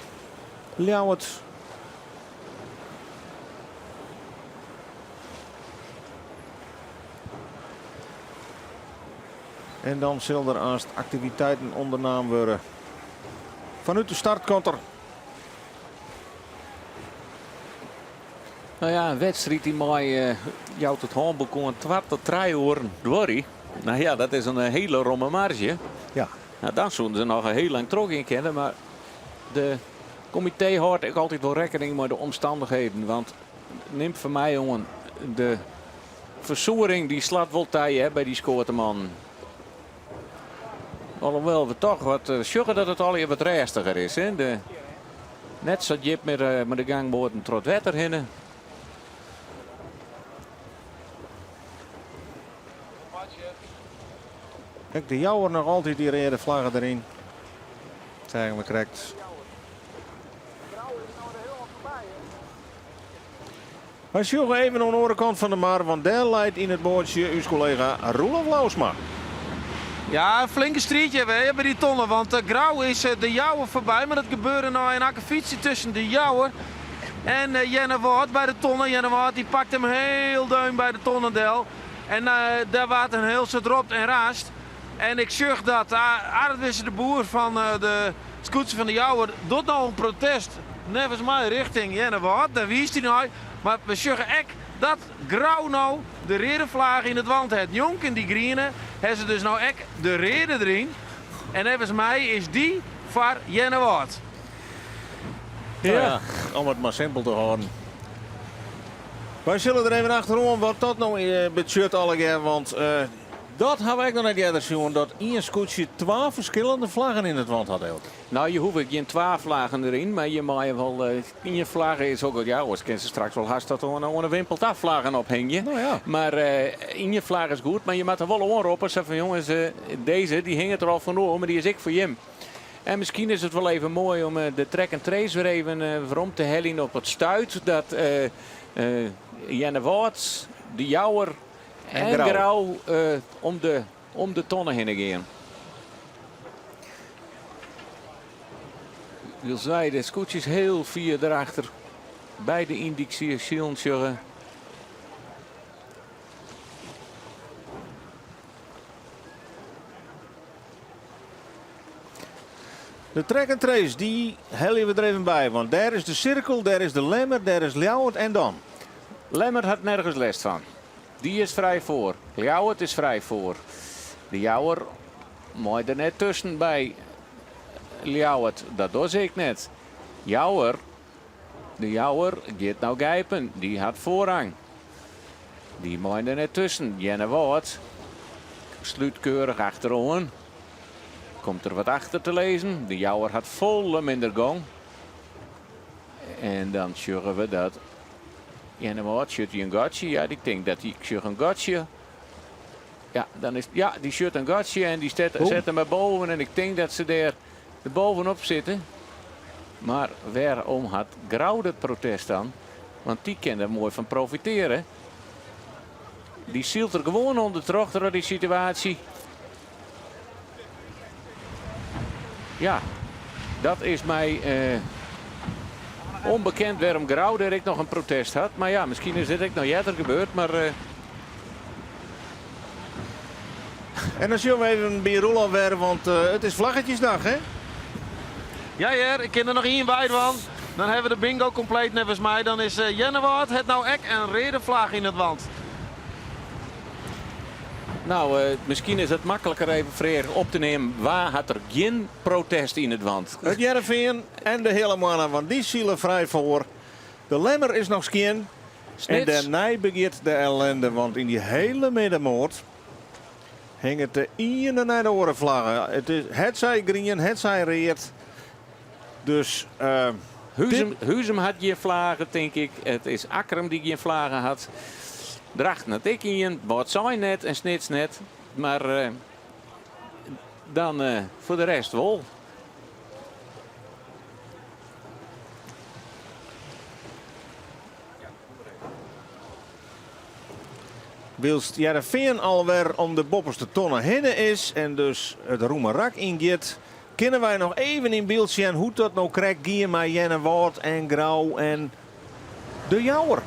Ljouwert. En dan zullen er aanst activiteiten ondernomen worden. Vanuit de startkanter. Nou ja, een wedstrijd die mij jou tot handel kon 2 tot 3 uur door. Nou ja, dat is een hele romme marge. Ja. Nou, dan zouden ze nog een heel lang terug in kennen. Maar de comité houdt ik altijd wel rekening met de omstandigheden. Want neem voor mij, jongen, de versoering die slaat wel tij bij die scoorteman. Alhoewel we toch wat zeggen dat het al wat rustiger is. Hè? Net zo jip met de gangboot trot wetter hinnen. Kijk, de Jouwer nog altijd die rode vlaggen erin. Zeggen we correct. Wij zoeken even aan de andere kant van de maar, want daar leidt in het boordje uw collega Roelof Lausma. Ja, een flinke strietje hebben we bij die tonnen. Want Grauw is de Jouwer voorbij. Maar dat gebeurde nou een akkefietsie tussen de Jouwer en Jenne Wout bij de tonnen. Jenne Wout die pakt hem heel duim bij de tonnendel. En daar waart een heel soort dropt en raast. En ik zeg dat Aardwisse de Boer van de scootser van de Jouwer doet nou een protest. Nevens mij richting Jenne Wout. Daar wiest hij nou. Maar we zeggen echt dat Grauw nou de redenvlaag in het wand heeft. Jonk in die grienen hebben ze dus nou echt de reden erin. En nevens mij is die voor Jenne Wout. Ja, om het maar simpel te houden. Wij zullen er even achterom wat dat nou betreft allegaar, want dat hebben ik nog niet eerder zien, dat één scootje 12 verschillende vlaggen in het wand had. Nou, je hoeft geen 12 vlaggen erin, maar je mag wel 1 vlaggen is ook wel, ja, als kan ze straks wel haast dat er een wimpelt af vlaggen ophangen. Nou ja. Maar 1 vlag is goed, maar je moet er wel onroepen. Zeg van jongens, deze die hing er al van maar die is ik voor je. En misschien is het wel even mooi om de track en trace weer even waarom te hellen op het stuit dat Jenne Wout, de Jouwer en Grauw om de tonnen heen gaan. Wil zij de scootjes heel vier erachter bij de indicatie. De track and trace, die hellen we er even bij. Want daar is de cirkel, daar is de lemmer, daar is Ljouwert en dan. Lemmer had nergens last van. Die is vrij voor. Ljouwert is vrij voor. De Jouwer mooi er net tussen bij Ljouwert. Dat doe ik net. De Jouwer gaat nou gijpen. Die had voorrang. Die mooi er net tussen. Jenne Wout sluit keurig achterom. Komt er wat achter te lezen. De Jouwer had volle minder gang. En dan zeggen we dat Jenne Wout schudt een gatje. Ja, ik denk dat hij schudt een gatje. Ja, dan is, ja, die schudt een gatje en die zet hem naar boven. En ik denk dat ze daar bovenop zitten. Maar waarom had Grauw het protest dan? Want die kan er mooi van profiteren. Die zielt er gewoon onder terug door die situatie. Ja, dat is mij onbekend waarom Grauw dat ik nog een protest had. Maar ja, misschien is dit ook nog eerder gebeurd. Maar En dan zullen we even bij Roelof weer, want het is vlaggetjesdag, hè? Ja, ik ken er nog één bij, want dan hebben we de bingo compleet nevens mij. Dan is Jennewaard het nou echt een rode vlag in het wand. nou, misschien is het makkelijker even vreer op te nemen. Waar had er geen protest in het wand? Het Jereveen en de hele mannen, want die zielen vrij voor. De Lemmer is nog skien. En Snits. daarna begint de ellende, want in die hele middenmoord hing het de ene naar de oren vlaggen. Het zij green, het zij reed. Dus Huzem had geen vlagen, denk ik. Het is Akkerem die geen vlagen had. Dracht net ik in, wat zijn net en Snits net. Maar dan voor de rest wel. wilst Jereveen alweer om de bopperste tonnen heen is en dus het Roemerak ingeet, kunnen wij nog even in beeld zien hoe dat nou krijgt Gien met Jennewaard en Grauw en de Jouwer.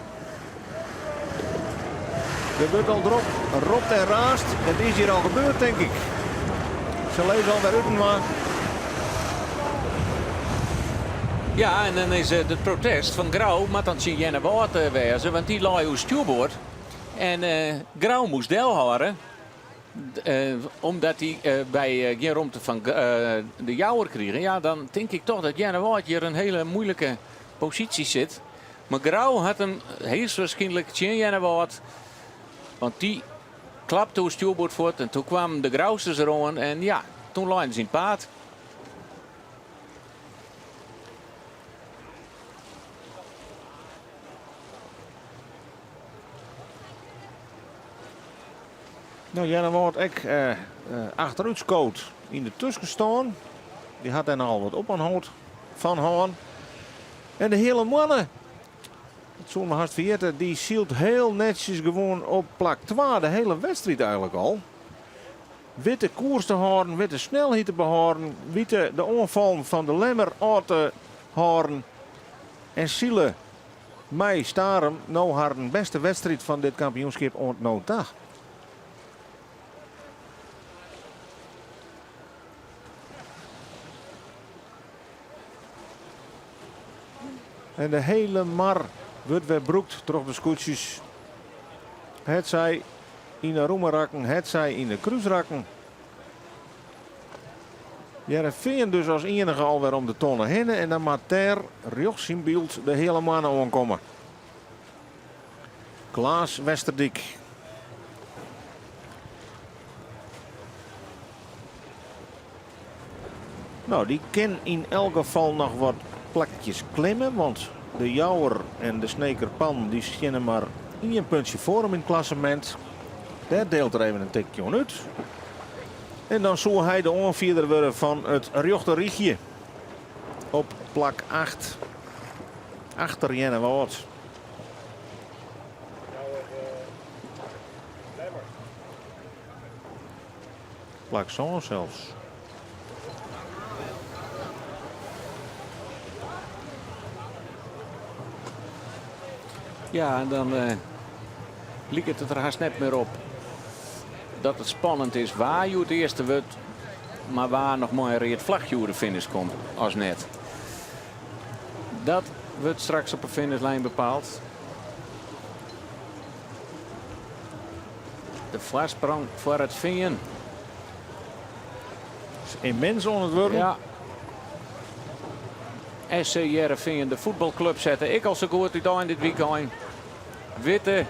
Er wordt al erop ropt en raast. Het is hier al gebeurd, denk ik. Ze lezen al bij Uttenma. Ja, en dan is het protest van Grauw, maar dan zie Jennewaard wezen, want die lag op stuurboord. En Grauw moest deel houden, omdat hij bij geen ruimte van de Jouwer kreeg. Ja, dan denk ik toch dat Jennewaard hier een hele moeilijke positie zit. Maar Grauw had hem heel waarschijnlijk tegen Jennewaard. Want die klapte het stuurboord voort en toen kwamen de Grauwsters erom. En ja, toen lag ze in het paard. Nou, Jennewaard ook achteruit scoot in de tussen staan. Die had er nogal wat op aan hout van Haan. En de hele mannen, dat zullen we haast vergeten, die zielt heel netjes gewoon op plak 2 de hele wedstrijd eigenlijk al. Witte koers te houden, witte snelheid te behouden, witte de aanval van de Lemmer aan te houden. En zielen mij staren nou haar beste wedstrijd van dit kampioenschap aan nou dag. En de hele mar wordt weer broekt terug de scootjes. Het zij in de roemerakken, het zij in de kruisrakken. Jereveen dus als enige alweer om de tonnen heen. En dan moet ter rechts in beeld de hele mannen aankomen. Klaas Westerdijk. Nou, die kan in elk geval nog wat plakjes klimmen, want de Jouwer en de Snekerpan die schijnen maar 1 puntje voor hem in het klassement. Daar deelt er even een tikje aan uit. En dan zal hij de aanvierder worden van het Rjochterriegje op plak 8. Achter Jennewaard. Plak zo zelfs. Ja, en dan liep het er haast net meer op dat het spannend is waar je het eerste wordt, maar waar nog mooier het vlagje de finish komt als net. Dat wordt straks op een finishlijn bepaald. De voorsprong voor het Veen. Immens aan het worden. Ja. SC Jereveen, de voetbalclub, zetten ik al zo goed uit in dit weekend. Witte.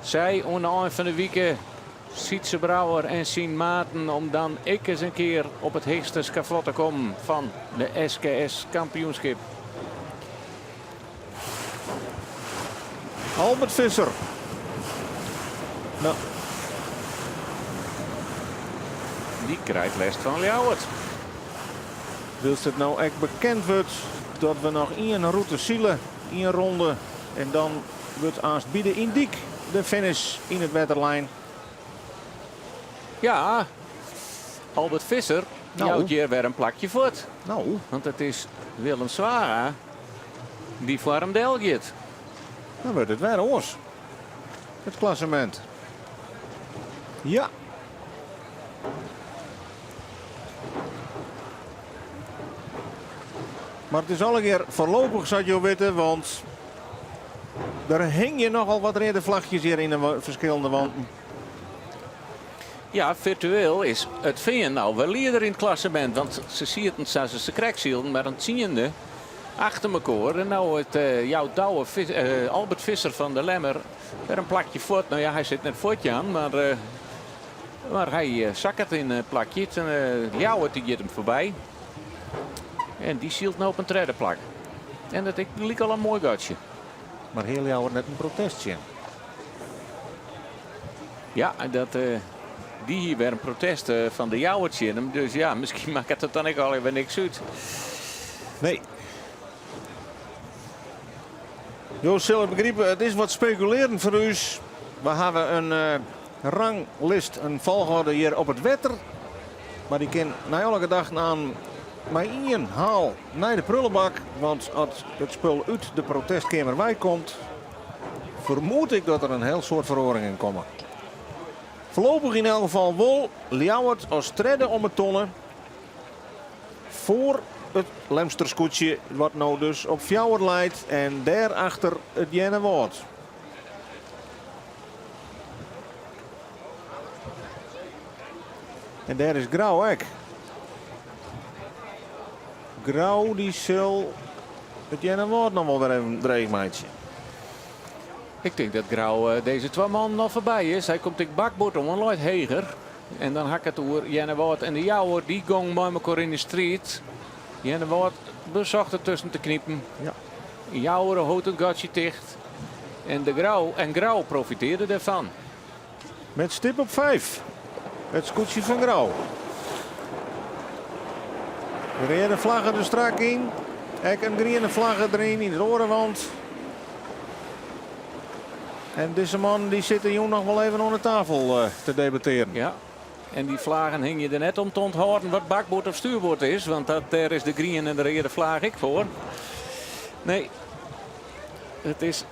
Zij aan de eind van de week. Sietse Brouwer en Sien Maarten om dan ik eens een keer op het hoogste schavot te komen van de SKS kampioenschap. Albert Visser. Nou. Die krijgt les van Ljouwert. Wilst het nou echt bekend wordt dat we nog 1 route zielen, 1 ronde en dan wordt aanst bieden in Diek. de finish in het Wetterlijn. Ja, Albert Visser Nou. houdt hier weer een plakje voort. Nou, Want het is Willem Zwara die voor hem delgeert. dan wordt het weer oors. Het klassement. Ja. Maar het is al een keer voorlopig, zou je weten, want er hing je nogal wat rode vlagjes hier in de verschillende wanden. Ja, virtueel is het Veen nou wel leider in het klassement. Want ze zien het zoals ze krek zielden, maar een tiende achter elkaar. En nou het jouw douwe Albert Visser van de Lemmer weer een plakje voort. Nou ja, hij zit net voortje aan, maar hij zakkert in het plakje. Jouwert die gaat hem voorbij. En die zielt nou op een derde plak. En dat liep al een mooi gatje. Maar heel jouw net een protestje. Ja, dat, die hier weer een protest van de Jouwertje in hem. Dus ja, misschien maakt het dan ook al even niks uit. Nee. Joost zullen begrijpen, het is wat speculeren voor u. We hebben een ranglist, een volgorde hier op het wetter. Maar die kan na elke dag aan maar één haal naar de prullenbak. Want als het spul uit de protestkamer bij komt, vermoed ik dat er een heel soort verhoringen komen. Voorlopig in elk geval wel Ljouwert als derde om het tonnen. Voor het Lemsterskoetje wat nou dus op Fjouwer leidt. En daarachter het Jennewoord. En daar is Grauw ook. Grauw die zal het Jennewoord nog wel weer even dreigmaatje. Ik denk dat Grauw deze twee man nog voorbij is. Hij komt ik bakboord om een luid heger. En dan hak het door Jennewoord en de Jouwer. Die gong bij elkaar in de street. Jennewoord bezocht er tussen te kniepen. Ja. Jouwer houdt een gatje dicht. En Grauw profiteerde ervan. Met stip op 5. Het scootje van Grauw. De rode vlaggen er strak in. Ek een groene vlaggen erin in de orenwand. En deze man die zit hier nog wel even aan de tafel te debatteren. Ja. En die vlagen hing je er net om te onthouden wat bakboord of stuurboord is. Want daar is de green en de rode vlag ik voor. Nee. Het is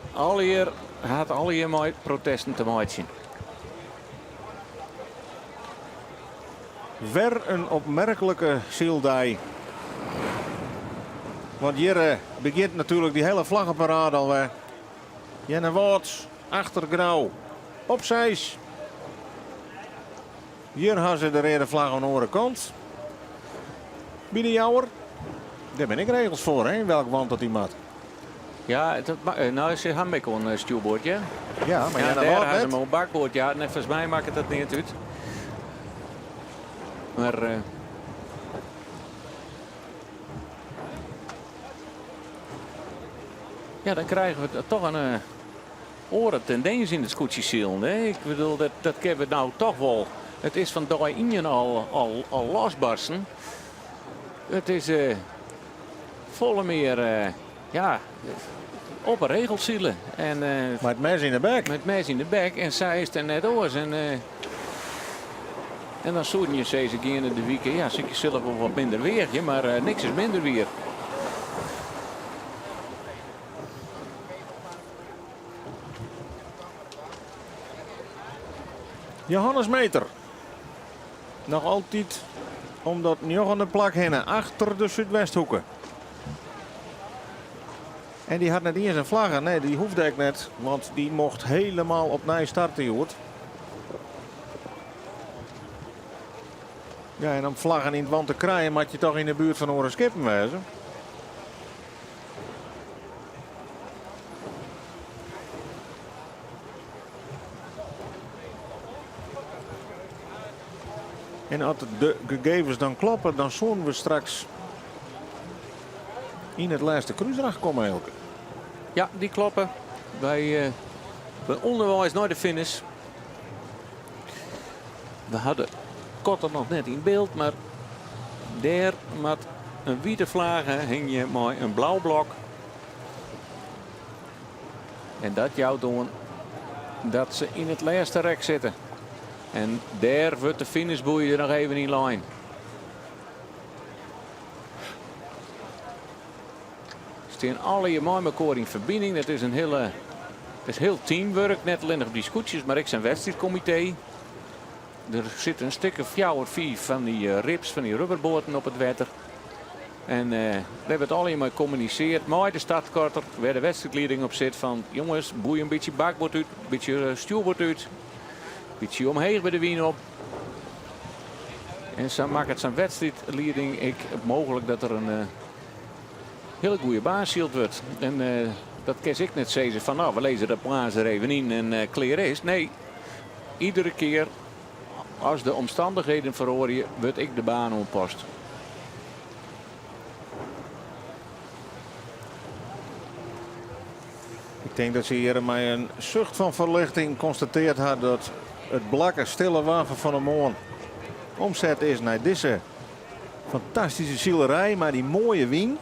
had al hier mooi protesten te maken. Weer een opmerkelijke zieldaai. Want hier begint natuurlijk die hele vlaggenparade alweer. Jennewoord achter Grauw. Opzijs. Hier hebben ze de rode vlag aan de andere kant. Bij de Jouwer. Daar ben ik regels voor, hè? Welk wand dat hij maakt. Ja, nou is hij met een stuurboordje. Ja, maar Ja, daar Jennewoord hebben ze net. hem op bakboord. Ja, en volgens mij maakt het dat niet uit. Maar ja, dan krijgen we toch een oren tendens in de scootjesiel. Ik bedoel, dat kunnen we nou toch wel. Het is van daar in al losbarsten. Het is volle meer ja, op een regelzielen. En Maar het mes in de bek. met mes in de bek en zij is er net oors. En dan zouden je deze keer in de weekend. Ja, zie je zelf wel wat minder weertje, maar niks is minder weer. Johannes Meter. Nog altijd omdat nog aan de plak hennen achter de Zuidwesthoeken. En die had net eens een vlaggen. Nee, die hoefde ik net. Want die mocht helemaal opnieuw starten, Joert. Ja, en om vlaggen in het wand te krijgen, moet je toch in de buurt van Oren Skippen wezen. En als de gegevens dan kloppen, dan zullen we straks in het laatste kruisdracht komen, Elke. Ja, die kloppen. Bij onderwijs naar de finish. We hadden Kotter nog net in beeld, maar daar met een witte vlaggen hing je mooi een blauw blok. En dat jou doen dat ze in het laatste rek zitten. En daar wordt de finishboei er nog even in lijn. Staan alle je met elkaar in verbinding. Dat is een hele, het is heel teamwork. Net alleen op die scootjes, maar ik zijn wedstrijdcomité. Er zitten een stuk of 4 of 5 van die rips, van die rubberboten op het water. En we hebben het allemaal gecommuniceerd met de startkorter, waar de wedstrijdleiding op zit van jongens, boei een beetje bakboord uit, een beetje stuurboord uit, een beetje omheen bij de wien op. En zo maakt het zijn wedstrijdleiding ik mogelijk dat er een hele goede baanschild wordt. En dat kan ik net zeggen van nou, we lezen de plaats er even in en clear is. Nee, iedere keer als de omstandigheden verhoren, wordt ik de baan onpast. Ik denk dat ze hier met een zucht van verlichting constateerd had dat het blakke stille wapen van de morgen omzet is naar deze fantastische zielerij, maar die mooie wien.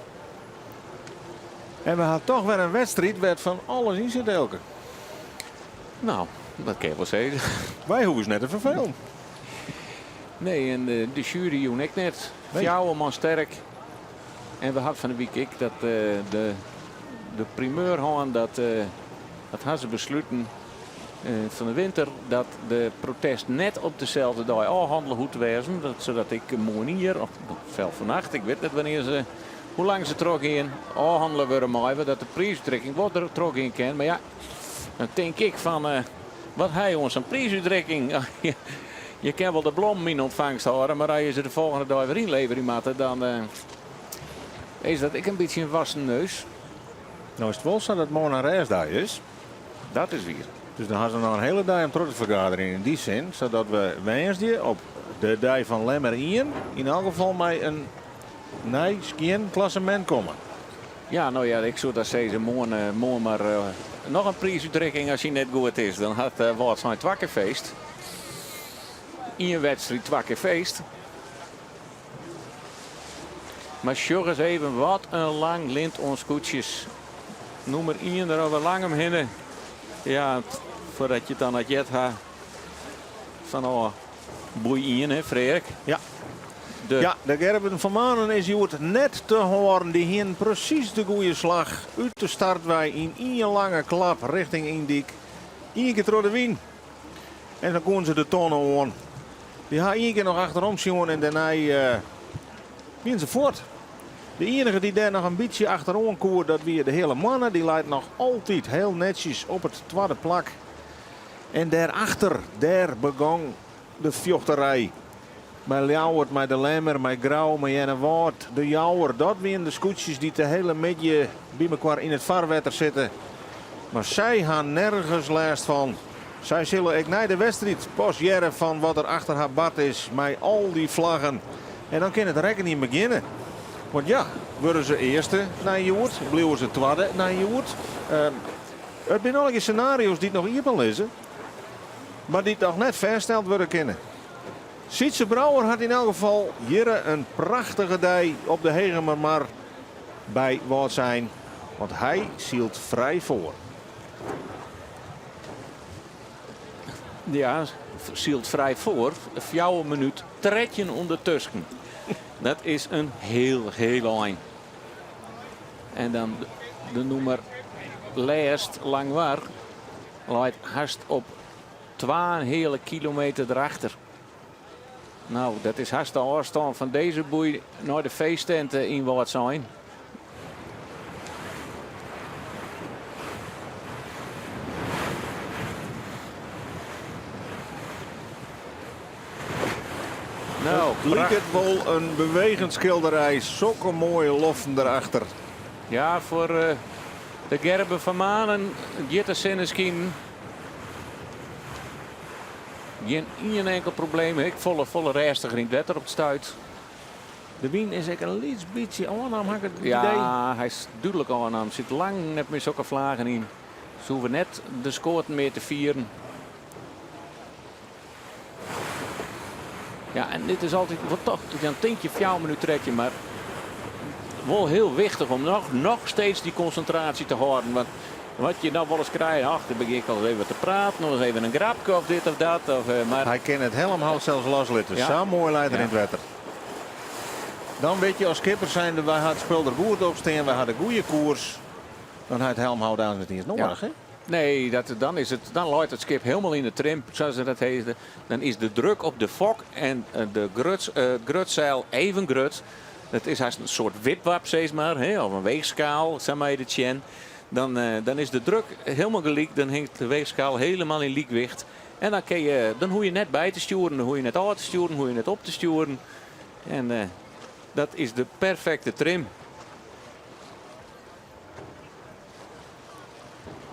En we hadden toch weer een wedstrijd waar van alles in zit elke. Nou, dat kan je wel zeggen. Wij hoeven net te vervelen. Nee, en de jury joen ik net. Nee. Jouw man sterk. En we hadden van de week ik dat de primeur hadden dat hadden ze besloten van de winter dat de protest net op dezelfde dag afhandelen hoe te wezen. Zodat ik morgen hier, of veel vannacht, ik weet niet wanneer ze, hoe lang ze trok in, afhandelen we maar dat de prijsuitdrukking wat er trok in kan. Maar ja, dan denk ik van, wat hij ons een prijsuitdrukking. Je kan wel de blom in ontvangst houden, maar als je ze de volgende dag weer inleveren, dan is dat ik een beetje een wassen neus. Nou is het wel zo dat het morgen een reisdag is. Dat is weer. Dus dan gaan ze nog een hele dag een trottenvergadering in die zin. Zodat we Wednesday op de dag van Lemmer 1 in elk geval met een nee skien klassement komen. Ja, nou ja, ik zou dat zeggen, morgen maar nog een prijsuitdrukking als hij net goed is. Dan had wat zijn twakkenfeest. In een wedstrijd twakkenfeest. Maar zorg eens even, wat een lang lint ons koetsjes. Noem er 1 erover lang omheen. Ja, voordat je het dan uit jet gaat. Van boei 1, hè, Freek? Ja. Ja, de Gerben van Manen is hier net te horen. Die hier precies de goede slag uit de startwij in 1 lange klap richting Indik. 1 keer door de wien. En dan komen ze de tonnen aan. Die gaan 1 keer nog achterom zien en daarna gaan ze voort. De enige die daar nog een beetje achterom koert, dat weer de hele mannen. Die leidt nog altijd heel netjes op het tweede plak. En daarachter, daar begon de vjochterij. Met Ljouwert, met de Lemmer, met Grauw, met Jenne Woord. De Jouwer, dat weer de scootjes die de hele middag bij elkaar in het vaarwater zitten. Maar zij gaan nergens last van. Zij zullen ik naar de wedstrijd pas jaren van wat er achter haar bad is. Met al die vlaggen. En dan kan het rekken niet beginnen. Want ja, worden ze eerste naar Joert, blijven ze tweede naar Joert. Het zijn nog scenario's die het nog hier lezen. Maar die nog net versteld worden kunnen. Sietse Brouwer had in elk geval hier een prachtige dag op de Hegemermar bij wat zijn. Want hij zielt vrij voor. Ja, zielt vrij voor. 4 minuut tredje ondertussen. Dat is een heel lijn. En dan de nummer Leest Langwaar leidt haast op 2 hele kilometer erachter. Nou, dat is haast de afstand van deze boei naar de feesttenten in wat zijn. Nou, Lijkt het wel een bewegend schilderij. Zulke mooie loffen erachter. ja, voor de Gerben van Manen, Jitte Sinneskin. Geen enkel probleem. Ik volle reistiger in het wetter op het stuit. De wien is ook een liets beetje aannaam, had ik het idee. Ja, hij is duidelijk aannaam. Zit lang net met zulke vlagen in. Ze hoeven net de scoorten meer te vieren. Ja, en dit is altijd wat toch. Dan denk je 4 minuten trekje, maar wel heel wichtig om nog steeds die concentratie te houden. Want Wat je nou wel eens krijgt, ach, dan begin ik al eens even te praten, nog eens even een grapje of dit of dat. Maar Hij kan het helemaal zelfs loslitten. Ja. Zo mooi leider Ja. in het wetter. Dan weet je als skipper zijnde, wij hadden speel er goed op staan, wij hadden goede koers. Dan had het helmhout aan het niet eens nodig. Hè? nee, dan loopt het schip helemaal in de trim, zoals ze dat heten. Dan is de druk op de fok en de grutzeil even grut. Het is haast een soort wipwap, zeg maar, hè, of een weegschaal, zeg maar de tjen. Dan is de druk helemaal gelijk, dan hangt de weegschaal helemaal in liekwicht. En dan hoef je net bij te sturen, dan hoef je net uit te sturen, dan hoef je net op te sturen. En dat is de perfecte trim.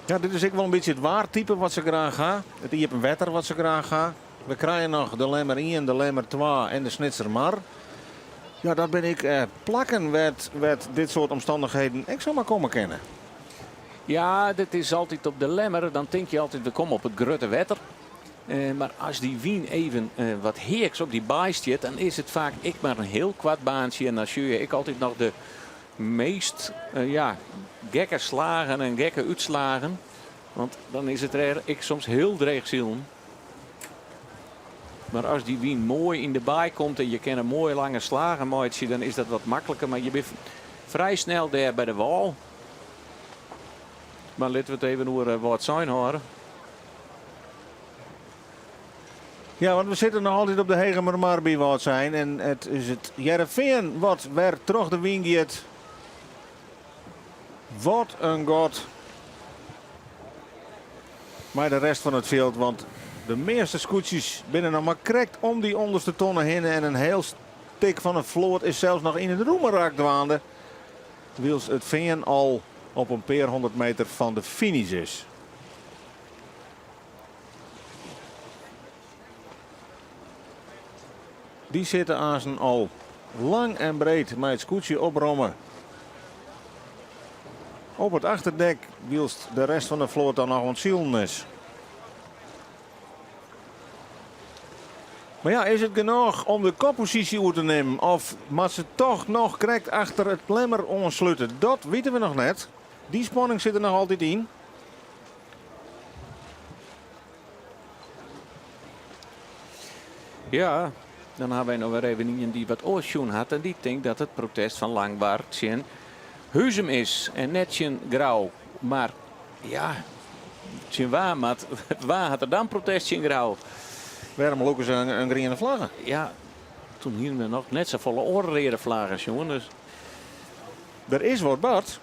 Ja, dit is ook wel een beetje het waartype wat ze graag gaan. Het Iepen wetter wat ze graag gaan. We krijgen nog de Lemmer 1, de Lemmer 2 en de Snitser Mar. Ja, dat ben ik plakken met dit soort omstandigheden. Ik zou maar komen kennen. Ja, dit is altijd op de lemmer. Dan denk je altijd, we komen op het grutte wetter. Maar als die wien even wat heeks op die baai zit, dan is het vaak ik maar een heel kwad baantje. En dan zie je ik altijd nog de meest gekke slagen en gekke uitslagen. Want dan is het er ik soms heel dreig zielen. Maar als die wien mooi in de baai komt en je kan een mooie lange slagen maken, dan is dat wat makkelijker. Maar je bent vrij snel daar bij de wal. Maar laten we het even over wat zijn horen. Ja, want we zitten nog altijd op de Hegemermar bij wat zijn. En het is het Jereveen wat weer terug de wien gaat. Wat een god. Maar de rest van het veld, want de meeste scootjes binnen nog maar correct om die onderste tonnen heen. En een heel stuk van een vloot is zelfs nog in het roemerrak dwaande. Wils het veen al op een paar 100 meter van de finish is. Die zitten aan al lang en breed met het scootje oprommen. Op het achterdek wielst de rest van de vloot dan nog ontzielen is. Maar ja, is het genoeg om de koppositie uit te nemen? Of moet ze toch nog correct achter het lemmer ontsluiten? Dat weten we nog net. Die spanning zit er nog altijd in. Ja, dan hebben wij nog weer even iemand die wat oorsjoen had. En die denkt dat het protest van Langbaard zijn Huzem is. En net zijn grauw. Maar ja, zijn waar had er dan protest zijn grauw? Waarom lopen ze een groene vlaggen? Ja, toen hier we nog net zo volle oorreden vlaggen, jongen. Dus Er is wat Bart.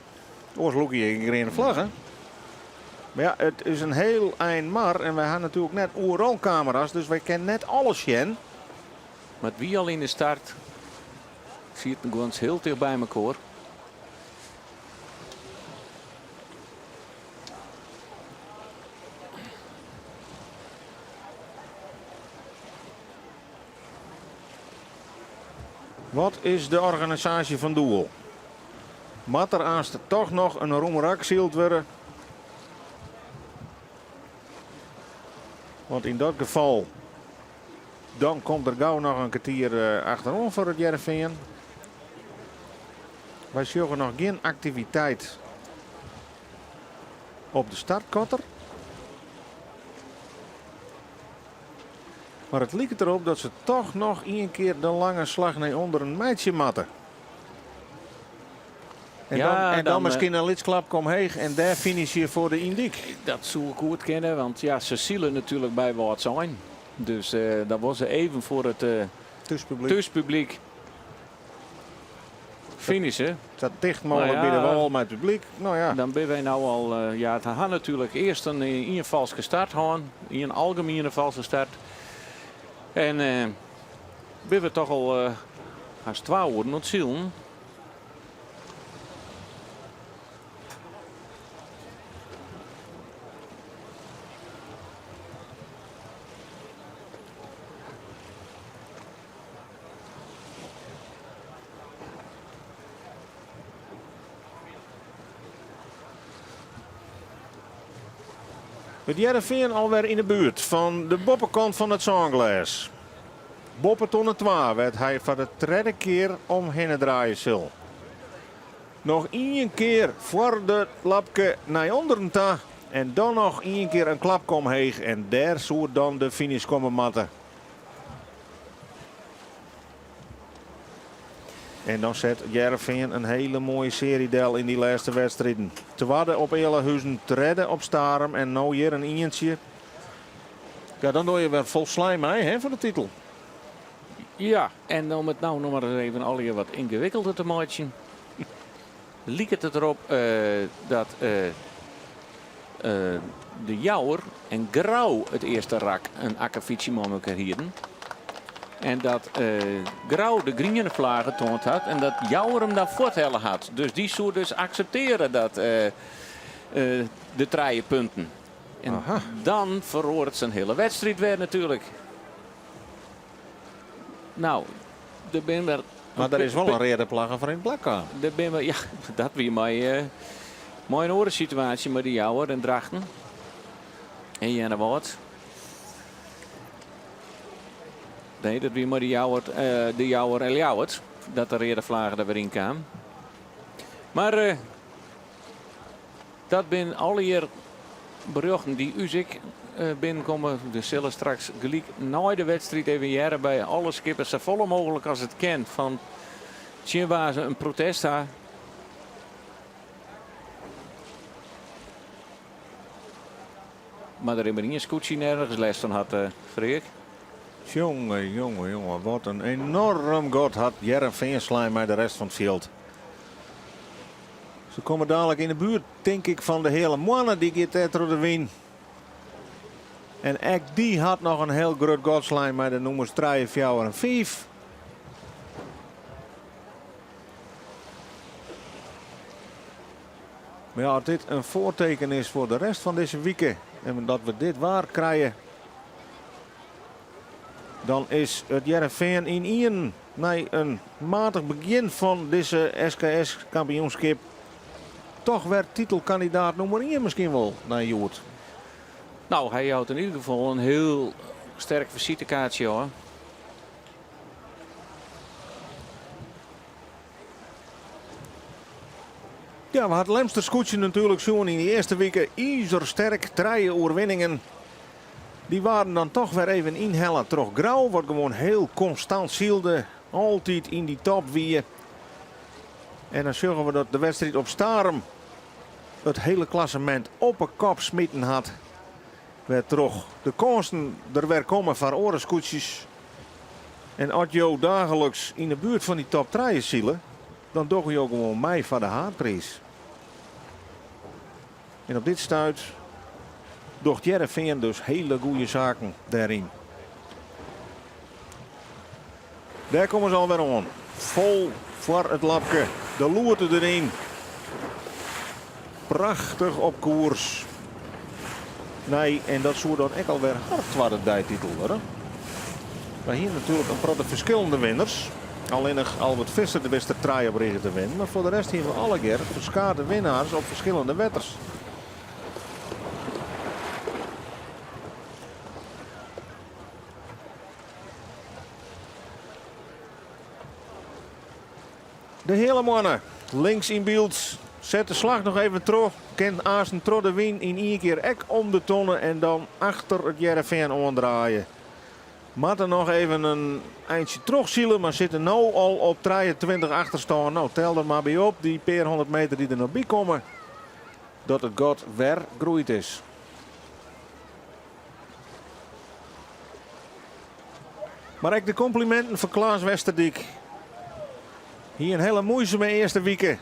Oorlog je een groene vlaggen. Maar ja, het is een heel eind mar. En wij hebben natuurlijk net overal camera's. Dus wij kennen net alles zien. met wie al in de start. Zie het gewoon heel dicht bij elkaar. Wat is de organisatie van Doel? Moet er aanst toch nog een roemerak zield worden? Want in dat geval, dan komt er gauw nog een kwartier achterom voor het Jereveen. Wij zien nog geen activiteit op de startkotter. Maar het lijkt erop dat ze toch nog één keer de lange slag naar onder een meidje matten. En Ja, dan dan, misschien een lidsklap kom heeg en daar finish je voor de Indiek. Dat zou ik goed kennen, want ja, ze zielen natuurlijk bij wat zijn. Dus dat was ze even voor het thuispubliek finishen. Dat dicht mogelijk Nou ja, bij de wal met het publiek. Nou ja, Dan ben wij nou al, het had natuurlijk eerst een valse start gehad, een algemene valse start. En ben we toch al haast 2 uur ontzielen. het Jereveen alweer in de buurt van de boppenkant van het Zanglaas. Boppetonne 2 werd hij voor de 3e keer omheen draaien zal. Nog één keer voor de lapke naar onderen ta. En dan nog één keer een klap omheen. En daar zou dan de finish komen matten. En dan zet Heerenveen een hele mooie seriedel in die laatste wedstrijden. Te wadden op Elehuizen, te redden op Starum en nou hier een eentje. Ja, dan doe je weer vol slijm mee hè, voor de titel. Ja, en om het nou nog maar eens even al wat ingewikkelder te maken. Liekt het erop dat de Jouwer en Grauw het eerste rak een akkefietje met elkaar hielden. En dat Grauw de groene vlaggen toont had en dat Jouwer hem dan voortellen had. Dus die zou dus accepteren dat de 3 punten. En Aha. dan verhoort het zijn hele wedstrijd weer natuurlijk. Nou, er ben wel... Maar er is wel een reden plaggen voor in het plakkaam. Er ben wel, ja, dat weer mijn mooie oren situatie met die Jouwer en Drachten. En Jenne Woord. Nee, dat weer maar de Jouwer en Ljouwert. Dat de reden vlaggen er weer in kwam. Maar dat ben alle hier berichten die Uzik binnenkomen. Dus zullen straks gelijk na de wedstrijd even jaren bij alle skippers zo volle mogelijk als het kan. Van zien waar ze een protest hebben. Maar er is maar niet een scootje nergens les van had, Freek. Jongen, jongen, jongen. Wat een enorm god had Heerenveen slijm bij de rest van het veld. Ze komen dadelijk in de buurt, denk ik, van de hele mannen die gaat door de win. En ook die had nog een heel groot godslijn met de nummers 3, 4 en 5. Maar ja, als dit een voorteken is voor de rest van deze weken en dat we dit waar krijgen, dan is het Heerenveen in één na een matig begin van deze SKS-kampioenschap toch weer titelkandidaat nummer 1 misschien wel naar Joert. Nou, hij houdt in ieder geval een heel sterk visitekaartje hoor. Ja, we hadden Lemster Scootje natuurlijk zo in de eerste weken ijzersterk 3 overwinningen. Die waren dan toch weer even inhellen terug. Grauw wordt gewoon heel constant zielde. Altijd in die top wie. En dan zeggen we dat de wedstrijd op Starum het hele klassement op een kop smitten had. Weer terug. De kansen er weer komen van orenscootjes. En als je dagelijks in de buurt van die top 3 zielen, dan doe je ook gewoon mee van de haardprijs. En op dit stuit docht Heerenveen dus hele goede zaken daarin. Daar komen ze alweer aan. Vol voor het lapje. De loerte erin. Prachtig op koers. Nee, en dat zou dan ook alweer hard worden, de titel worden. Maar hier natuurlijk een prachtig verschillende winners. Alleen nog Albert Visser de beste trui op regen te winnen. Maar voor de rest hebben we alle keer verschillende winnaars op verschillende wetters. De hele mannen links in beeld. Zet de slag nog even terug. Kent Aasen terug de win in één keer ek om de tonnen. En dan achter het Heerenveen omdraaien. Moeten nog even een eindje terugzielen. Maar zitten nu al op 23 achterstaan. Nou, tel er maar bij op. Die paar 100 meter die er nog bij komen. Dat het god weer groeit is. Maar ook de complimenten voor Klaas Westerdijk. Hier een hele moeizame eerste weken.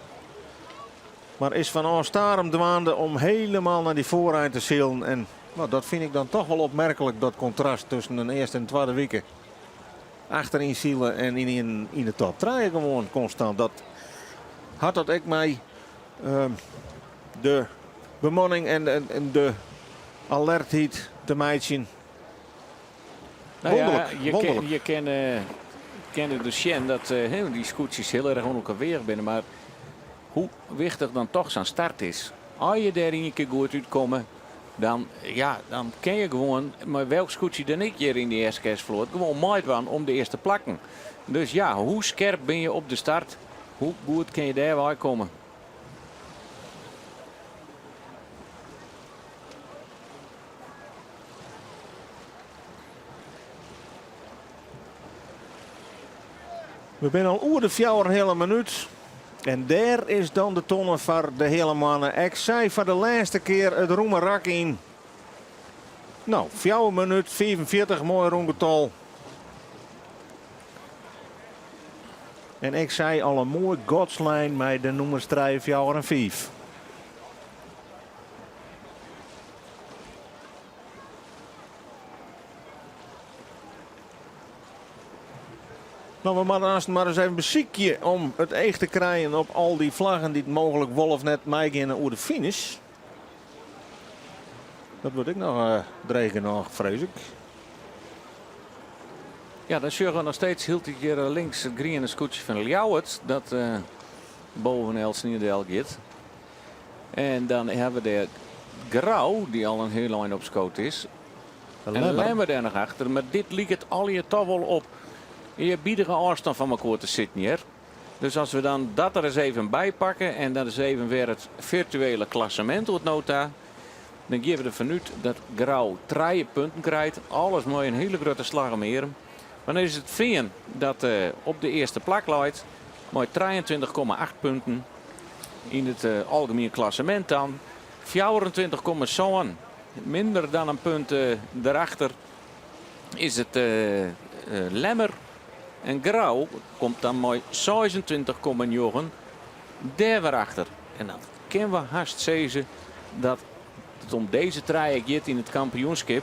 Maar is van Starum dwaande om helemaal naar die vooreind te zielen. En nou, dat vind ik dan toch wel opmerkelijk, dat contrast tussen een eerste en tweede weken. Achterin zielen en in de top 3 gewoon constant. Dat had dat ook mij de bemanning en de alertheid te meidje. Nou ja, wonderlijk. je kent dus Sjen dat die scootjes heel erg on weer binnen. Maar hoe wichtig dan toch zo'n start is. Als je daar een keer goed uitkomen, dan ken je gewoon, maar welk scootje dan ik hier in de SKS-vloot, gewoon mooi van om de eerste plakken. Dus ja, hoe scherp ben je op de start? Hoe goed kan je daar wel komen? We zijn al oer de 4 hele minuut. En daar is dan de tonne voor de hele mannen. Ik zei voor de laatste keer het roemerak in. Nou, 4 minuut 45, mooi rondgetal. En ik zei al een mooi godslijn met de nummers 3, 4 en 5. Nou, we moeten maar eens even een beziekje om het echt te krijgen op al die vlaggen die het mogelijk wolf net meegaan over de finish. Dat wordt ik nog dregen nog, vrees ik. Ja, dan zorgen we nog steeds heel hier links het groene scootje van Ljouwert. Dat boven Elsnierdel gaat. En dan hebben we de Grauw, die al een heel lang op scoot is. En Lemmer daar nog achter. Maar dit liep het al je toch wel op. Je biedige afstand van elkaar te zitten hier. Dus als we dan dat er eens even bij pakken. En dan is even weer het virtuele klassement door het nota. Dan geven we ervan uit dat Grauw 3 punten krijgt. Alles mooi een hele grote slag om heren. Maar dan is het Veen dat op de eerste plek leidt. Mooi 23,8 punten. In het algemeen klassement dan. 24,7. Minder dan een punt daarachter is het Lemmer. En Grauw komt dan mooi 26,9. Daar weer achter. En dat kunnen we haast zeggen dat het om deze traject gaat in het kampioenschap.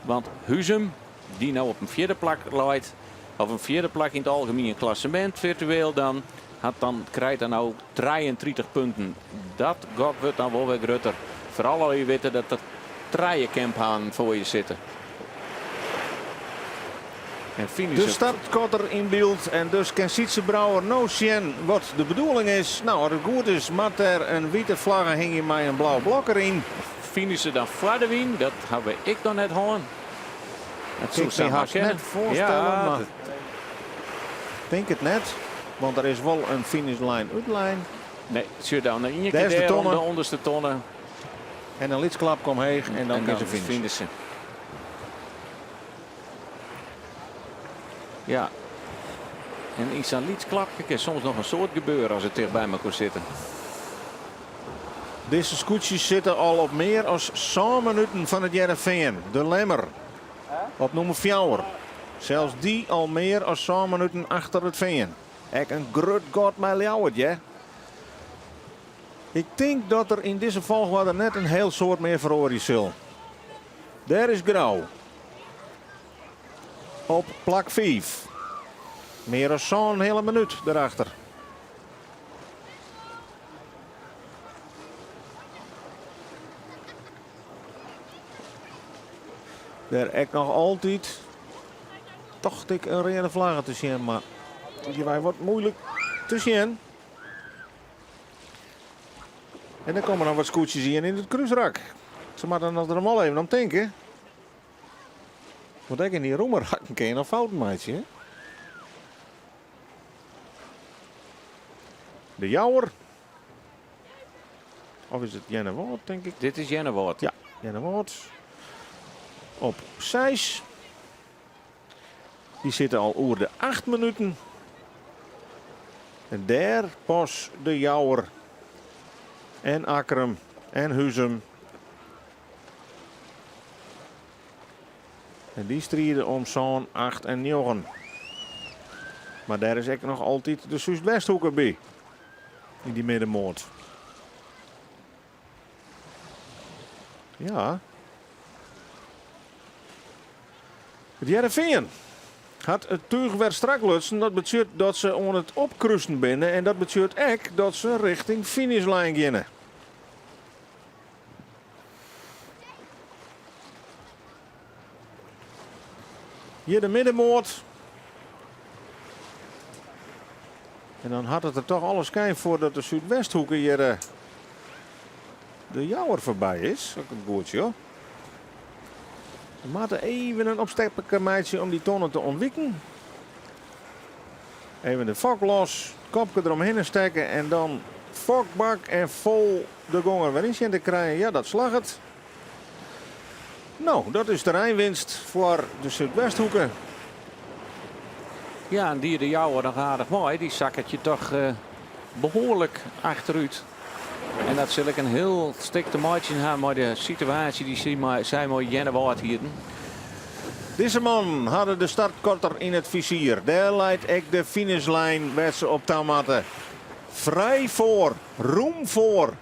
Want Huzum, die nou op een 4e plek leidt, of een 4e plek in het algemene klassement virtueel dan, krijgt dan nou 33 punten. Dat wordt dan wel weer groter. Vooral al je weten dat er 3 camp voor je zitten. De startkotter in beeld en dus kan Sietse Brouwer nou zien wat de bedoeling is. Nou, als het goed is, mat er een witte vlag hing je mij een blauw blok erin. Finishen dan voor de wien, dat heb ik dan net gehoord. Dat zou ik me haast net voorstellen, ja, maar ik denk het net. Want er is wel een finishlijn uitlijn. Nee, zie je dan Daar een is de keer tonne. de onderste tonne. En een lidsklap komt heen en dan kan ze finishen. Ja. En in zo'n lietsklapje kan soms nog een soort gebeuren als het dicht bij elkaar zitten. Deze scootjes zitten al op meer dan 7 minuten van het Jereveen. De Lemmer op nummer 4. Zelfs die al meer dan 7 minuten achter het Veen. Echt een groot god met Ljouwert, ja. Ik denk dat er in deze volgorde net een heel soort meer verhoren zal. Daar is Grauw. Op plak 5. Meer dan zo'n hele minuut daarachter. Daar ik nog altijd dacht ik een rode vlag te zien, maar die wordt moeilijk te zien. En dan komen nog wat scootjes hier in het kruisrak. Ze moeten er allemaal even aan denken. Want ik in die roemer had een keer een fout maatje. De Jouwer. Of is het Jennewoord, denk ik? Dit is Jennewoord. Ja, Jennewoord. Op 6. Die zitten al over de 8 minuten. En daar pas de Jouwer. En Akkerum. En Huzum. En die strijden om zo'n 8 en 9. Maar daar is ook nog altijd de Zuidwesthoeker bij. In die middenmoot. Ja. Het Jereveen had het tuig weer strak lutsen. Dat betekent dat ze aan het opkruisen binnen. En dat betekent ook dat ze richting finishlijn gaan. Hier de middenmoot. En dan had het er toch alles kijn voor dat de Zuidwesthoeker hier de Jouwer voorbij is. Dat is een goedje hoor. We moeten even een opstappenkameitje om die tonnen te ontwikken. Even de fok los, kopje eromheen steken en dan fokbak en vol de gonger weer in te krijgen. Ja, dat slag het. Nou, dat is terreinwinst voor de Zuidwesthoeken. Ja, en die de jouwe nog aardig mooi. Die zakkert je toch behoorlijk achteruit. En dat zal ik een heel stuk te maken hebben met de situatie die zij mooi Jennewaard hielden. Deze man hadden de startkorter in het vizier. Daar leidt ik de finishlijn werd ze op tamatten. Vrij voor, roem voor.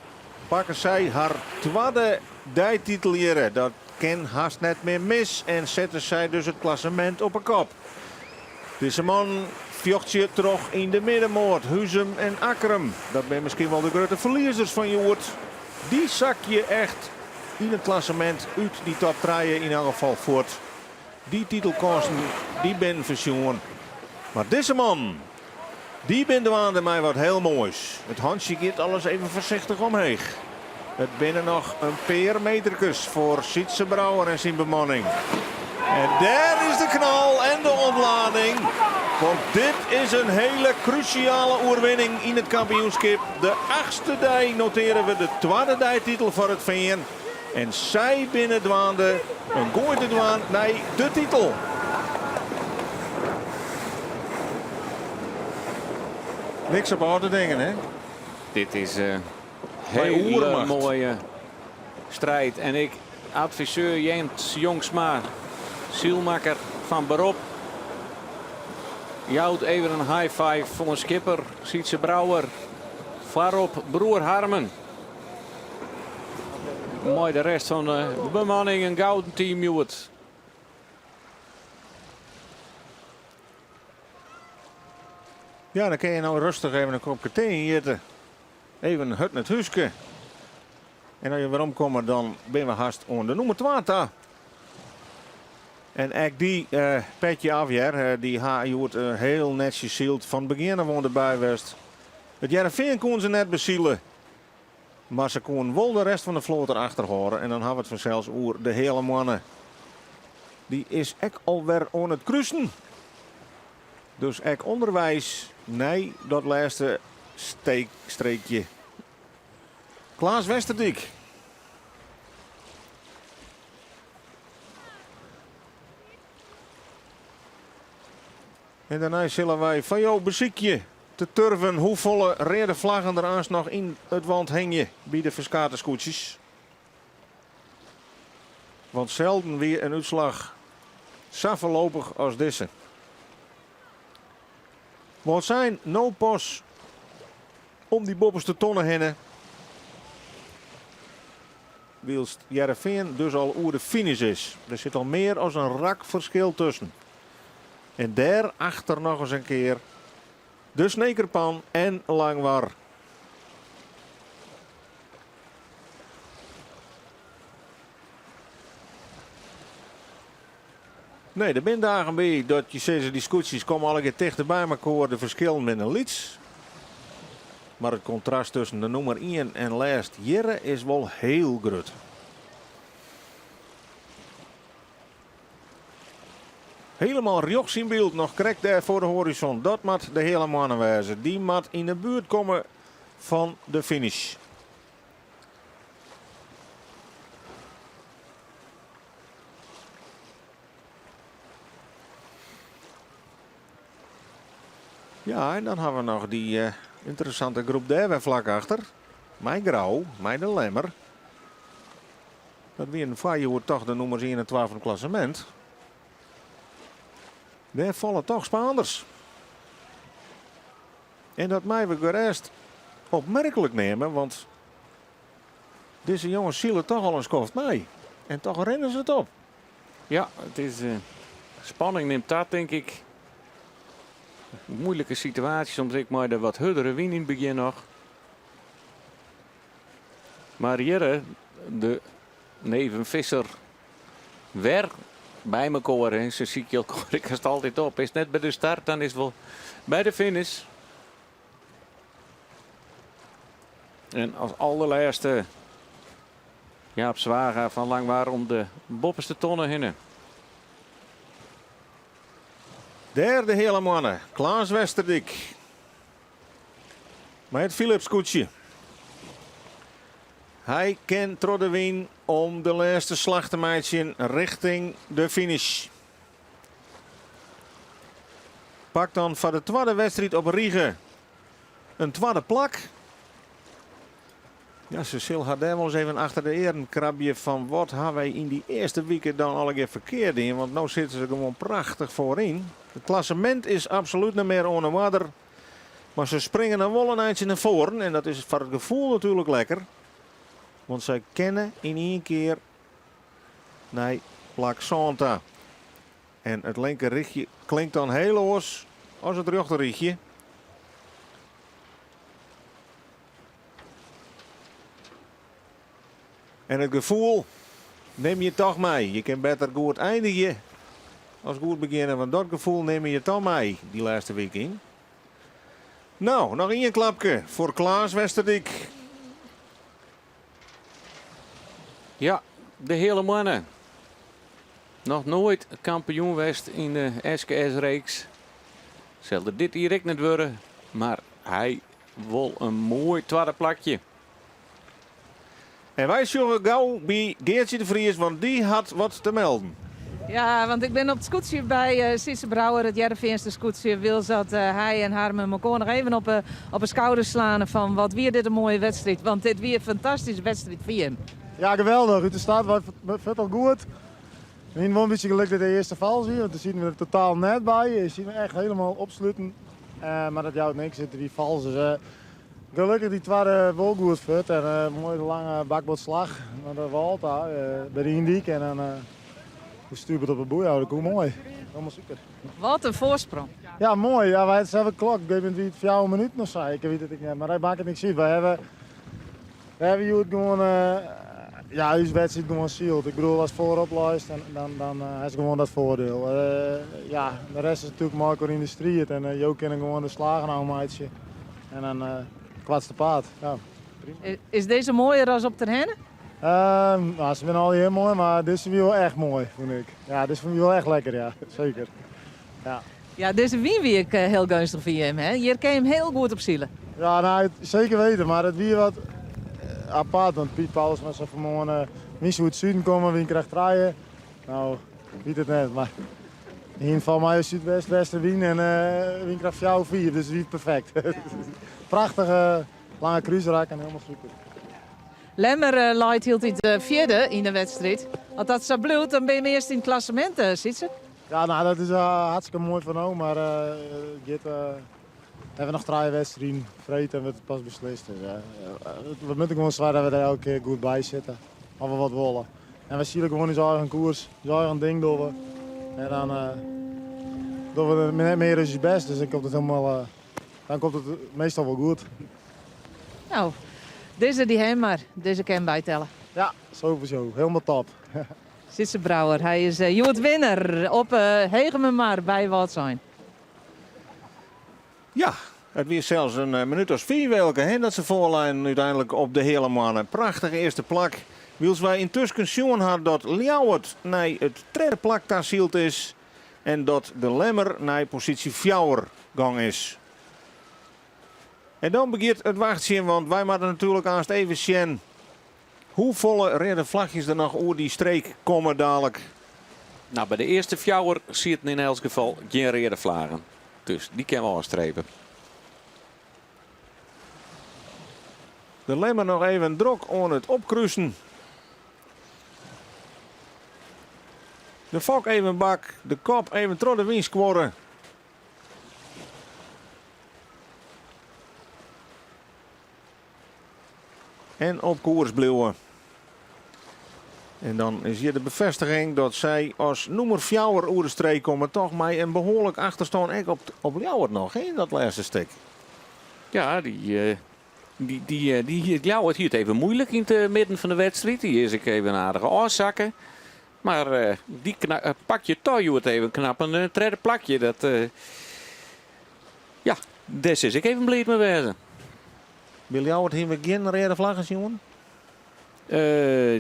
Pakken zij haar tweede dijtitelieren. Dat kan haast net meer mis. En zetten zij dus het klassement op een kop. Deze man vjocht je terug in de middenmoot. Huzum en Akkerum. Dat zijn misschien wel de grote verliezers van Joert. Die zak je echt in het klassement uit die top 3 in elk geval voort. Die titelkosten, die ben verzoen. Maar deze man, die ben de mij wat heel moois. Het handje gaat alles even voorzichtig omheen. Het binnen nog een paar metertjes voor Sietse Brouwer en zijn bemanning. En daar is de knal en de ontlading. Want dit is een hele cruciale oorwinning in het kampioenschap. De 8e dij noteren we de tweede dijtitel voor het VN. En zij binnen dwaande een gooi te dwaan naar de titel. Niks op aan te denken, hè? Dit is een hele mooie strijd. En ik adviseur Jens Jongsma, zielmaker van beroep. Jouwt even een high five voor een skipper, Sietse Brouwer. Waarop broer Harmen. Mooi de rest van de bemanning, een gouden team Joert. Ja, dan kan je nou rustig even een kopje thee eten. Even het met huske. En als je weer omkomt, dan ben we haast onder de nummer 2. En echt die petje afjaar, die Joert heel netjes zielt. Van het begin af aan erbij was. Het Jereveen kon ze net bezielen. Maar ze kon wel de rest van de vloot erachter horen. En dan hebben we het vanzelfs over de hele mannen. Die is echt alweer aan het kruisen. Dus echt onderwijs. Nee, dat laatste streekje. Klaas Westerdijk. En daarna zullen wij van jou beziekje te turven hoeveel rode vlaggen er aans nog in het wand hangen bij de verskaterskoetsjes. Want zelden weer een uitslag zo voorlopig als deze. Wat zijn no pas om die bovenste tonnen heen. Wilst Jereveen dus al oer de finish is. Er zit al meer dan een rak verschil tussen. En daarachter nog eens een keer de Snekerpan en Langwar. Nee, er zijn dagen bij dat je ziet die scootjes komen alle keer dichter bij elkaar. De verschillen met een lieds. Maar het contrast tussen de nummer 1 en laatst Jerre is wel heel groot. Helemaal rechts in beeld, nog correct daar voor de horizon. Dat moet de hele mannen wijzen. Die moet in de buurt komen van de finish. Ja, en dan hebben we nog die interessante groep daar weer vlak achter. Mijn Grauw, mijn de Lemmer. Dat weer een Vajoer toch de nummers 1 en 12 van het klassement. Daar vallen toch Spaanders. En dat mij we gerust opmerkelijk nemen, want deze jongens zielen toch al een skoft mee. En toch rennen ze het op. Ja, het is spanning neemt dat denk ik. Moeilijke situatie, soms ik maar de wat huddere win in het begin nog. Maar Jerre, de nevenvisser, weer bij elkaar. En ze zie je ik het altijd op. Is net bij de start, dan is het wel bij de finish. En als allerlaatste Jaap Zwaga van Langwaar om de bovenste tonnen heen. Derde hele mannen, Klaas Westerdijk. Met het Philips koetsje. Hij kent de win om de laatste slag te maken richting de finish. pakt dan voor de tweede wedstrijd op Riege een tweede plak. Ja, Cecile had daar wel eens even achter de eren krabje van wat hebben wij in die eerste weken dan al een keer verkeerd in. Want nu zitten ze gewoon prachtig voorin. Het klassement is absoluut niet meer onder water. Maar ze springen dan wel een eindje naar voren. En dat is voor het gevoel natuurlijk lekker. Want zij kennen in één keer naar plak Santa. En het linker richtje klinkt dan heel los als het rechterrichtje. En het gevoel neem je toch mee. Je kan beter goed eindigen als goed beginnen. Want dat gevoel neem je toch mee die laatste week in. Nou, nog één klapje voor Klaas Westerdijk. Ja, de hele mannen. Nog nooit kampioen geweest in de SKS-reeks. Zelfde dit direct niet worden. Maar hij wil een mooi tweede plakje. En wij zullen gauw bij Geertje de Vries, want die had wat te melden. Ja, want ik ben op het scootje bij Sisse Brouwer, het Jereveense scootje. Wil dat hij en Harmen elkaar nog even op een schouder slaan van wat weer dit een mooie wedstrijd. Want dit weer een fantastische wedstrijd voor hem. Ja, geweldig. Uit de start was het al goed. We hebben wel een beetje geluk dat de eerste val zien, want daar zien we er totaal net bij. Je ziet me echt helemaal opsluiten. Maar dat jouwt niks zitten die vals. Dus, gelukkig die tweede wel goed vet en een mooie lange bakbootslag naar de wal daar bij de Indiek. En dan gestuurd op de boei. Dat mooi. Helemaal super. Wat een voorsprong. Ja, mooi. Ja, wij hebben klok. Ik weet niet wie het 4 minuten nog zei. Ik weet het niet, maar hij maakt het niet zien. We hebben het gewoon. Ja, uw wedstrijd gewoon sealed. Ik bedoel, als voorop luist, dan is gewoon dat voordeel. Ja, de rest is natuurlijk Marco in de street en Jo kan gewoon de slagen aan maatje. En dan kwats de paard. Ja. Is deze mooier dan op de hennen? Nou, ze zijn al heel mooi, maar dit is wel echt mooi, vind ik. Ja, dit is wel echt lekker, ja. Zeker. Ja. Ja, deze wienweek heel gunstig voor hem. Hè? Hier kan je hem heel goed op zielen. Ja, nou, zeker weten, maar het weer wat apart. Want Piet Paulus was even gewoon niet zo uit het zuiden komen, wie krijgt draaien. Nou, weet het net, maar in ieder geval mij is Zuidwest-Westen wien en wie krijgt 4, dus wie perfect. Prachtige lange cruiserak en helemaal super. Lemmer leidt hield het vierde in de wedstrijd. Als dat zo bloedt, dan ben je eerst in het klassement, ziet ze. Ja, nou, dat is hartstikke mooi van hem, maar we hebben nog 3 wedstrijden vreten en we het pas beslist. Dus, we moeten gewoon zwaar dat we er elke keer goed bij zitten. Als we wat willen. En we zien gewoon in zijn eigen koers, zijn eigen ding doen. En dan doen we het net meer is best, dus dan komt het meestal wel goed. Nou, deze die hem maar. Deze kan hem bijtellen. Ja, sowieso. Helemaal top. Sisse Brouwer, hij is winner op Hegememar bij wat zijn. Ja, het weer zelfs een minuut als 4 welke hè, dat ze voorlijn uiteindelijk op de hele mannen. Prachtige eerste plak. Wils wij intussen zien had dat Ljouwert naar het tweede plak daar zield is. En dat de Lemmer naar positie 4 gang is. En dan begint het wachtje, want wij moeten natuurlijk aanst even zien hoe volle rode vlagjes er nog over die streek komen dadelijk. Nou, bij de eerste fjouwer zie het in elk geval geen rode vlaggen. Dus die kunnen we aanstrepen. De Lemmer nog even druk aan het opkruisen. De fok even bak, de kop even door de wind squarren. En op koers blijven. En dan is hier de bevestiging dat zij als nummer 4 over de streek komen. Toch maar een behoorlijk achterstand ook op Ljouwert nog, in dat laatste stuk. Ja, die Ljouwert hier het even moeilijk in het midden van de wedstrijd. Die is ik even aardige oorzakken. Maar die pak je toch het even knap een tweede plakje. Dat, ja, des is ik even blij mee wezen. Wil Ljouwert hier weer geen rode vlaggen, jongen?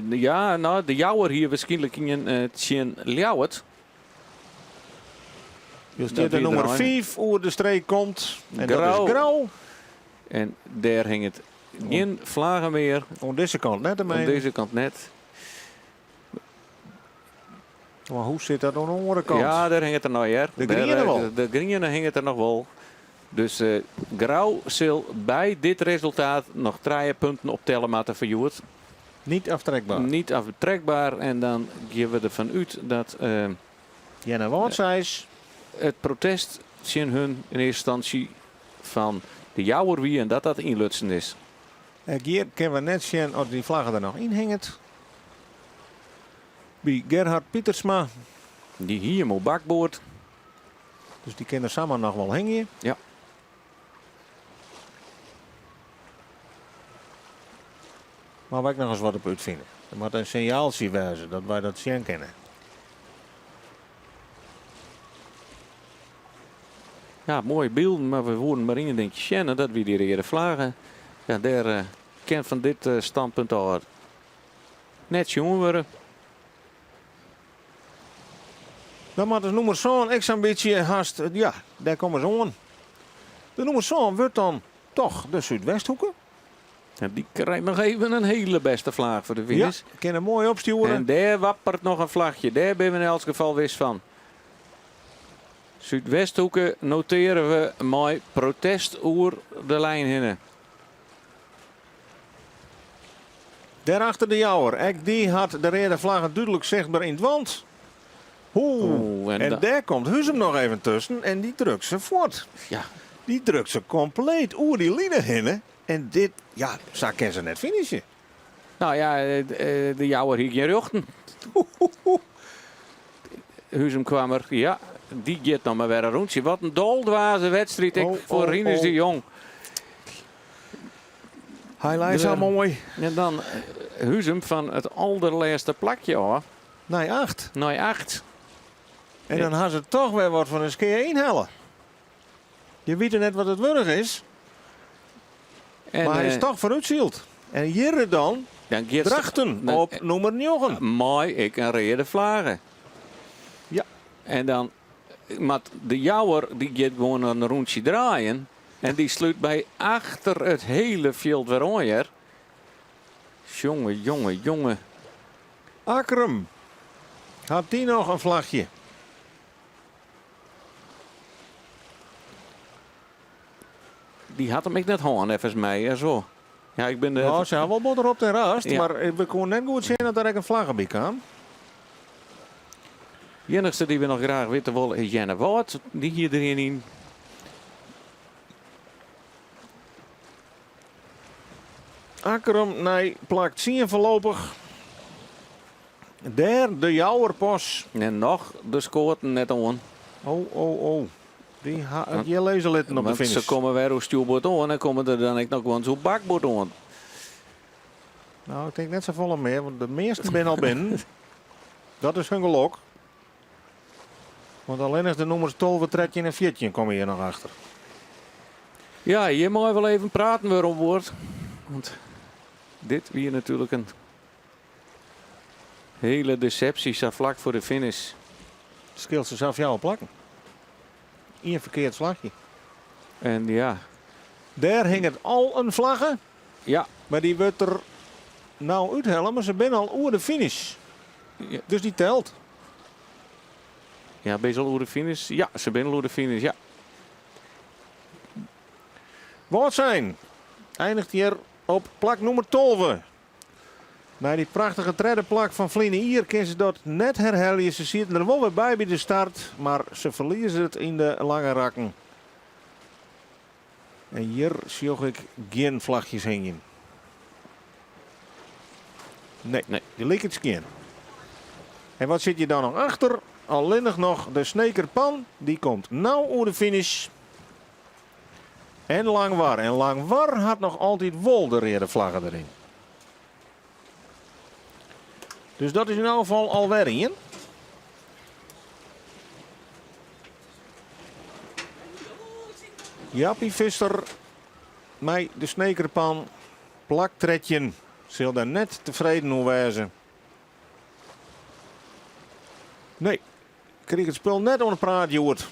Ja, nou, de Jouwer hier waarschijnlijk in een Ljouwert. Dus de nummer 5 over de streek komt. En dat is Grauw. En daar hing het geen vlaggen meer. Aan deze kant net ermee. Aan deze kant net. Maar hoe zit dat aan de andere kant? Ja, daar hing het er nog, ja. De groene wel. De groene hing het er nog wel. Dus Grauw zal bij dit resultaat nog 3 punten optellen moeten voor Joert. Niet aftrekbaar. Niet aftrekbaar. En dan geven we ervan uit dat Jenne Woordseis. het protest zien hun in eerste instantie van de jouwer wie en dat inlutsen is. Hier kunnen we net zien of die vlaggen er nog in hangen. Bij Gerhard Pietersma. Die hier moet bakboord. Dus die kunnen samen nog wel hangen. Ja. Maar waar ik nog eens wat op uitvinden. Er moet een signaaltje wijzen dat wij dat zien kennen. Ja, mooie beelden, maar we horen maar één dingetje kennen, dat we die reden vlagen. Ja, daar kan van dit standpunt al net jongen worden. Dan moet de nummer zo'n een beetje haast. Ja, daar komen ze aan. De nummer zo'n wordt dan toch de Zuidwesthoeken. Ja, die krijgt nog even een hele beste vlaag voor de Ja, finish. kunnen mooi opsturen. En daar wappert nog een vlagje. Daar ben we in elk geval wist van. Zuidwesthoeken noteren we mooi protest oer de lijn heen. Daarachter de jouwer. Ek die had de rode vlaggen duidelijk zichtbaar in het wand. Oeh, En daar komt Huzem nog even tussen en die drukt ze voort. Ja. Die drukt ze compleet oer die line heen. En dit, ja, zo kan ze net finishen. Nou ja, de jouwer hier geen ruchten. Huzem kwam er, ja, die gaat nog maar weer een rondje. Wat een doldwaze wedstrijd voor Rinus de Jong. Highlights al mooi. En dan Huzem van het allerlaatste plakje hoor. Nee, 8. Nou 8. En dan had ze toch weer wat van een keer inhalen. Je weet net wat het wurg is. En, Maar hij is toch vooruitzield. En hier dan drachten op nummer 9. Mooi, ik een reden vlagen. Ja. En dan met de jouwer die gaat gewoon een rondje draaien. En die sluit bij achter het hele veld weer aan hier. Jongen. Akrum. Had die nog een vlagje? Die had hem ik net gewoon even mee en zo. Ja, ik ben de... Nou, ze hebben wel boter op de rast. Ja. Maar we konden net goed zien dat er een vlag bij kwam. De enige die we nog graag weten willen is Jenne Wout. Die hier erin in. Akrum, nee, plakt zien voorlopig. Daar de jouwerpos. En nog de scoort net aan. Oh. Je lezen litten op de Want finish. ze komen weer op stuurboord aan en komen er dan ook nog gewoon zo'n bakboord aan. Nou, ik denk net zo vol meer, want de meeste ben al binnen. Dat is hun geluk. Want alleen als de nummers 12, 13 en 14 komen hier nog achter. Ja, hier moet je wel even praten weer om woord. Want dit weer natuurlijk een hele deceptie zo vlak voor de finish. Scheelt ze zelf jou plakken. Eén verkeerd vlagje. En ja. Daar hing het al een vlaggen. Ja. Maar die wordt er nou uithellen, maar ze zijn al oer de finish. Ja. Dus die telt. Ja, bezig over de finish. Ja, ze zijn over de finish, ja. Wat zijn? Eindigt hier op plak nummer 12. Na die prachtige derde plak van Vline hier kunnen ze dat net herhalen. Ze zitten er wel weer bij de start, maar ze verliezen het in de lange rakken. En hier zie ik geen vlagjes hangen. Nee, die ligt het geen. En wat zit je dan nog achter? Alleen nog de Snekerpan. Die komt nou over de finish. En Langwar. En Langwar had nog altijd wol de rode vlaggen erin. Dus dat is in elk geval alweer in. Jappie Visser met de Snekerpan plaktredje. Zal daar net tevreden over wezen. Nee, ik kreeg het spel net onder praat, Joert.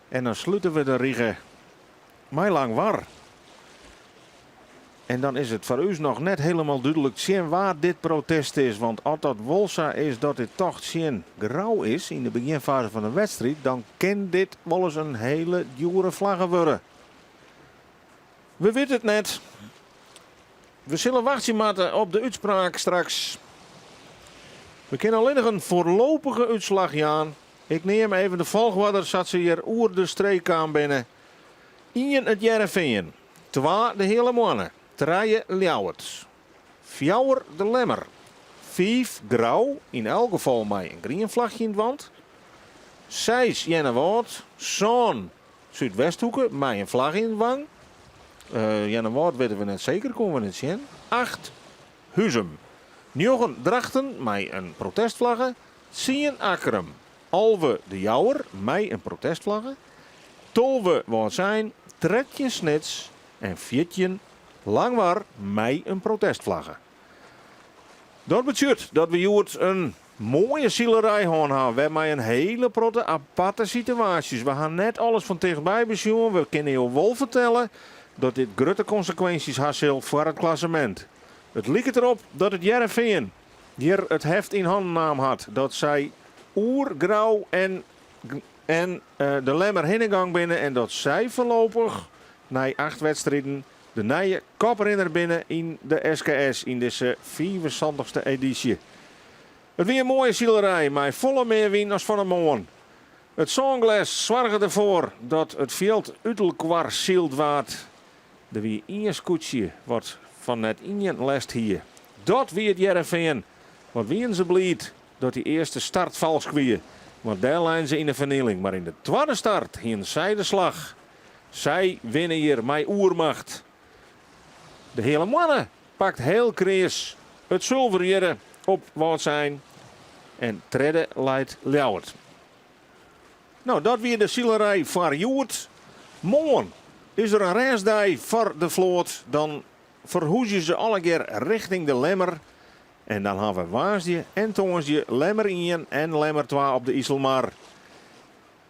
En dan sluiten we de Riege. Mij Langwar. En dan is het voor u nog net helemaal duidelijk zien waar dit protest is. Want als dat Wolsa is dat dit toch zien grauw is in de beginfase van de wedstrijd, dan kan dit wel eens een hele dure vlaggen worden. We weten het net. We zullen wachten moeten op de uitspraak straks. We kunnen alleen nog een voorlopige uitslag aan. Ik neem even de volgorde, zat ze hier oer de streek aan binnen. 1 het Jereveen, 2 de hele mannen, 3 Ljouwert, 4 de Lemmer, 5 Grauw, in elk geval met een groen vlagje in het wand, 6 Jennewoord, Zoon Zuidwesthoeken met een vlag in het wand. Jennewoord weten we net zeker, komen we net zien. 8 Huzum, 9 Drachten met een protestvlagge, 10 Akkerum, Alve de Jouwer met een protestvlagge, 12 wat zijn, 13 Snits en 14 Langwaar met een protestvlagge. Dat betekent dat we hier een mooie zielerij gaan hebben. We hebben een hele aparte situaties. We gaan net alles van dichtbij bezien. We kunnen je wel vertellen dat dit grote consequenties heeft voor het klassement. Het lijkt erop dat het Jereveen hier het heft in handen had. Dat zij Grauw en de Lemmer hinnegang binnen. En dat zij voorlopig na 8 wedstrijden de nieuwe koprenner binnen in de SKS in deze 74ste editie. Het weer een mooie zielerij, maar volle meer win als van een morgen. Het Songles zorgde ervoor dat het veld uit elkaar zield wordt. Er weer één scootje wordt van net één lest hier. Dat weer het Jereveen. Wat wien ze blied dat die eerste start vals kwam. Want daar lijnen ze in de vernieling. Maar in de tweede start hien zij de slag. Zij winnen hier met oermacht. De hele mannen pakt heel krees het zilveren op wat zijn. En tredde leidt Ljouwert. Nou, dat weer de zielerij voor Joert. Morgen is er een reisdag voor de vloot. Dan verhoezen ze alle keer richting de Lemmer. En dan hebben we Waasdje en Tongensje Lemmer 1 en Lemmer 2 op de IJsselmar.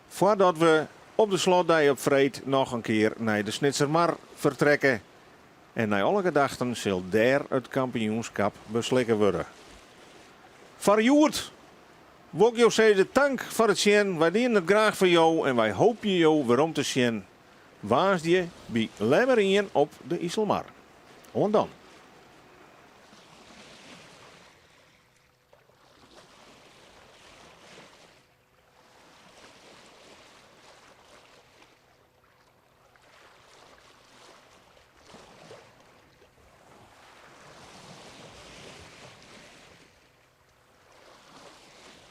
Voordat we op de slotdag op Vreed nog een keer naar de Snitsermar vertrekken. En naar alle gedachten zal daar het kampioenschap beslikken worden. Voor Joert wil ik jou zeggen dank voor het zien. Wij dienen het graag voor jou en wij hopen jou weer om te zien. Waasdje bij Lemmer 1 op de IJsselmar. En dan.